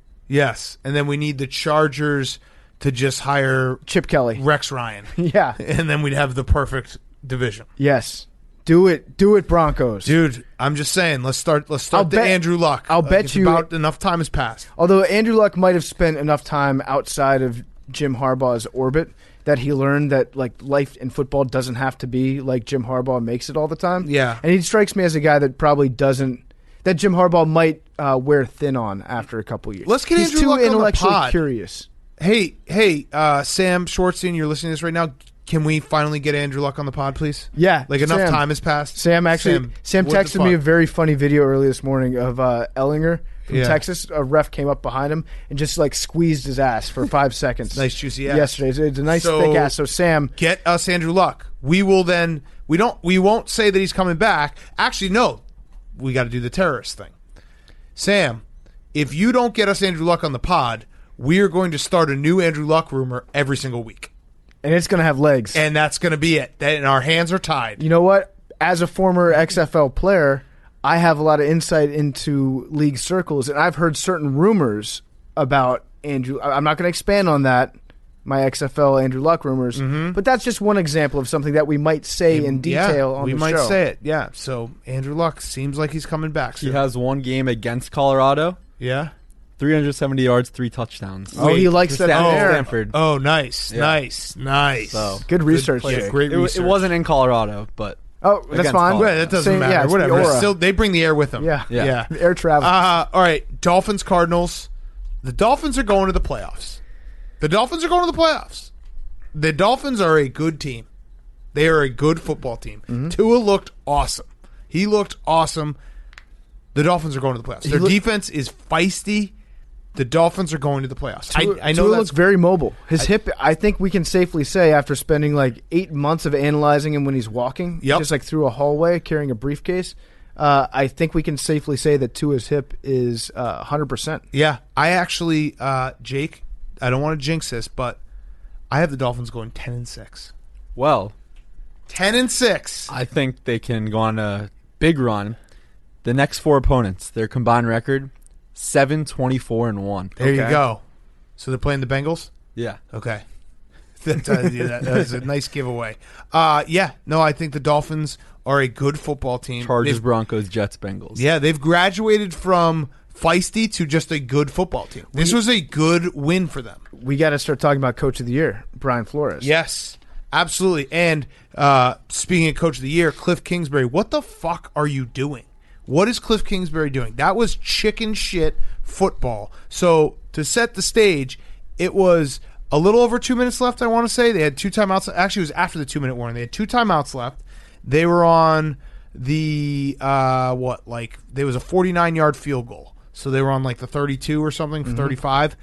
And then we need the Chargers to just hire Chip Kelly, Rex Ryan. Yeah. And then we'd have the perfect division. Yes. Do it, Broncos. Dude, I'm just saying, let's start Andrew Luck. I'll bet you about enough time has passed. Although Andrew Luck might have spent enough time outside of Jim Harbaugh's orbit that he learned that life in football doesn't have to be like Jim Harbaugh makes it all the time. Yeah. And he strikes me as a guy that probably doesn't, that Jim Harbaugh might wear thin on after a couple years. Let's get He's Andrew Luck too on the intellectually pod. Curious. Hey, Sam Schwartzstein, you're listening to this right now. Can we finally get Andrew Luck on the pod, please? Yeah. Enough time has passed. Sam texted me a very funny video early this morning of Ellinger from Texas. A ref came up behind him and just squeezed his ass for 5 seconds. Nice juicy ass. Yesterday. It's a nice thick ass. So Sam, get us Andrew Luck. We will then, we won't say that he's coming back. Actually, no. We got to do the terrorist thing. Sam, if you don't get us Andrew Luck on the pod, we are going to start a new Andrew Luck rumor every single week. And it's going to have legs. And that's going to be it. And our hands are tied. You know what? As a former XFL player, I have a lot of insight into league circles, and I've heard certain rumors about Andrew. I'm not going to expand on that, my XFL Andrew Luck rumors, but that's just one example of something that we might say in detail on the show. We might say it, yeah. So Andrew Luck seems like he's coming back soon. He has one game against Colorado. Yeah. 370 yards, 3 touchdowns. He likes that there. Stanford. Oh, nice, Yeah. nice. So, good research. Yeah, great research. It wasn't in Colorado, but that's fine. Colorado. Well, that doesn't matter. Yeah, Whatever. the aura. Still, they bring the air with them. Yeah. Air travel. All right, Dolphins, Cardinals. The Dolphins are going to the playoffs. The Dolphins are a good team. They are a good football team. Tua looked awesome. He looked awesome. The Dolphins are going to the playoffs. Their defense is feisty. The Dolphins are going to the playoffs. I know Tua looks very mobile. His hip, I think we can safely say, after spending like 8 months of analyzing him when he's walking, just like through a hallway carrying a briefcase, I think we can safely say that Tua's hip is 100%. Yeah. I actually, Jake, I don't want to jinx this, but I have the Dolphins going 10-6. well, 10-6. I think they can go on a big run. The next 4 opponents, their combined record, 7-24-1. There you go. So they're playing the Bengals? Yeah. Okay. That was a nice giveaway. I think the Dolphins are a good football team. Chargers, Broncos, Jets, Bengals. Yeah, they've graduated from feisty to just a good football team. This was a good win for them. We got to start talking about Coach of the Year, Brian Flores. Yes, absolutely. And speaking of Coach of the Year, Cliff Kingsbury, what the fuck are you doing? What is Cliff Kingsbury doing? That was chicken shit football. So to set the stage, it was a little over 2 minutes left, I want to say. They had 2 timeouts. Actually, it was after the 2-minute warning. They had 2 timeouts left. They were on the, there was a 49-yard field goal. So they were on like the 32 or something, 35.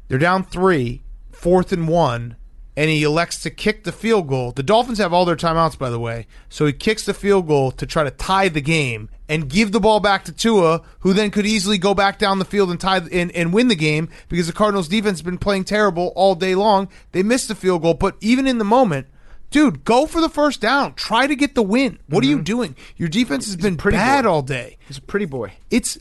They're down 3, 4th and 1. And he elects to kick the field goal. The Dolphins have all their timeouts, by the way. So he kicks the field goal to try to tie the game and give the ball back to Tua, who then could easily go back down the field and tie and win the game because the Cardinals' defense has been playing terrible all day long. They missed the field goal, but even in the moment, dude, go for the first down. Try to get the win. What are you doing? Your defense has been bad all day. He's a pretty boy. It's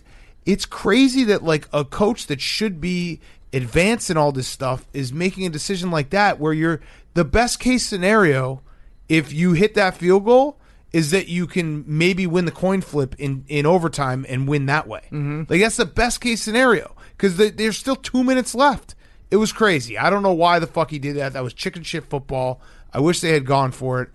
crazy that like a coach that should be advance in all this stuff is making a decision like that where you're the best case scenario if you hit that field goal is that you can maybe win the coin flip in overtime and win that way. Like that's the best case scenario because there's still 2 minutes left. It was crazy. I don't know why the fuck he did that. That was chicken shit football. I wish they had gone for it.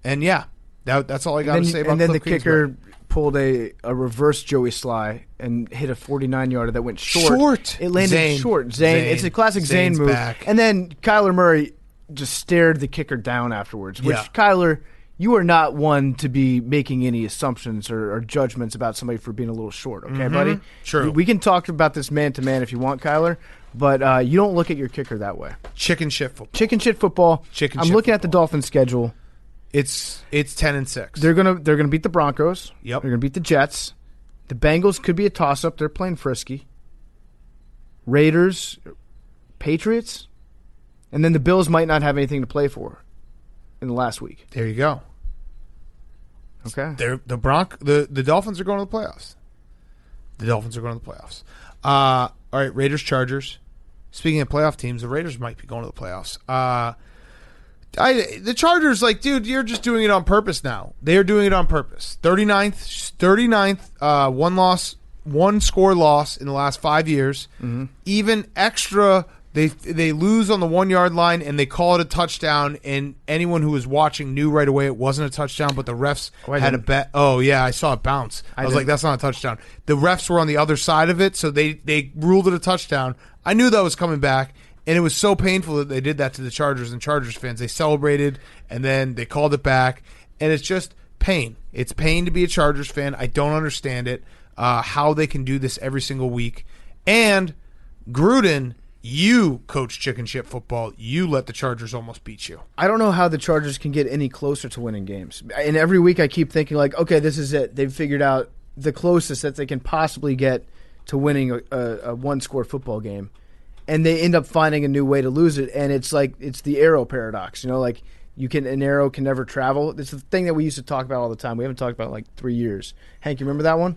And yeah, that's all I got to say about And then Cliff the Kingsbury. kicker pulled a reverse Joey Sly and hit a 49-yarder that went short. It landed Zane. short. Zane. It's a classic Zane's Zane move. back. And then Kyler Murray just stared the kicker down afterwards, which, Yeah. Kyler, you are not one to be making any assumptions or judgments about somebody for being a little short, okay, buddy? True. We can talk about this man-to-man if you want, Kyler, but you don't look at your kicker that way. Chicken shit football. Chicken shit football. I'm looking at the Dolphins' schedule. It's 10-6. They're gonna beat the Broncos. Yep. They're gonna beat the Jets. The Bengals could be a toss-up. They're playing frisky. Raiders, Patriots, and then the Bills might not have anything to play for in the last week. There you go. Okay. The Dolphins are going to the playoffs. All right, Raiders, Chargers. Speaking of playoff teams, the Raiders might be going to the playoffs. The Chargers, like, dude, you're just doing it on purpose now. They are doing it on purpose. 39th, one score loss in the last 5 years. Even extra, they lose on the 1 yard line and they call it a touchdown. And anyone who was watching knew right away it wasn't a touchdown, but the refs had a bet. Oh yeah, I saw it bounce. I was like, that's not a touchdown. The refs were on the other side of it, so they ruled it a touchdown. I knew that was coming back. And it was so painful that they did that to the Chargers and Chargers fans. They celebrated, and then they called it back. And it's just pain. It's pain to be a Chargers fan. I don't understand it, how they can do this every single week. And Gruden, you coach chicken shit football. You let the Chargers almost beat you. I don't know how the Chargers can get any closer to winning games. And every week I keep thinking, like, okay, this is it. They've figured out the closest that they can possibly get to winning a one-score football game. And they end up finding a new way to lose it, and it's like it's the arrow paradox. You know, like An arrow can never travel. It's the thing that we used to talk about all the time. We haven't talked about it in like 3 years. Hank, you remember that one?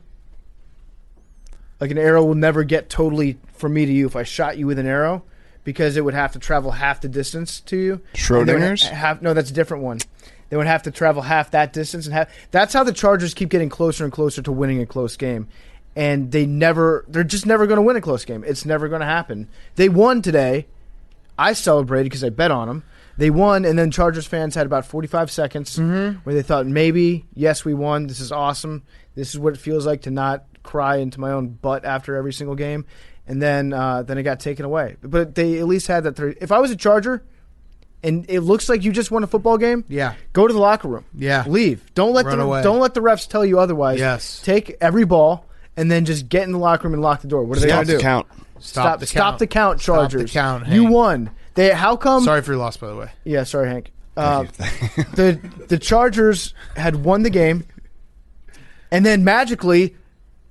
Like an arrow will never get totally from me to you if I shot you with an arrow because it would have to travel half the distance to you. Schrodinger's? No, that's a different one. They would have to travel half that distance. That's how the Chargers keep getting closer and closer to winning a close game. And they're just never going to win a close game. It's never going to happen. They won today. I celebrated because I bet on them. They won, and then Chargers fans had about 45 seconds where they thought, maybe, yes, we won. This is awesome. This is what it feels like to not cry into my own butt after every single game. And then it got taken away. But they at least had that. If I was a Charger and it looks like you just won a football game, go to the locker room. Yeah. Leave. Don't let the refs tell you otherwise. Yes. Take every ball and then just get in the locker room and lock the door. What are they going to do? Count. Stop the count, Chargers. Stop the count, Hank. You won. How come? Sorry for your loss, by the way. Yeah, sorry, Hank. The Chargers had won the game, and then magically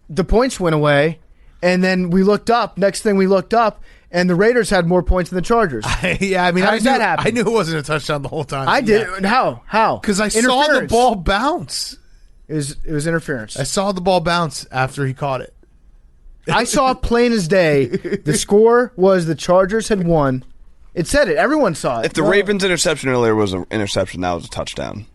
the points went away, and then we looked up. Next thing we looked up, and the Raiders had more points than the Chargers. Yeah, I mean, how does that happen? I knew it wasn't a touchdown the whole time. I did. Yeah. How? Because I saw the ball bounce. It was interference. I saw the ball bounce after he caught it. I saw it plain as day. The score was the Chargers had won. It said it. Everyone saw it. If the Ravens interception earlier was an interception, that was a touchdown.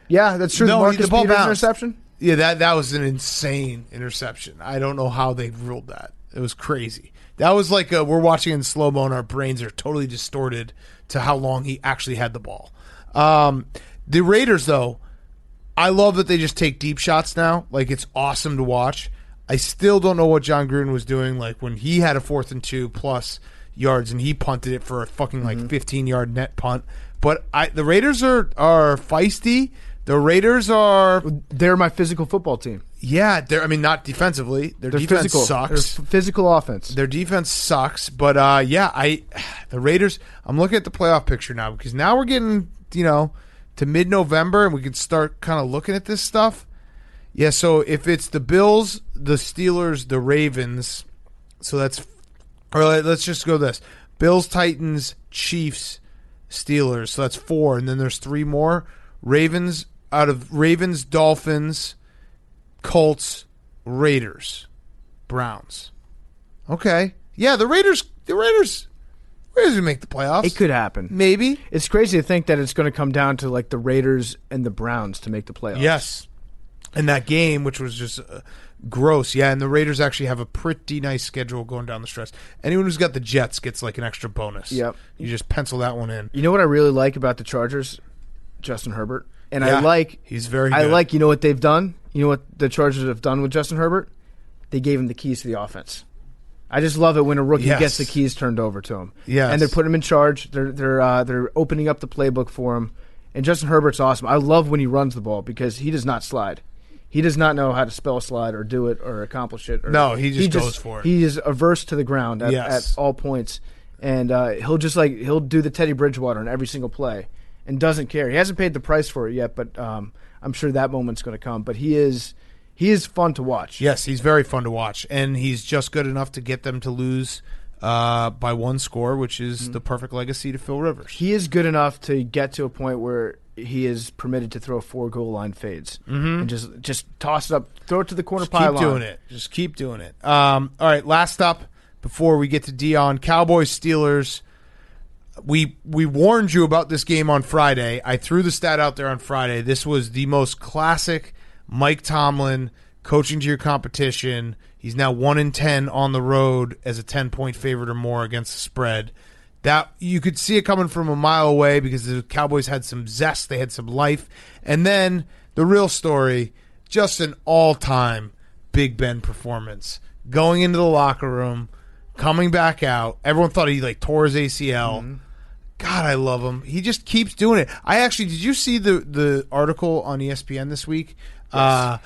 Yeah, that's true. No, Marcus the ball Peters bounced. interception? Yeah, that was an insane interception. I don't know how they ruled that. It was crazy. That was like we're watching in slow-mo and our brains are totally distorted to how long he actually had the ball. The Raiders, though, I love that they just take deep shots now. Like, it's awesome to watch. I still don't know what John Gruden was doing, like when he had a 4th and 2 plus yards and he punted it for a fucking 15-yard net punt. But the Raiders are feisty. The Raiders they're my physical football team. Yeah, not defensively. Their defense physical. sucks. They're physical offense. Their defense sucks. But the Raiders. I'm looking at the playoff picture now because now we're getting to mid-November and we can start kind of looking at this stuff. Yeah, so if it's the Bills, the Steelers, the Ravens, let's just go this. Bills, Titans, Chiefs, Steelers, so that's 4, and then there's 3 more. Ravens, Dolphins, Colts, Raiders, Browns. Okay. Yeah, the Raiders will make the playoffs. It could happen. Maybe. It's crazy to think that it's going to come down to like the Raiders and the Browns to make the playoffs. Yes. And that game, which was just gross. Yeah, and the Raiders actually have a pretty nice schedule going down the stretch. Anyone who's got the Jets gets like an extra bonus. Yep. You just pencil that one in. You know what I really like about the Chargers? Justin Herbert. And he's very good. You know what they've done? You know what the Chargers have done with Justin Herbert? They gave him the keys to the offense. I just love it when a rookie gets the keys turned over to him. Yes. And they're putting him in charge. They're opening up the playbook for him. And Justin Herbert's awesome. I love when he runs the ball because he does not slide. He does not know how to spell slide or do it or accomplish it. No, he just goes for it. He is averse to the ground at all points. And he'll do the Teddy Bridgewater on every single play and doesn't care. He hasn't paid the price for it yet, but I'm sure that moment's going to come. But he is fun to watch. Yes, he's very fun to watch. And he's just good enough to get them to lose by 1 score, which is the perfect legacy to Phil Rivers. He is good enough to get to a point where he is permitted to throw 4 goal line fades and just toss it up, throw it to the corner pylon. Just keep doing it. All right, last up before we get to Deion, Cowboys Steelers. We warned you about this game on Friday. I threw the stat out there on Friday. This was the most classic Mike Tomlin coaching to your competition. He's now 1-10 on the road as a 10-point favorite or more against the spread. That you could see it coming from a mile away because the Cowboys had some zest, they had some life. And then the real story, just an all-time Big Ben performance. Going into the locker room, coming back out. Everyone thought he tore his ACL. God, I love him. He just keeps doing it. Did you see the article on ESPN this week? Yes.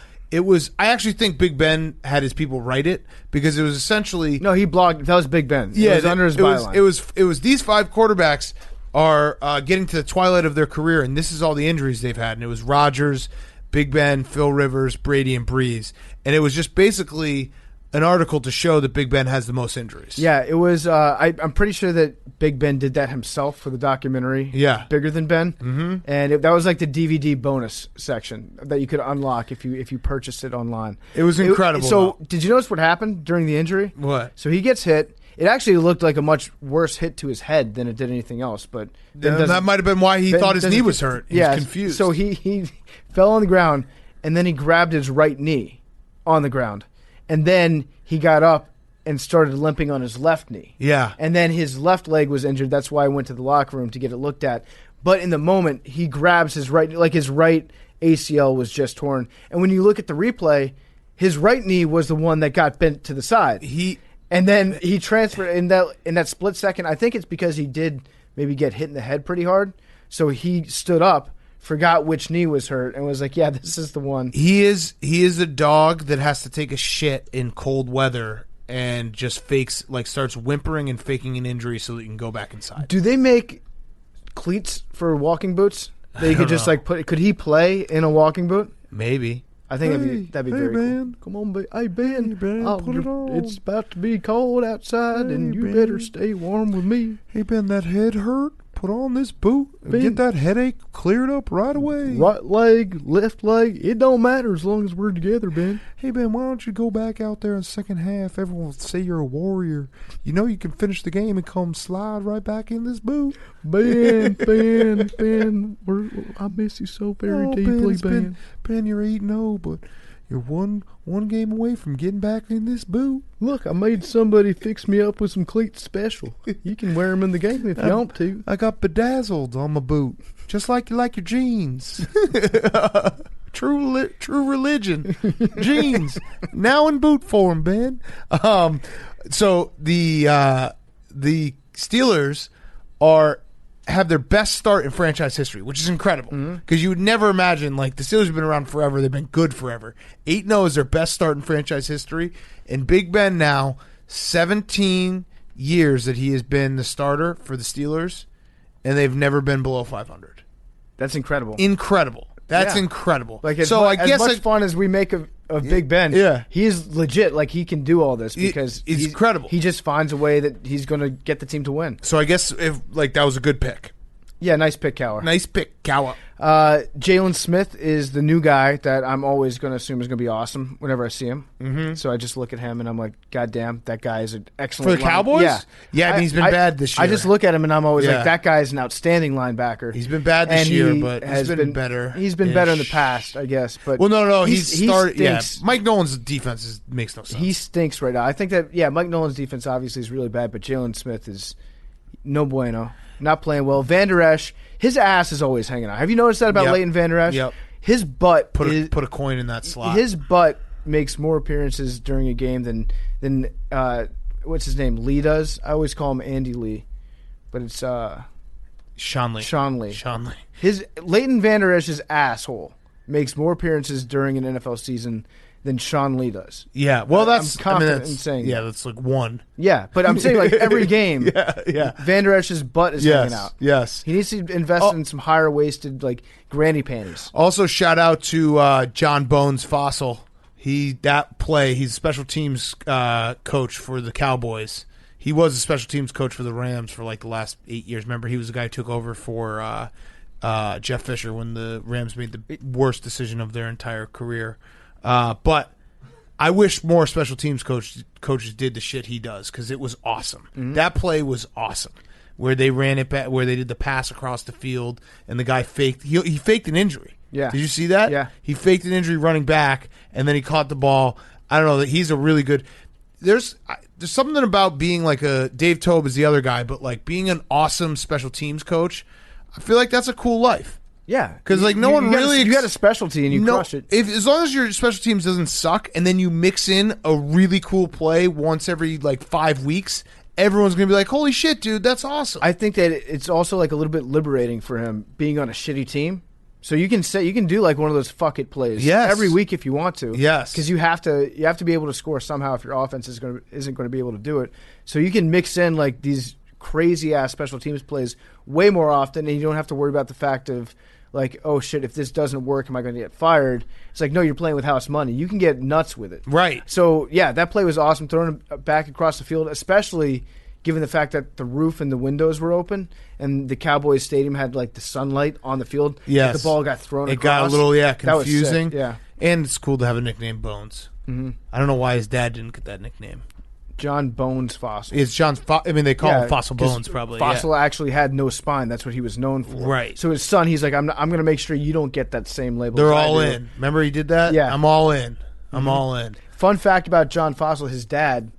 I actually think Big Ben had his people write it because it was essentially... No, he blogged. That was Big Ben. Yeah, it was under his byline. It was these 5 quarterbacks are getting to the twilight of their career, and this is all the injuries they've had. And it was Rodgers, Big Ben, Phil Rivers, Brady, and Breeze. And it was just basically an article to show that Big Ben has the most injuries. Yeah, it was. I'm pretty sure that Big Ben did that himself for the documentary. Yeah, Bigger Than Ben, and that was like the DVD bonus section that you could unlock if you purchased it online. It was incredible. Did you notice what happened during the injury? What? So he gets hit. It actually looked like a much worse hit to his head than it did anything else. But that might have been why he thought his knee was hurt. He was confused. So he fell on the ground, and then he grabbed his right knee on the ground. And then he got up and started limping on his left knee. Yeah. And then his left leg was injured. That's why I went to the locker room to get it looked at. But in the moment, he grabs his right ACL was just torn. And when you look at the replay, his right knee was the one that got bent to the side. And then he transferred in that split second. I think it's because he did maybe get hit in the head pretty hard. So he stood up, forgot which knee was hurt, and was like, yeah, this is the one. He is a dog that has to take a shit in cold weather and just starts whimpering and faking an injury so that you can go back inside. Do they make cleats for walking boots that you could just put? Could he play in a walking boot? Maybe. I think that'd be very Ben. cool. Come on, hey Ben, put it on. It's about to be cold outside, and you better stay warm with me. Hey, Ben, that head hurt? Put on this boot and get that headache cleared up right away. Right leg, left leg, it don't matter as long as we're together, Ben. Hey, Ben, why don't you go back out there in the second half? Everyone will say you're a warrior. You know you can finish the game and come slide right back in this boot. Ben, I miss you so very deeply, Ben. Ben, you're 8-0, but you're one game away from getting back in this boot. Look, I made somebody fix me up with some cleats special. You can wear them in the game if you want to. I got bedazzled on my boot, just like you like your jeans. True religion. Jeans. Now in boot form, Ben. So the Steelers have their best start in franchise history, which is incredible because you would never imagine, the Steelers have been around forever. They've been good forever. 8-0 is their best start in franchise history. And Big Ben now, 17 years that he has been the starter for the Steelers, and they've never been below 500. That's incredible. That's incredible. As much fun as we make of Big Ben, he's legit. He can do all this because he's incredible. He just finds a way that he's going to get the team to win. So I guess that was a good pick. Yeah, nice pick, Cower. Jalen Smith is the new guy that I'm always going to assume is going to be awesome whenever I see him. Mm-hmm. So I just look at him and I'm like, God damn, that guy is an excellent for the Cowboys? Yeah. I mean, he's been bad this year. I just look at him and I'm always like, that guy is an outstanding linebacker. He's been bad this year, but he's been better. He's been better in the past, I guess. But no. He started. Yeah, Mike Nolan's defense makes no sense. He stinks right now. I think that, Mike Nolan's defense obviously is really bad, but Jalen Smith is no bueno. Not playing well. Van Der Esch, his ass is always hanging out. Have you noticed that about Leighton Van Der Esch? Yep. His butt put a coin in that slot. His butt makes more appearances during a game than what's his name? Lee does. I always call him Andy Lee, but it's Sean Lee. His Leighton Van Der Esch's asshole makes more appearances during an NFL season than Sean Lee does. Yeah, well, that's I'm confident in saying that. That's one. Yeah, but I'm saying every game, yeah. Van Der Esch's butt is hanging out. Yes, he needs to invest in some higher waisted granny panties. Also, shout out to John Bones Fossil. He's a special teams coach for the Cowboys. He was a special teams coach for the Rams for the last 8 years. Remember, he was the guy who took over for Jeff Fisher when the Rams made the worst decision of their entire career. But I wish more special teams coaches did the shit he does because it was awesome. Mm-hmm. That play was awesome, where they ran it back, where they did the pass across the field, and the guy faked. He faked an injury. Yeah, did you see that? Yeah, he faked an injury running back, and then he caught the ball. I don't know that he's a really good. There's something about being a Dave Tobe is the other guy, but being an awesome special teams coach. I feel like that's a cool life. Yeah, because no one really you got a specialty and you crush it. As long as your special teams doesn't suck, and then you mix in a really cool play once every 5 weeks, everyone's gonna be like, "Holy shit, dude, that's awesome!" I think that it's also a little bit liberating for him being on a shitty team. So you can do one of those fuck it plays every week if you want to. Yes, because you have to be able to score somehow if your offense isn't going to be able to do it. So you can mix in these crazy ass special teams plays way more often, and you don't have to worry about the fact of, like, oh shit, if this doesn't work, am I going to get fired? It's like, no, you're playing with house money. You can get nuts with it. Right. So, yeah, that play was awesome, throwing it back across the field, especially given the fact that the roof and the windows were open and the Cowboys stadium had, like, the sunlight on the field. Yes. The ball got thrown It across. got a little, That was confusing. sick, yeah. And it's cool to have a nickname, Bones. Mm-hmm. I don't know why his dad didn't get that nickname. John Bones Fossil. It's John's. They call him Fossil 'cause Bones, probably. Fossil actually had no spine. That's what he was known for. Right. So his son, he's like, I'm going to make sure you don't get that same label. They're as I all do." in. Remember he did that? Yeah. I'm all in. I'm all in. Fun fact about John Fossil, his dad,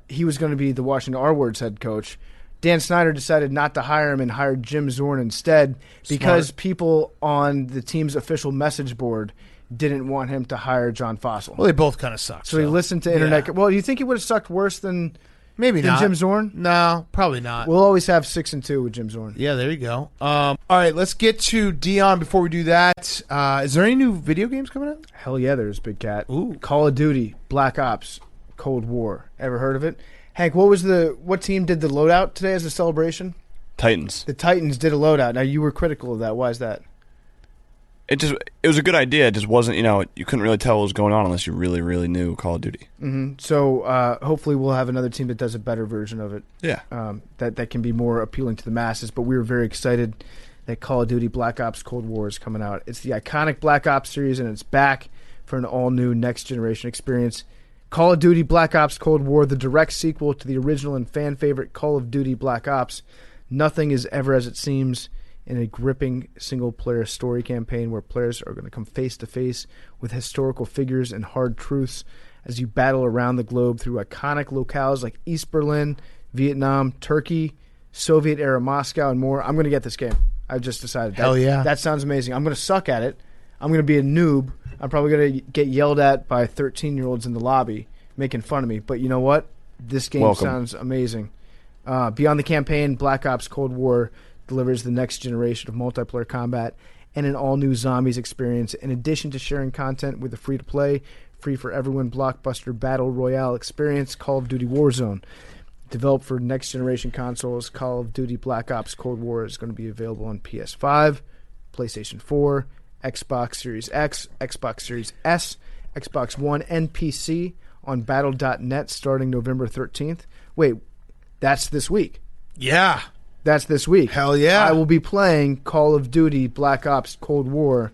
he was going to be the Washington R-Words head coach. Dan Snyder decided not to hire him and hired Jim Zorn instead because people on the team's official message board didn't want him to hire John Fossil. Well, they both kind of suck. So he listened to internet. Yeah. Well, you think he would have sucked worse than Maybe not. Jim Zorn? No, probably not. We'll always have 6-2 with Jim Zorn. Yeah, there you go. All right, let's get to Deion before we do that. Is there any new video games coming out? Hell yeah, there's Big Cat. Ooh. Call of Duty, Black Ops, Cold War. Ever heard of it? Hank, what team did the loadout today as a celebration? Titans. The Titans did a loadout. Now, you were critical of that. Why is that? It was a good idea. It just wasn't, you couldn't really tell what was going on unless you really, really knew Call of Duty. Mm-hmm. So hopefully we'll have another team that does a better version of it. Yeah. That can be more appealing to the masses. But we were very excited that Call of Duty Black Ops Cold War is coming out. It's the iconic Black Ops series, and it's back for an all-new next-generation experience. Call of Duty Black Ops Cold War, the direct sequel to the original and fan-favorite Call of Duty Black Ops. Nothing is ever as it seems in a gripping single-player story campaign where players are going to come face-to-face with historical figures and hard truths as you battle around the globe through iconic locales like East Berlin, Vietnam, Turkey, Soviet-era Moscow, and more. I'm going to get this game. I've just decided. Hell yeah. That sounds amazing. I'm going to suck at it. I'm going to be a noob. I'm probably going to get yelled at by 13-year-olds in the lobby making fun of me. But you know what? This game sounds amazing. Beyond the campaign, Black Ops Cold War delivers the next generation of multiplayer combat and an all-new zombies experience, in addition to sharing content with the free-to-play, free-for-everyone blockbuster battle royale experience, Call of Duty Warzone. Developed for next-generation consoles, Call of Duty Black Ops Cold War is going to be available on PS5, PlayStation 4, Xbox Series X, Xbox Series S, Xbox One, and PC on Battle.net starting November 13th. Wait, that's this week. Yeah. That's this week. Hell yeah. I will be playing Call of Duty Black Ops Cold War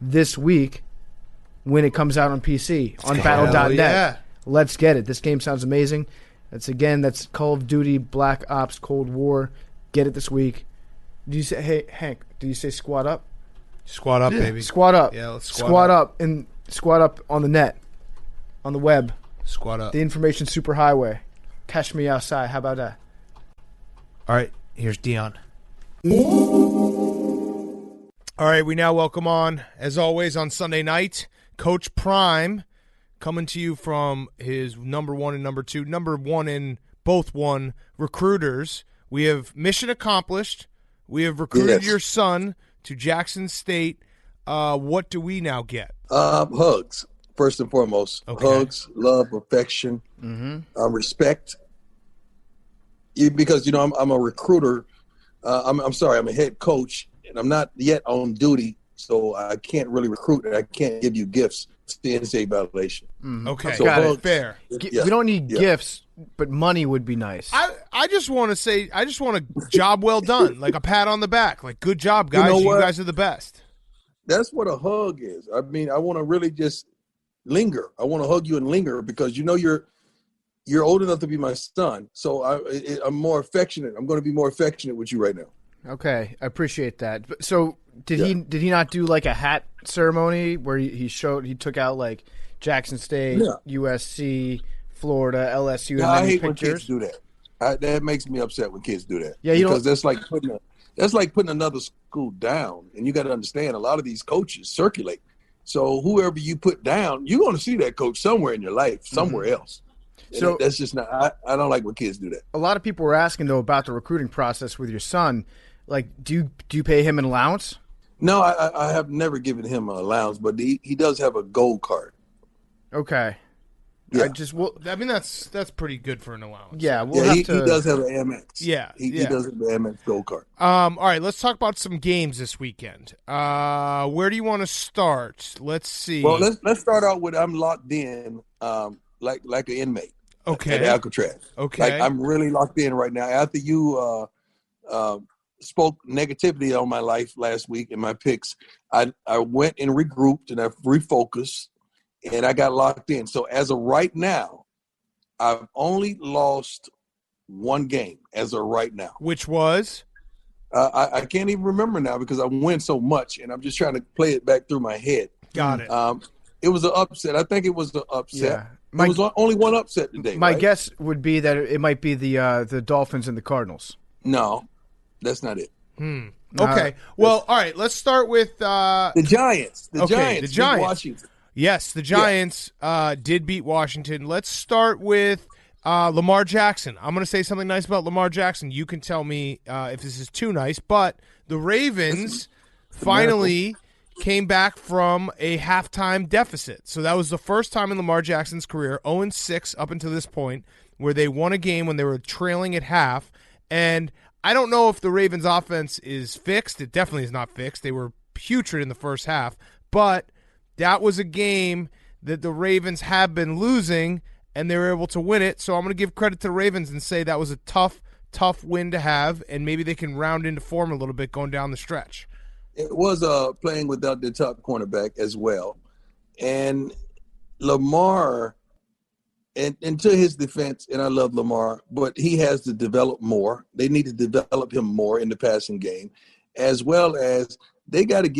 this week when it comes out on PC on Battle.net. Yeah. Let's get it. This game sounds amazing. That's Call of Duty Black Ops Cold War. Get it this week. Did you say, hey, Hank, did you say squad up? Squad up, baby. Squad up. Yeah, let's squad up. And squad up on the net, on the web. Squad up. The information superhighway. Catch me outside. How about that? All right, here's Deion. All right, we now welcome on, as always, on Sunday night, Coach Prime, coming to you from his number one and number two, number one and both one recruiters. We have mission accomplished. We have recruited your son to Jackson State. What do we now get? Hugs, first and foremost. Okay. Hugs, love, affection, respect. Because, I'm a recruiter. I'm sorry, I'm a head coach, and I'm not yet on duty, so I can't really recruit, and I can't give you gifts. It's the NCAA violation. Okay, So got hugs, it. Fair. yeah, We don't need yeah. gifts, but money would be nice. I just want to say, I just want a job well done, like a pat on the back. Like, good job, guys. know You what? guys are the best. That's what a hug is. I mean, I want to really just linger. I want to hug you and linger because you're old enough to be my son. So I'm more affectionate. I'm going to be more affectionate with you right now. Okay, I appreciate that. So did he not do like a hat ceremony where he took out like Jackson State, USC, Florida, LSU, Yeah, and I then hate when pictures? kids do that. That makes me upset when kids do that. Yeah, you because that's like putting another school down. And you got to understand, a lot of these coaches circulate. So whoever you put down, you're going to see that coach somewhere in your life, somewhere else. And So- that's just not. I don't like when kids do that. A lot of people were asking though about the recruiting process with your son. Like, do you pay him an allowance? No, I have never given him an allowance, but he does have a gold card. Okay. Yeah. I mean, that's pretty good for an allowance. Yeah, He does have an Amex. Yeah, he does have an Amex Gold Card. All right, let's talk about some games this weekend. Where do you want to start? Let's see. Well, let's start out with I'm locked in, like an inmate. Okay. At Alcatraz. Okay. Like I'm really locked in right now. After you spoke negativity on my life last week in my picks, I went and regrouped and I refocused and I got locked in. So as of right now, I've only lost one game as of right now. Which was? I can't even remember now because I win so much and I'm just trying to play it back through my head. Got it. It was an upset. I think it was an upset. Yeah. There was only one upset today. My right? guess would be that it might be the Dolphins and the Cardinals. No, that's not it. Okay. Well, all right. Let's start with the Giants. The Giants. Beat Washington. Yes, the Giants did beat Washington. Let's start with Lamar Jackson. I'm going to say something nice about Lamar Jackson. You can tell me if this is too nice, but the Ravens finally came back from a halftime deficit. So that was the first time in Lamar Jackson's career, 0-6 up until this point, where they won a game when they were trailing at half. And I don't know if the Ravens' offense is fixed. It definitely is not fixed. They were putrid in the first half. But that was a game that the Ravens have been losing, and they were able to win it. So I'm going to give credit to the Ravens and say that was a tough win to have, and maybe they can round into form a little bit going down the stretch. It was playing without the top cornerback as well. And Lamar, and to his defense, and I love Lamar, but he has to develop more. They need to develop him more in the passing game, as well as they got to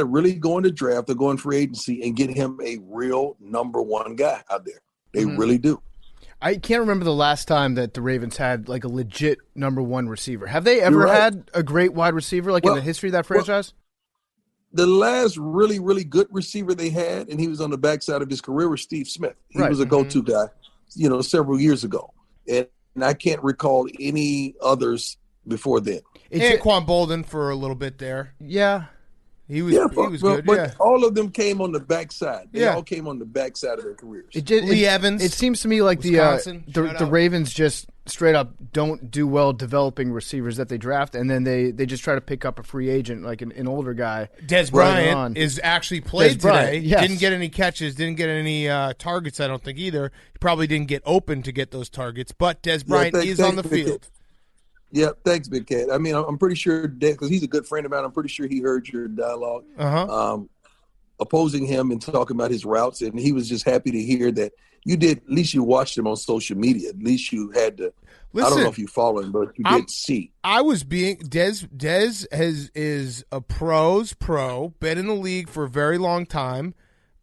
really go in the draft or go in free agency and get him a real number one guy out there. They really do. I can't remember the last time that the Ravens had like a legit number one receiver. Have they ever had a great wide receiver in the history of that franchise? The last really, really good receiver they had, and he was on the backside of his career, was Steve Smith. He was a go-to guy, several years ago. And I can't recall any others before then. Anquan Bolden for a little bit there. Yeah. He was good. But all of them came on the backside. They all came on the backside of their careers. Lee Evans. It seems to me like the Ravens just straight up don't do well developing receivers that they draft, and then they just try to pick up a free agent, like an older guy. Des Bryant is actually played today. Yes. Didn't get any catches, didn't get any targets, I don't think either. He probably didn't get open to get those targets, but Des Bryant is on the field. Yeah, thanks, Big Cat. I mean, I'm pretty sure because he's a good friend of mine. I'm pretty sure he heard your dialogue opposing him and talking about his routes, and he was just happy to hear that you did. At least you watched him on social media. At least you had to. Listen, I don't know if you follow him, but you did see. I was being Des is a pro's pro, been in the league for a very long time.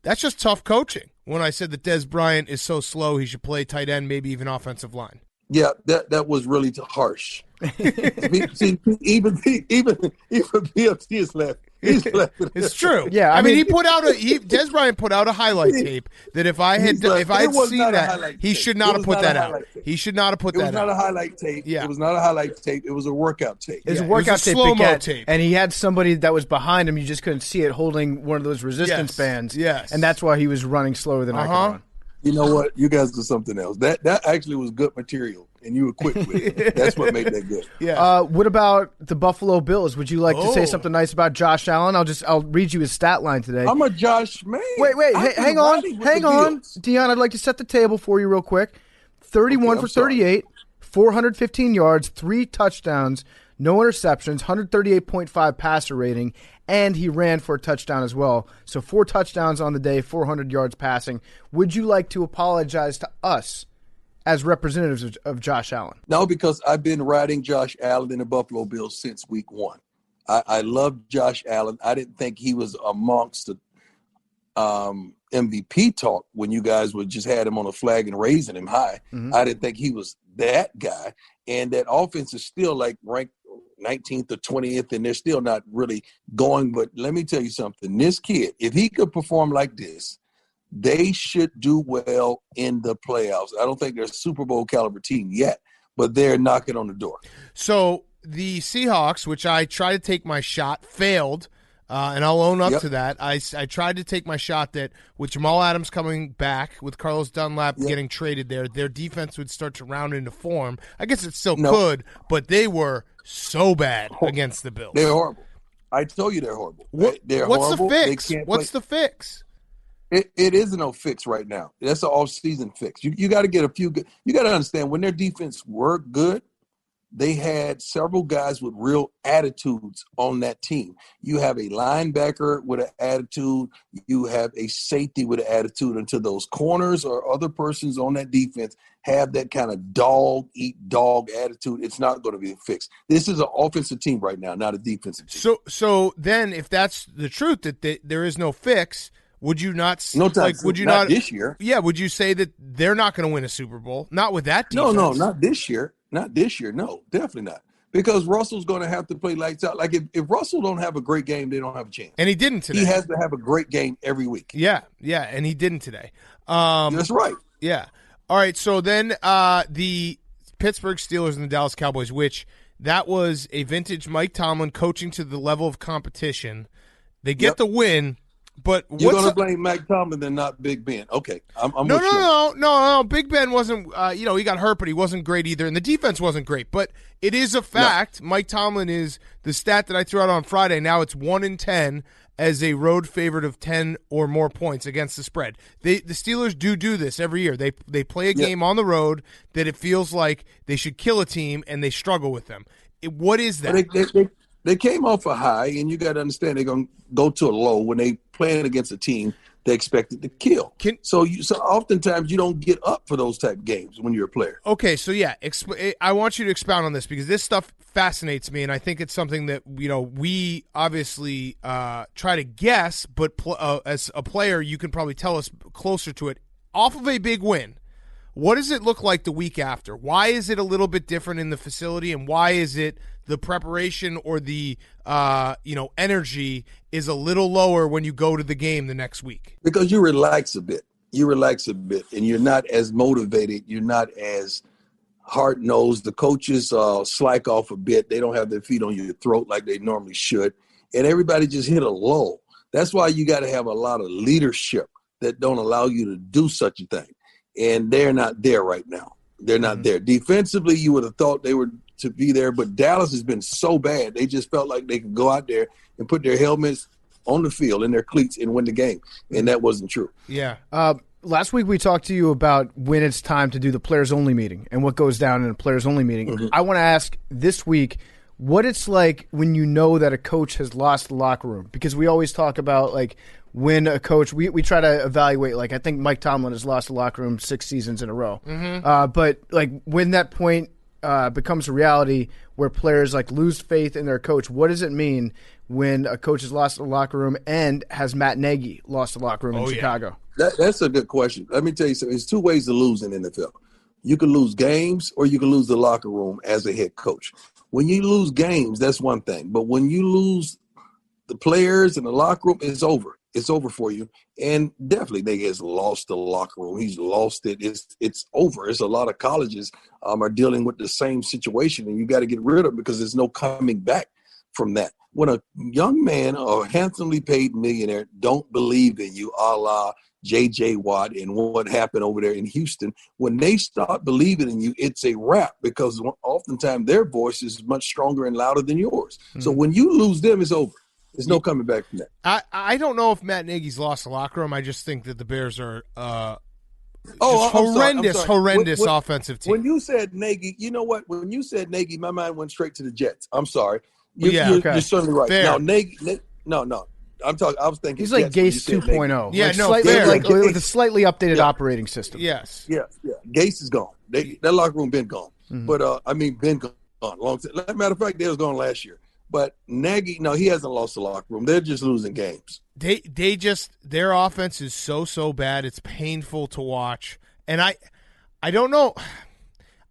That's just tough coaching. When I said that Des Bryant is so slow, he should play tight end, maybe even offensive line. Yeah, that was really harsh. See, even BFT is laughing. He's laughing. It's true. Yeah, I mean, Des Bryant put out a highlight tape that if I had seen that, he should not have put that out. He should not have put that out. It was not a highlight tape. Yeah. It was not a highlight tape. It was a workout tape. It was a workout tape, slow-mo tape. And he had somebody that was behind him. You just couldn't see it, holding one of those resistance bands. Yes. And that's why he was running slower than I could run. You know what? You guys did something else. That actually was good material, and you were quick with it. That's what made that good. Yeah. What about the Buffalo Bills? Would you like to say something nice about Josh Allen? I'll read you his stat line today. I'm a Josh man. Wait, hang on, Deion. I'd like to set the table for you real quick. 31 for 38, 415 yards, 3 touchdowns, no interceptions, 138.5 passer rating, and he ran for a touchdown as well. So 4 touchdowns on the day, 400 yards passing. Would you like to apologize to us as representatives of Josh Allen? No, because I've been riding Josh Allen in the Buffalo Bills since week 1. I love Josh Allen. I didn't think he was amongst the MVP talk when you guys would just had him on a flag and raising him high. Mm-hmm. I didn't think he was that guy. And that offense is still like ranked 19th or 20th, and they're still not really going. But let me tell you something. This kid, if he could perform like this, they should do well in the playoffs. I don't think they're a Super Bowl caliber team yet, but they're knocking on the door. So the Seahawks, which I tried to take my shot, failed And I'll own up to that. I tried to take my shot that with Jamal Adams coming back, with Carlos Dunlap getting traded there, their defense would start to round into form. I guess it still could, but they were so bad against the Bills. They're horrible. I told you they're horrible. They're what's horrible. The fix? What's the fix? It is no fix right now. That's an off-season fix. You got to get a few. You got to understand when their defense worked good, they had several guys with real attitudes on that team. You have a linebacker with an attitude. You have a safety with an attitude. Until those corners or other persons on that defense have that kind of dog-eat-dog attitude, it's not going to be a fix. This is an offensive team right now, not a defensive team. So then, if that's the truth, that there is no fix, would you not? Would you not this year? Yeah. Would you say that they're not going to win a Super Bowl? Not with that defense. No, not this year. Not this year. No, definitely not. Because Russell's going to have to play lights out. Like if Russell don't have a great game, they don't have a chance. And he didn't today. He has to have a great game every week. Yeah, and he didn't today. That's right. Yeah. All right. So then the Pittsburgh Steelers and the Dallas Cowboys, which that was a vintage Mike Tomlin coaching to the level of competition. They get the win. But you're going to blame Mike Tomlin and not Big Ben. Okay, I'm with you. No. Big Ben wasn't, he got hurt, but he wasn't great either. And the defense wasn't great. But it is a fact. No. Mike Tomlin is the stat that I threw out on Friday. Now it's 1-10 as a road favorite of 10 or more points against the spread. The Steelers do this every year. They play a game on the road that it feels like they should kill a team, and they struggle with them. What is that? They came off a high, and you got to understand they're going to go to a low when they playing against a team they expected to kill. So oftentimes you don't get up for those type of games when you're a player. Okay, so I want you to expound on this because this stuff fascinates me, and I think it's something that we obviously try to guess, but as a player, you can probably tell us closer to it. Off of a big win, what does it look like the week after? Why is it a little bit different in the facility, and why is it the preparation or the energy is a little lower when you go to the game the next week? Because you relax a bit. And you're not as motivated. You're not as hard-nosed. The coaches slack off a bit. They don't have their feet on your throat like they normally should. And everybody just hit a lull. That's why you got to have a lot of leadership that don't allow you to do such a thing. And they're not there right now. They're not there. Defensively, you would have thought they were to be there, but Dallas has been so bad. They just felt like they could go out there and put their helmets on the field in their cleats and win the game, and that wasn't true. Yeah. Last week we talked to you about when it's time to do the players-only meeting and what goes down in a players-only meeting. Mm-hmm. I want to ask this week what it's like when you know that a coach has lost the locker room, because we always talk about when a coach, we try to evaluate, I think Mike Tomlin has lost the locker room 6 seasons in a row. Mm-hmm. But when that point becomes a reality where players lose faith in their coach, what does it mean when a coach has lost the locker room, and has Matt Nagy lost the locker room in Chicago? That's a good question. Let me tell you something. There's 2 ways to lose in the NFL. You can lose games, or you can lose the locker room as a head coach. When you lose games, that's one thing. But when you lose the players and the locker room, it's over. It's over for you. And definitely Nagy has lost the locker room. He's lost it. It's over. It's a lot of colleges are dealing with the same situation, and you got to get rid of it because there's no coming back from that. When a young man or handsomely paid millionaire don't believe in you, a la J.J. Watt and what happened over there in Houston, when they start believing in you, it's a wrap, because oftentimes their voice is much stronger and louder than yours. Mm-hmm. So when you lose them, it's over. There's no coming back from that. I don't know if Matt Nagy's lost the locker room. I just think that the Bears are horrendous offensive team. When you said Nagy, you know what? When you said Nagy, my mind went straight to the Jets. I'm sorry. You're certainly right. Fair. Now, Nagy, no. I was thinking he's like Gase 2.0. Yeah, with a slightly updated operating system. Yes. Yeah. Gase is gone. That locker room been gone. Mm-hmm. But been gone long time. Matter of fact, they was gone last year. But Nagy, no, he hasn't lost the locker room. They're just losing games. Their offense is so bad. It's painful to watch. And I don't know.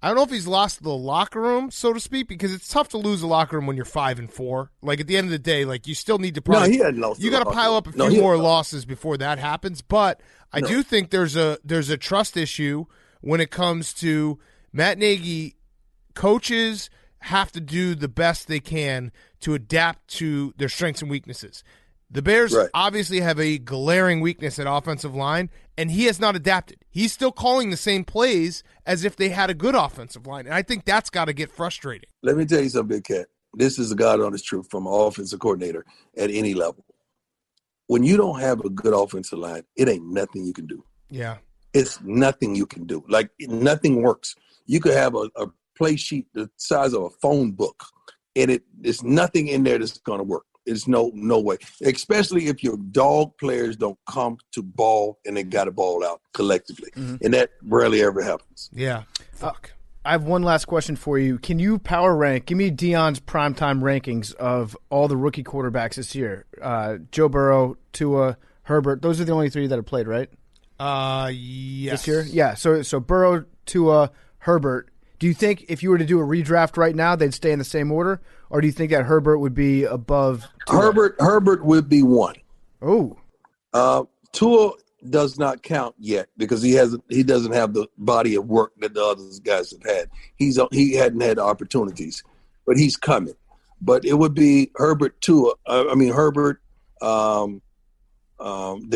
I don't know if he's lost the locker room, so to speak, because it's tough to lose the locker room when you're 5-4. At the end of the day, you still need to probably. No, he hadn't lost. You got to pile up a few more losses before that happens. But I do think there's a trust issue when it comes to Matt Nagy. Coaches have to do the best they can to adapt to their strengths and weaknesses. The Bears Right. obviously have a glaring weakness at offensive line, and he has not adapted. He's still calling the same plays as if they had a good offensive line, and I think that's got to get frustrating. Let me tell you something, Big Cat. This is the God honest truth from an offensive coordinator at any level. When you don't have a good offensive line, it ain't nothing you can do. Yeah. It's nothing you can do. Like, nothing works. You could have a play sheet the size of a phone book, and there's nothing in there that's going to work. There's no way, especially if your dog players don't come to ball and they got a ball out collectively. And that rarely ever happens. Yeah. Fuck. I have one last question for you. Can you power rank? Give me Deion's primetime rankings of all the rookie quarterbacks this year. Joe Burrow, Tua, Herbert. Those are the only three that have played, right? Yes. This year? Yeah. So Burrow, Tua, Herbert. Do you think if you were to do a redraft right now, they'd stay in the same order? Or do you think that Herbert would be above Tua? Herbert would be one. Oh. Tua does not count yet because he doesn't have the body of work that the other guys have had. He hadn't had opportunities, but he's coming. But it would be Herbert, Tua. Herbert, the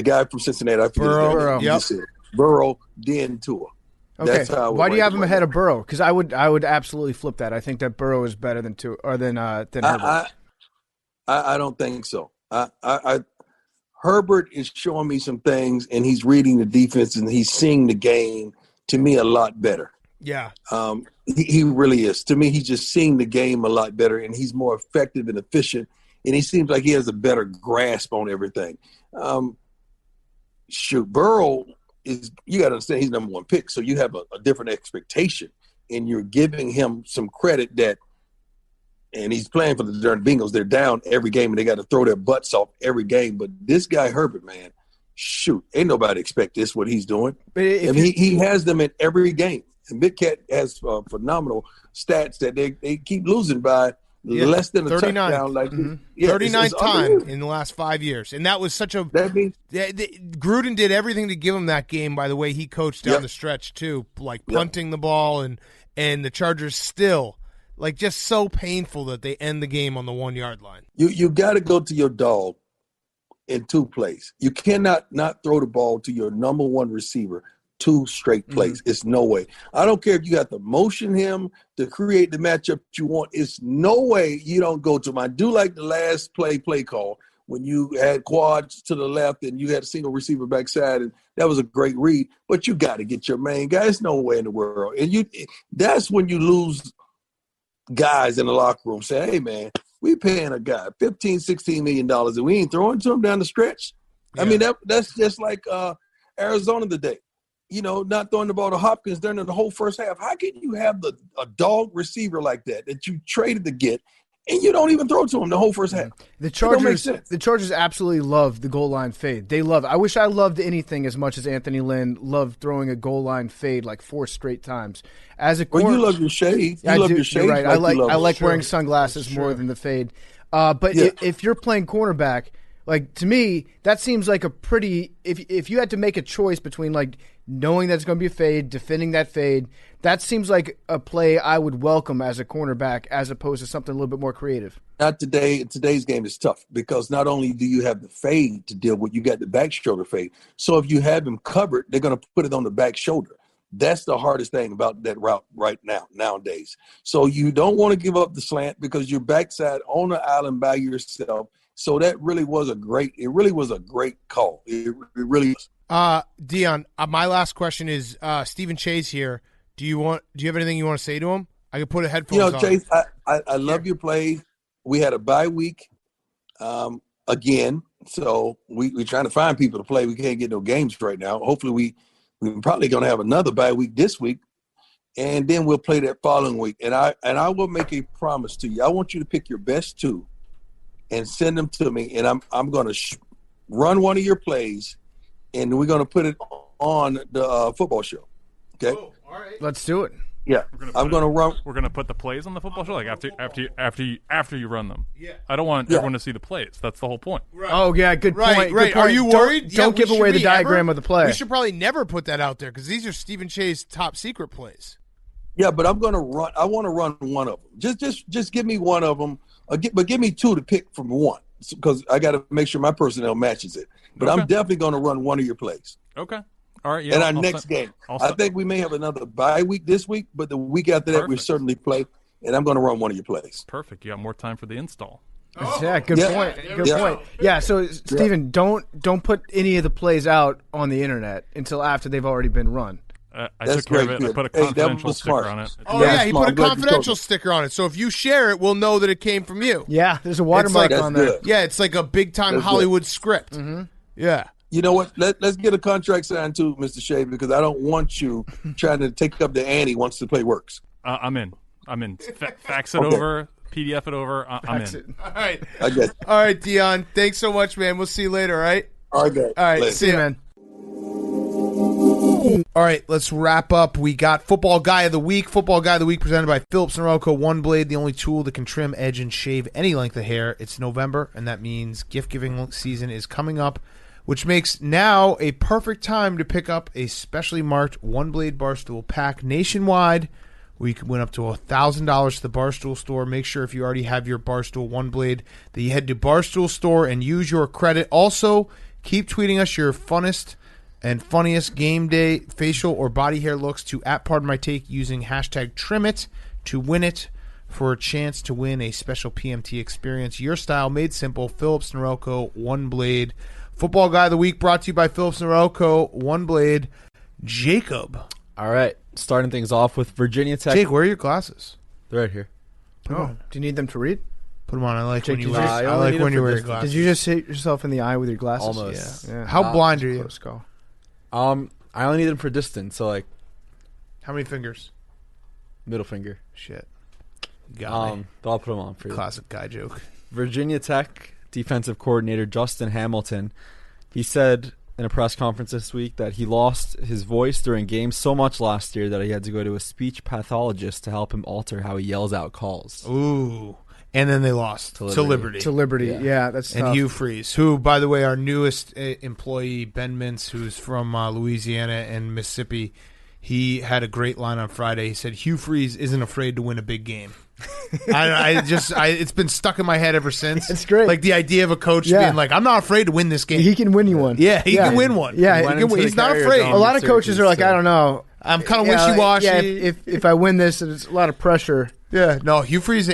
guy from Cincinnati. I forget Burrow. Yep. Burrow, then Tua. Okay. That's how Why do you have him ahead of Burrow? Because I would absolutely flip that. I think that Burrow is better than Tua or than Herbert. I don't think so. Herbert is showing me some things, and he's reading the defense, and he's seeing the game to me a lot better. Yeah. He really is. To me, he's just seeing the game a lot better, and he's more effective and efficient, and he seems like he has a better grasp on everything. Burrow is – you got to understand he's number one pick, so you have a different expectation, and you're giving him some credit that – and he's playing for the darn Bengals. They're down every game, and they got to throw their butts off every game. But this guy, Herbert, man, shoot, ain't nobody expect this, what he's doing. He has them in every game. And Big Cat has phenomenal stats that they keep losing by less than a 39. touchdown. 39th time in the last 5 years. And that was such a – Gruden did everything to give him that game by the way he coached down the stretch too, like punting the ball and the Chargers still – like, just so painful that they end the game on the 1 yard line. You got to go to your dog in two plays. You cannot not throw the ball to your number one receiver 2 straight plays. It's no way. I don't care if you got to motion him to create the matchup you want. It's no way you don't go to him. I do like the last play call when you had quads to the left and you had a single receiver backside, and that was a great read. But you got to get your main guy. There's no way in the world. And that's when you lose – guys in the locker room say, hey, man, we paying a guy $15, $16 million and we ain't throwing to him down the stretch. Yeah. I mean, that's just like Arizona today. Not throwing the ball to Hopkins during the whole first half. How can you have a dog receiver like that you traded to get and you don't even throw to him the whole first half? The Chargers absolutely love the goal line fade. They love it. I wish I loved anything as much as Anthony Lynn loved throwing a goal line fade like 4 straight times. You love your shade. You love your shade. Right. I like wearing sunglasses more than the fade. But if you're playing cornerback, like, to me, that seems like a pretty – if you had to make a choice between, like, knowing that it's going to be a fade, defending that fade, that seems like a play I would welcome as a cornerback as opposed to something a little bit more creative. Not today. Today's game is tough because not only do you have the fade to deal with, you got the back shoulder fade. So if you have him covered, they're going to put it on the back shoulder. That's the hardest thing about that route right now, nowadays. So you don't want to give up the slant because you're backside on the island by yourself. So that really was a great call. It really was. Deion, my last question is Stephen Chase here. Do you have anything you want to say to him? I could put a headphones on. Chase, I love your play. We had a bye week again. So we're trying to find people to play. We can't get no games right now. Hopefully we're probably going to have another bye week this week, and then we'll play that following week. And I will make a promise to you. I want you to pick your best 2 and send them to me, and I'm going to run one of your plays, and we're going to put it on the football show. Okay? Oh, all right. Let's do it. Yeah, I'm going to run. We're going to put the plays on the football show, like after you run them. Yeah. I don't want everyone to see the plays. That's the whole point. Right. Oh yeah, good point. Right. Good point. Are you worried? Don't give away the diagram of the play. We should probably never put that out there because these are Stephen Che's top secret plays. Yeah, but I'm going to run. I want to run one of them. Just give me one of them. But give me 2 to pick from one. because I got to make sure my personnel matches it. But I'm definitely going to run one of your plays. Okay. All right. Yeah. In our next game. I think we may have another bye week this week, but the week after that, we certainly play. And I'm going to run one of your plays. Perfect. You got more time for the install. Yeah, good point. Good point. Yeah, so Steven, don't put any of the plays out on the internet until after they've already been run. I took care of it. I put a confidential sticker on it. Oh, yeah, he put a confidential sticker on it. So if you share it, we'll know that it came from you. Yeah, there's a watermark on there. Yeah, it's like a big-time Hollywood script. Mm-hmm. Yeah. You know what? Let's get a contract signed too, Mr. Shea, because I don't want you trying to take up the ante once the play works. I'm in. Fax it over. PDF it over. I'm in. All right. I get it. All right, Deion. Thanks so much, man. We'll see you later, all right? All right, guys. All right, see you, man. All right, let's wrap up. We got Football Guy of the Week. Football Guy of the Week presented by Phillips & Rocco One Blade, the only tool that can trim, edge, and shave any length of hair. It's November, and that means gift-giving season is coming up, which makes now a perfect time to pick up a specially marked One Blade Barstool pack nationwide. We can win up to $1,000 to the Barstool Store. Make sure if you already have your Barstool One Blade that you head to Barstool Store and use your credit. Also, keep tweeting us your funnest and funniest game day facial or body hair looks to @PardonMyTake using hashtag #TrimIt to win it for a chance to win a special PMT experience. Your style made simple. Phillips & Rocco One Blade. Football Guy of the Week brought to you by Phillips & Rocco One Blade. Jacob. All right, starting things off with Virginia Tech. Jake, where are your glasses? They're right here. Oh, do you need them to read? Put them on. I like Jake, when you did you- wear. I I only like need when them you for wear your distance. glasses. Did you just hit yourself in the eye with your glasses? Almost. Yeah. How blind are you? Close call. I only need them for distance, so like How many fingers? middle finger. Shit. Got me. But I'll put them on for you. Classic guy joke. Virginia Tech defensive coordinator Justin Hamilton, he said in a press conference this week that he lost his voice during games so much last year that he had to go to a speech pathologist to help him alter how he yells out calls. Ooh. And then they lost to Liberty. To Liberty, yeah, that's And tough. Hugh Freeze, who, by the way, our newest employee, Ben Mintz, who's from Louisiana and Mississippi, he had a great line on Friday. He said, Hugh Freeze isn't afraid to win a big game. It's been stuck in my head ever since. It's great. Like the idea of a coach being like, I'm not afraid to win this game. He can win you one. Yeah, he can win one. Yeah, he's not afraid. A lot of coaches are like, I don't know. I'm kind of wishy-washy. Yeah, if I win this, it's a lot of pressure. Yeah, no, Hugh Freeze,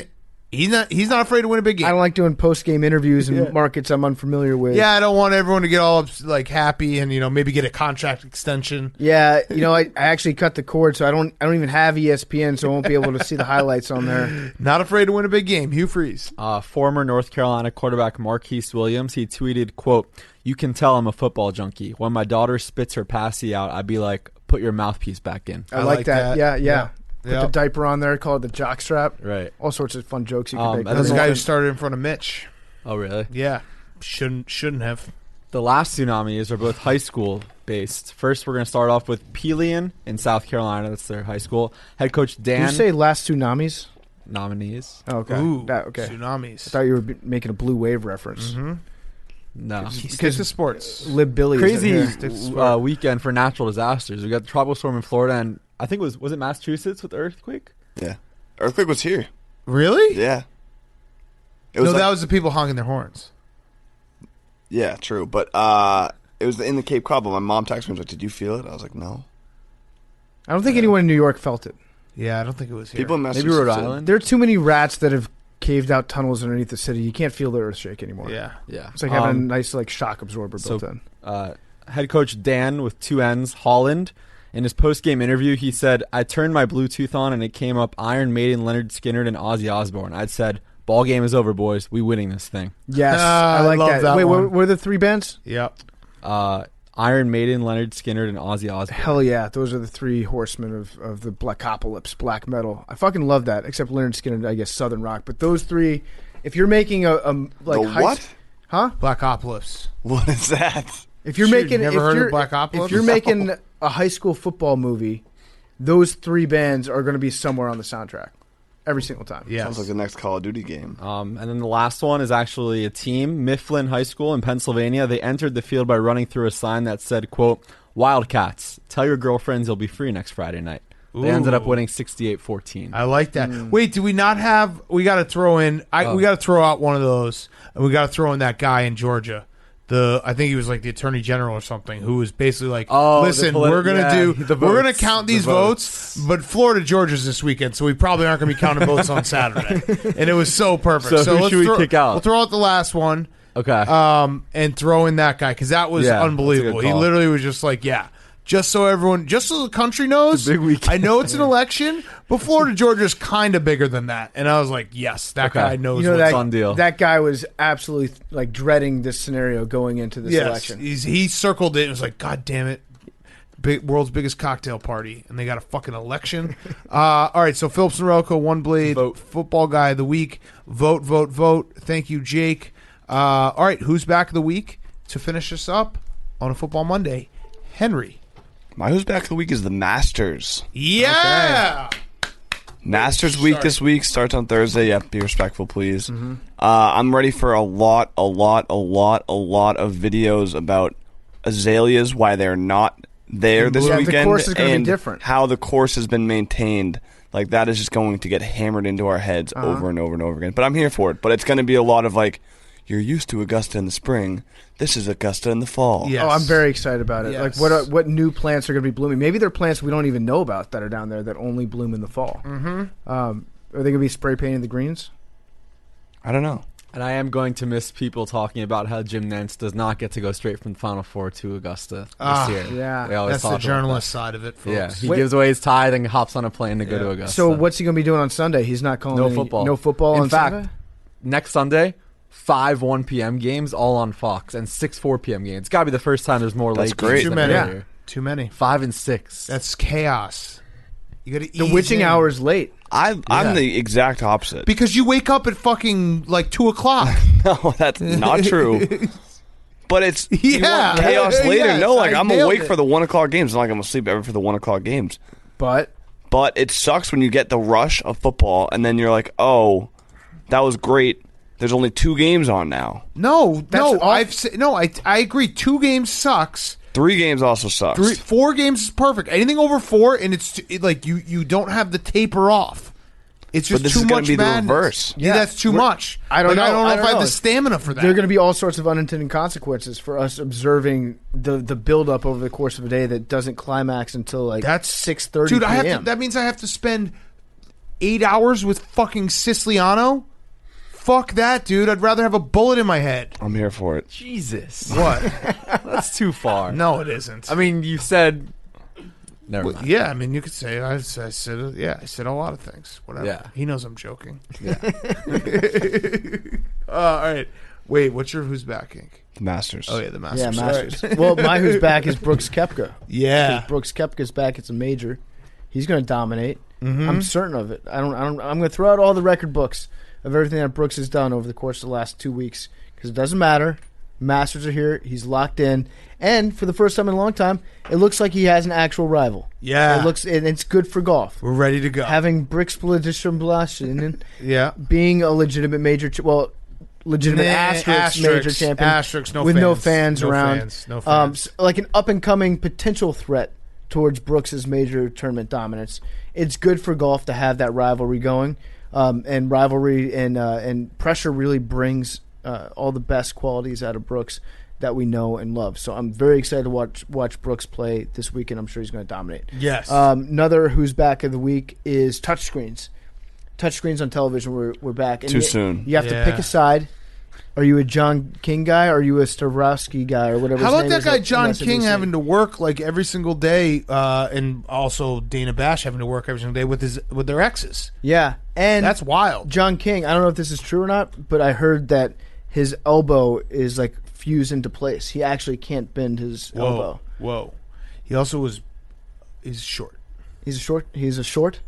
he's not afraid to win a big game. I don't like doing post-game interviews in markets I'm unfamiliar with. Yeah, I don't want everyone to get all happy and maybe get a contract extension. Yeah, I actually cut the cord, so I don't even have ESPN, so I won't be able to see the highlights on there. Not afraid to win a big game, Hugh Freeze. Former North Carolina quarterback Marquise Williams, he tweeted, quote, "You can tell I'm a football junkie. When my daughter spits her passy out, I'd be like, put your mouthpiece back in." I like that. Yeah. Put Yep. the diaper on there, call it the jock strap. Right. All sorts of fun jokes you can make. That's the guy who started in front of Mitch. Oh, really? Yeah. Shouldn't have. The last tsunamis are both high school based. First, we're going to start off with Pelion in South Carolina. That's their high school. Head coach Dan. Did you say last tsunamis? Nominees. Oh, okay. Ooh, okay. Tsunamis. I thought you were making a Blue Wave reference. Mm-hmm. No. Stick to sports. Lib Billy. Crazy Stick to weekend for natural disasters. We got the tropical storm in Florida, and I think was it Massachusetts with the earthquake? Yeah. Earthquake was here. Really? Yeah. It No, that was the people honking their horns. Yeah, true. But it was in the Cape Cod. But my mom texted me and was like, "Did you feel it?" I was like, "No." I don't think anyone in New York felt it. Yeah, I don't think it was here. People in Maybe Massachusetts. Rhode did. Island. There are too many rats that have caved out tunnels underneath the city. You can't feel the earth shake anymore. Yeah. Yeah. It's like having a nice shock absorber built in. Head coach Dan with 2 N's, Holland. In his post-game interview, he said, "I turned my Bluetooth on and it came up Iron Maiden, Leonard Skinner, and Ozzy Osbourne. I'd said, ball game is over, boys. We winning this thing." Yes, I I like love that Wait, one. were the 3 bands? Yep. Iron Maiden, Leonard Skinner, and Ozzy Osbourne. Hell yeah, those are the 3 horsemen of the Blackopolis, black metal. I fucking love that. Except Leonard Skinner, I guess Southern rock. But those 3, if you're making a what? Huh? Blackopolis. What is that? If you're Sure, making, you never if heard you're, of Blackopolis? if you're making a high school football movie, those 3 bands are going to be somewhere on the soundtrack every single time. Yes. Sounds like the next Call of Duty game. And then the last one is actually a team, Mifflin High School in Pennsylvania. They entered the field by running through a sign that said, quote, "Wildcats, tell your girlfriends you'll be free next Friday night." They ended up winning 68-14. I like that. Wait, do we not have? We got to throw in. We got to throw out one of those, and we got to throw in that guy in Georgia. I think he was like the attorney general or something, who was basically like, "Listen, we're gonna count these votes, but Florida Georgia's this weekend, so we probably aren't gonna be counting votes on Saturday." And it was so perfect. So who should we kick out? We'll throw out the last one. Okay. And throw in that guy because that was unbelievable. He literally was just like, just so the country knows, big weekend. I know it's an election, but Florida Georgia is kind of bigger than that. And I was like, yes, that guy knows what's that, fun deal. That guy was absolutely like dreading this scenario going into this election. He circled it and was like, God damn it. World's biggest cocktail party, and they got a fucking election. All right, so Phillips and Rocco, One Blade, Football Guy of the Week. Vote, vote, vote. Thank you, Jake. All right, who's back of the week to finish us up on a Football Monday? Henry. My who's back of the week is the Masters. Yeah. Okay. Masters week this week starts on Thursday. Yep, be respectful, please. I'm ready for a lot of videos about azaleas, why they're not there this weekend, the course is going to be different. How the course has been maintained. Like, that is just going to get hammered into our heads over and over and over again. But I'm here for it. But it's going to be a lot of like, you're used to Augusta in the spring. This is Augusta in the fall. Yes. Oh, I'm very excited about it. Yes. Like, what new plants are going to be blooming? Maybe they're plants we don't even know about that are down there that only bloom in the fall. Are they going to be spray painting the greens? I don't know. And I am going to miss people talking about how Jim Nantz does not get to go straight from the Final Four to Augusta this year. Yeah. They always That's the talk about journalist side of it, folks. Yeah, he gives away his tithe and hops on a plane to go to Augusta. So what's he going to be doing on Sunday? He's not calling football. No football In on fact, Sunday? next Sunday, 5 1 p.m. games all on Fox and 6 4 p.m. games. It's got to be the first time there's more late great. games Too than many. earlier. Too many. 5 and 6. That's chaos. You got to The witching hour is late. I'm the exact opposite. because you wake up at fucking like 2:00. No, that's not true. But it's you want Yeah. chaos later. Yes, No, like I I'm nailed awake it. for the 1 o'clock games. It's not like I'm asleep ever for the 1 o'clock games. But But it sucks when you get the rush of football and then you're like, oh, that was great. There's only 2 games on now. I agree. 2 games sucks. 3 games also sucks. 4 games is perfect. Anything over 4, and it's like you don't have the taper off. It's just But this too is gonna much be the madness. reverse. Yeah, that's too much. I don't know. I don't know I if don't I have know. the stamina for that. there are going to be all sorts of unintended consequences for us observing the build-up over the course of a day that doesn't climax until like That's 6:30 Dude, p.m. that means I have to spend 8 hours with fucking Siciliano. Fuck that, dude. I'd rather have a bullet in my head. I'm here for it. Jesus. What? That's too far. No, it isn't. I mean, you said... Never mind. Yeah, I mean, you could say I said a lot of things. Whatever. Yeah. He knows I'm joking. Yeah. All right. Wait, what's your who's back, Ink? The Masters. Oh, yeah, the Masters. Yeah, Masters. All right. Well, my who's back is Brooks Koepka. Yeah. Because Brooks Koepka's back. It's a major. He's going to dominate. I'm certain of it. I'm going to throw out all the record books of everything that Brooks has done over the course of the last 2 weeks because it doesn't matter. Masters are here. He's locked in. And for the first time in a long time, it looks like he has an actual rival. Yeah. And it's good for golf. We're ready to go. Having Brooks Blashin yeah. being a legitimate major, legitimate asterisk major champion Asterisks, no with fans. no fans around. No fans. Like an up-and-coming potential threat towards Brooks's major tournament dominance. It's good for golf to have that rivalry going. And rivalry and pressure really brings all the best qualities out of Brooks that we know and love. So I'm very excited to watch Brooks play this weekend. I'm sure he's going to dominate. Yes. Another who's back of the week is touchscreens. Touchscreens on television, we're back. And Too soon. You have to pick a side. Are you a John King guy or are you a Stavrovsky guy or whatever How his about name that is guy at John MSNBC? King having to work like every single day, and also Dana Bash having to work every single day with their exes? Yeah. And That's wild. John King, I don't know if this is true or not, but I heard that his elbow is like fused into place. He actually can't bend his elbow. Whoa. He also he's short. He's a short. He's a short.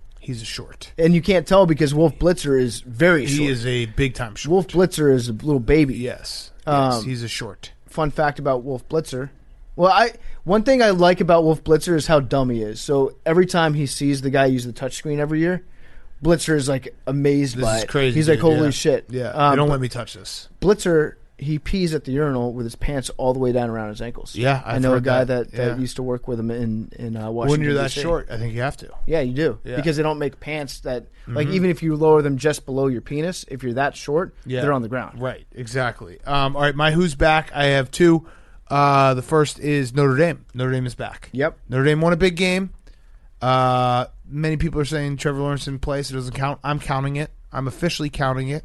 And you can't tell because Wolf Blitzer is very short. He is a big time short. Wolf Blitzer is a little baby. Yes. He's a short. Fun fact about Wolf Blitzer. Well, one thing I like about Wolf Blitzer is how dumb he is. So every time he sees the guy use the touchscreen every year, Blitzer is like amazed by it. This is crazy. He's like, dude. holy Yeah. shit. Yeah. They don't let me touch this. Blitzer, he pees at the urinal with his pants all the way down around his ankles. Yeah, I know a heard guy that. that used to work with him in Washington. When you're that DC. short, I think you have to. Yeah, you do. Yeah. Because they don't make pants that, like, even if you lower them just below your penis, if you're that short, they're on the ground. Right, exactly. All right, my who's back. I have two. The first is Notre Dame. Notre Dame is back. Yep. Notre Dame won a big game. Many people are saying Trevor Lawrence didn't play, so it doesn't count. I'm counting it. I'm officially counting it.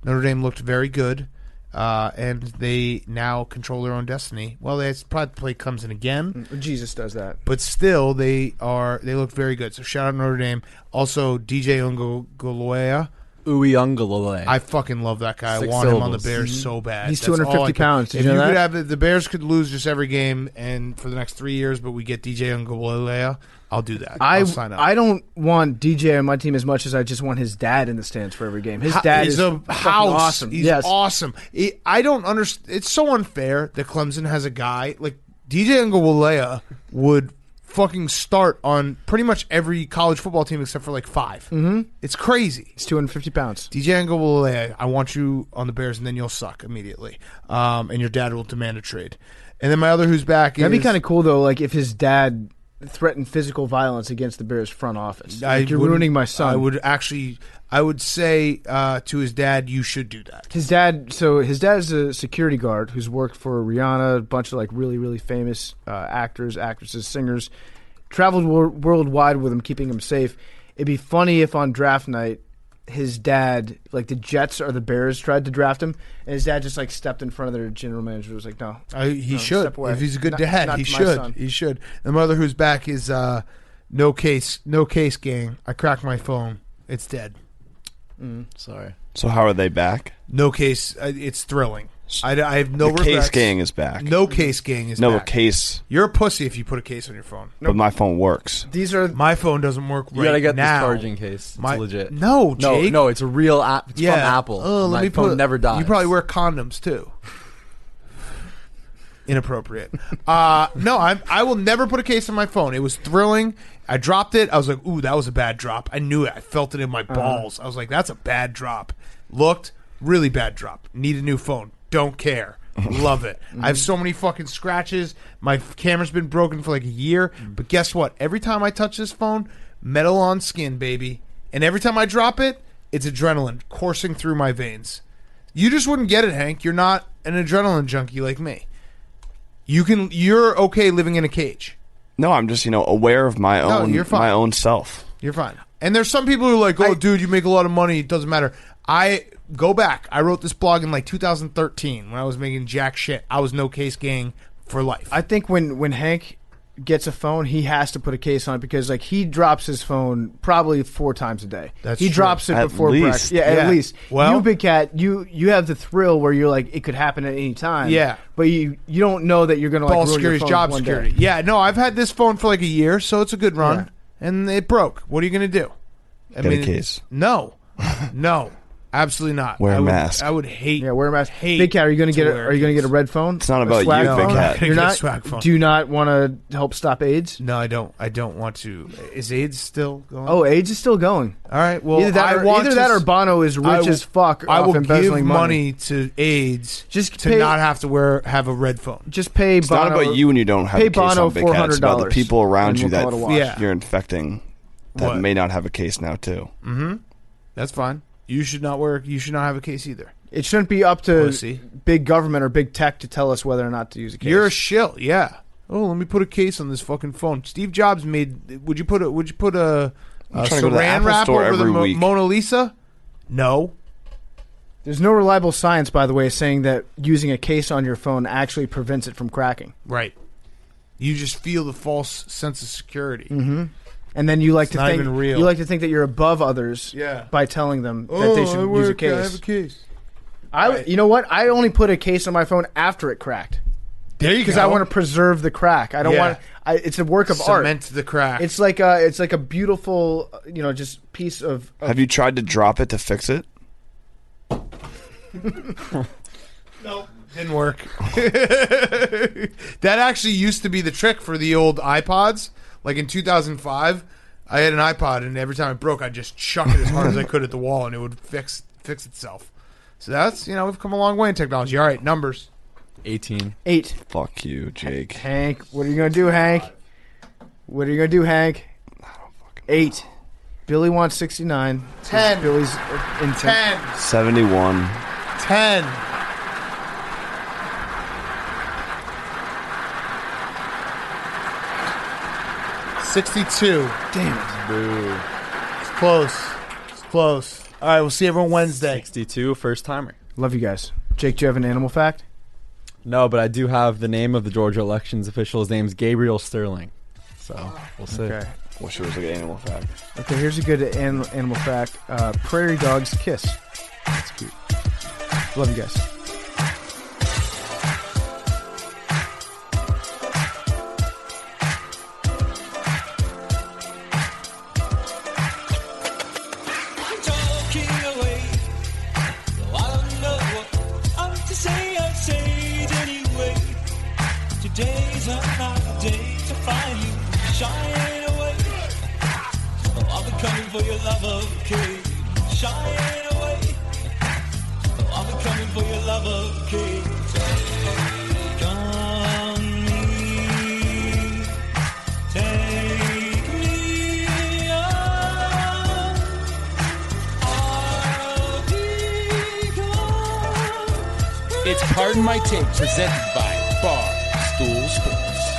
Notre Dame looked very good. And they now control their own destiny. Well, they probably play Clemson again. Jesus does that. But still, they look very good. So shout out Notre Dame. Also, DJ Ungoloya. Uyunglele. I fucking love that guy. 6 I want him on the syllables. Bears so bad. He's That's all 250 I can- pounds. Did If you know you could that? have the Bears could lose just every game and for the next 3 years, but we get DJ Ungoloya, I'll do that. I'll sign up. I don't want DJ on my team as much as I just want his dad in the stands for every game. His dad He's is a fucking house. awesome. He's yes. awesome. I don't understand. It's so unfair that Clemson has a guy like DJ Ungoloya would fucking start on pretty much every college football team except for like 5. Mm-hmm. It's crazy. He's 250 pounds. DJ Ungoloya, I want you on the Bears, and then you'll suck immediately, and your dad will demand a trade. And then my other who's back That'd is be kind of cool though. Like if his dad threatened physical violence against the Bears front office. Like, you're wouldn't- ruining my son. I would say to his dad, you should do that. His dad is a security guard who's worked for Rihanna, a bunch of like really, really famous actors, actresses, singers. Traveled worldwide with him, keeping him safe. It'd be funny if on draft night, his dad, like the Jets or the Bears, tried to draft him, and his dad just like stepped in front of their general manager. Was like, no, He no, should. step away. If he's a good Not- dad, not he my should. son. He should. The mother who's back is no case gang. I cracked my phone. It's dead. Sorry. So how are they back? No case. It's thrilling. I have no The regrets. case gang is back. No case gang is No, back. a case, You're a pussy if you put a case on your phone. but my phone works. These are My phone doesn't work You right gotta get now. this charging case. It's legit. No, Jake. No, it's a real app. It's from Apple. Oh, My phone never dies. You probably wear condoms too. Inappropriate. No, I will never put a case on my phone. It was thrilling. I dropped it. I was like, ooh, that was a bad drop. I knew it. I felt it in my balls. I was like, that's a bad drop. Looked, really bad drop. Need a new phone. Don't care. Love it. I have so many fucking scratches. My camera's been broken for like a year. But guess what? Every time I touch this phone, metal on skin, baby. And every time I drop it, it's adrenaline coursing through my veins. You just wouldn't get it, Hank. You're not an adrenaline junkie like me. You're okay living in a cage. No, I'm just aware of my own you're fine. my own self. You're fine. And there's some people who are like, oh, dude, you make a lot of money. It doesn't matter. I go back. I wrote this blog in like 2013 when I was making jack shit. I was no case gang for life. I think when Hank gets a phone, he has to put a case on it because like he drops his phone probably 4 times a day. That's he true. drops it At before least. breakfast. Yeah, Yeah. at least. Well- you big cat, you have the thrill where you're like it could happen at any time. Yeah. but you don't know that you're gonna like Ball ruin your security, phone job one security. day. Yeah, no, I've had this phone for like a year, so it's a good run. Yeah. And it broke. What are you going to do? Get a case. No. No. Absolutely not. Wear a I would- mask. I would hate. Yeah, wear a mask. Hate Big cat, are you gonna to get wear are you gonna case. get a red phone? It's not A about you, swag Big phone? Cat. You're You're not not. swag phone. Do you not want to help stop AIDS? No, I don't. I don't want to. Is AIDS still going? Oh, AIDS is still going. all right. Well, either that, or Bono is rich as fuck. I off will embezzling give money to AIDS Just to pay- not have to have a red phone. Just pay It's Bono. not about you when you don't have pay a case Bono on Big Cat. It's about the $400 people around and you we'll call that it a wash. Yeah. you're infecting that What? may not have a case now too. That's fine. You should not wear. You should not have a case either. It shouldn't be up to Pussy. big government or big tech to tell us whether or not to use a case. You're a shill. Yeah. Oh, let me put a case on this fucking phone. Steve Jobs made. Would you put a I'm trying to go to the Saran Apple wrap store over the every week. Mona Lisa? No. There's no reliable science, by the way, saying that using a case on your phone actually prevents it from cracking. Right. You just feel the false sense of security. And then you like It's to not think even real. you like to think that you're above others Yeah. by telling them that they should use a case. I have a case. You know what? I only put a case on my phone after it cracked There you go. because I want to preserve the crack. I don't Yeah. want. It's a work of art. Cement the crack. It's like a beautiful, just piece of. Have you tried to drop it to fix it? Nope. Didn't work. That actually used to be the trick for the old iPods. Like in 2005, I had an iPod, and every time it broke, I'd just chuck it as hard as I could at the wall, and it would fix itself. So that's, we've come a long way in technology. All right, numbers. 18. 8. Fuck you, Jake. Hank, what are you going to do, Hank? What are you going to do, Hank? 8. Billy wants 69. 10. Billy's in 10. 71. 10. 62. Damn it. Boo. It's close. It's close. All right, we'll see everyone Wednesday. 62, first timer. Love you guys. Jake, do you have an animal fact? No, but I do have the name of the Georgia elections official. His name's Gabriel Sterling. So we'll see. Okay. Wish it was like an animal fact. Okay, here's a good animal fact. Prairie dogs kiss. That's cute. Love you guys. Today's another day to find you shine away. Oh, I'll be coming for your love, okay? Shine away. Oh, I'll be coming for your love, okay? Take on me, take me on. I'll be gone. It's Pardon My Take, presented by Barstool Sports.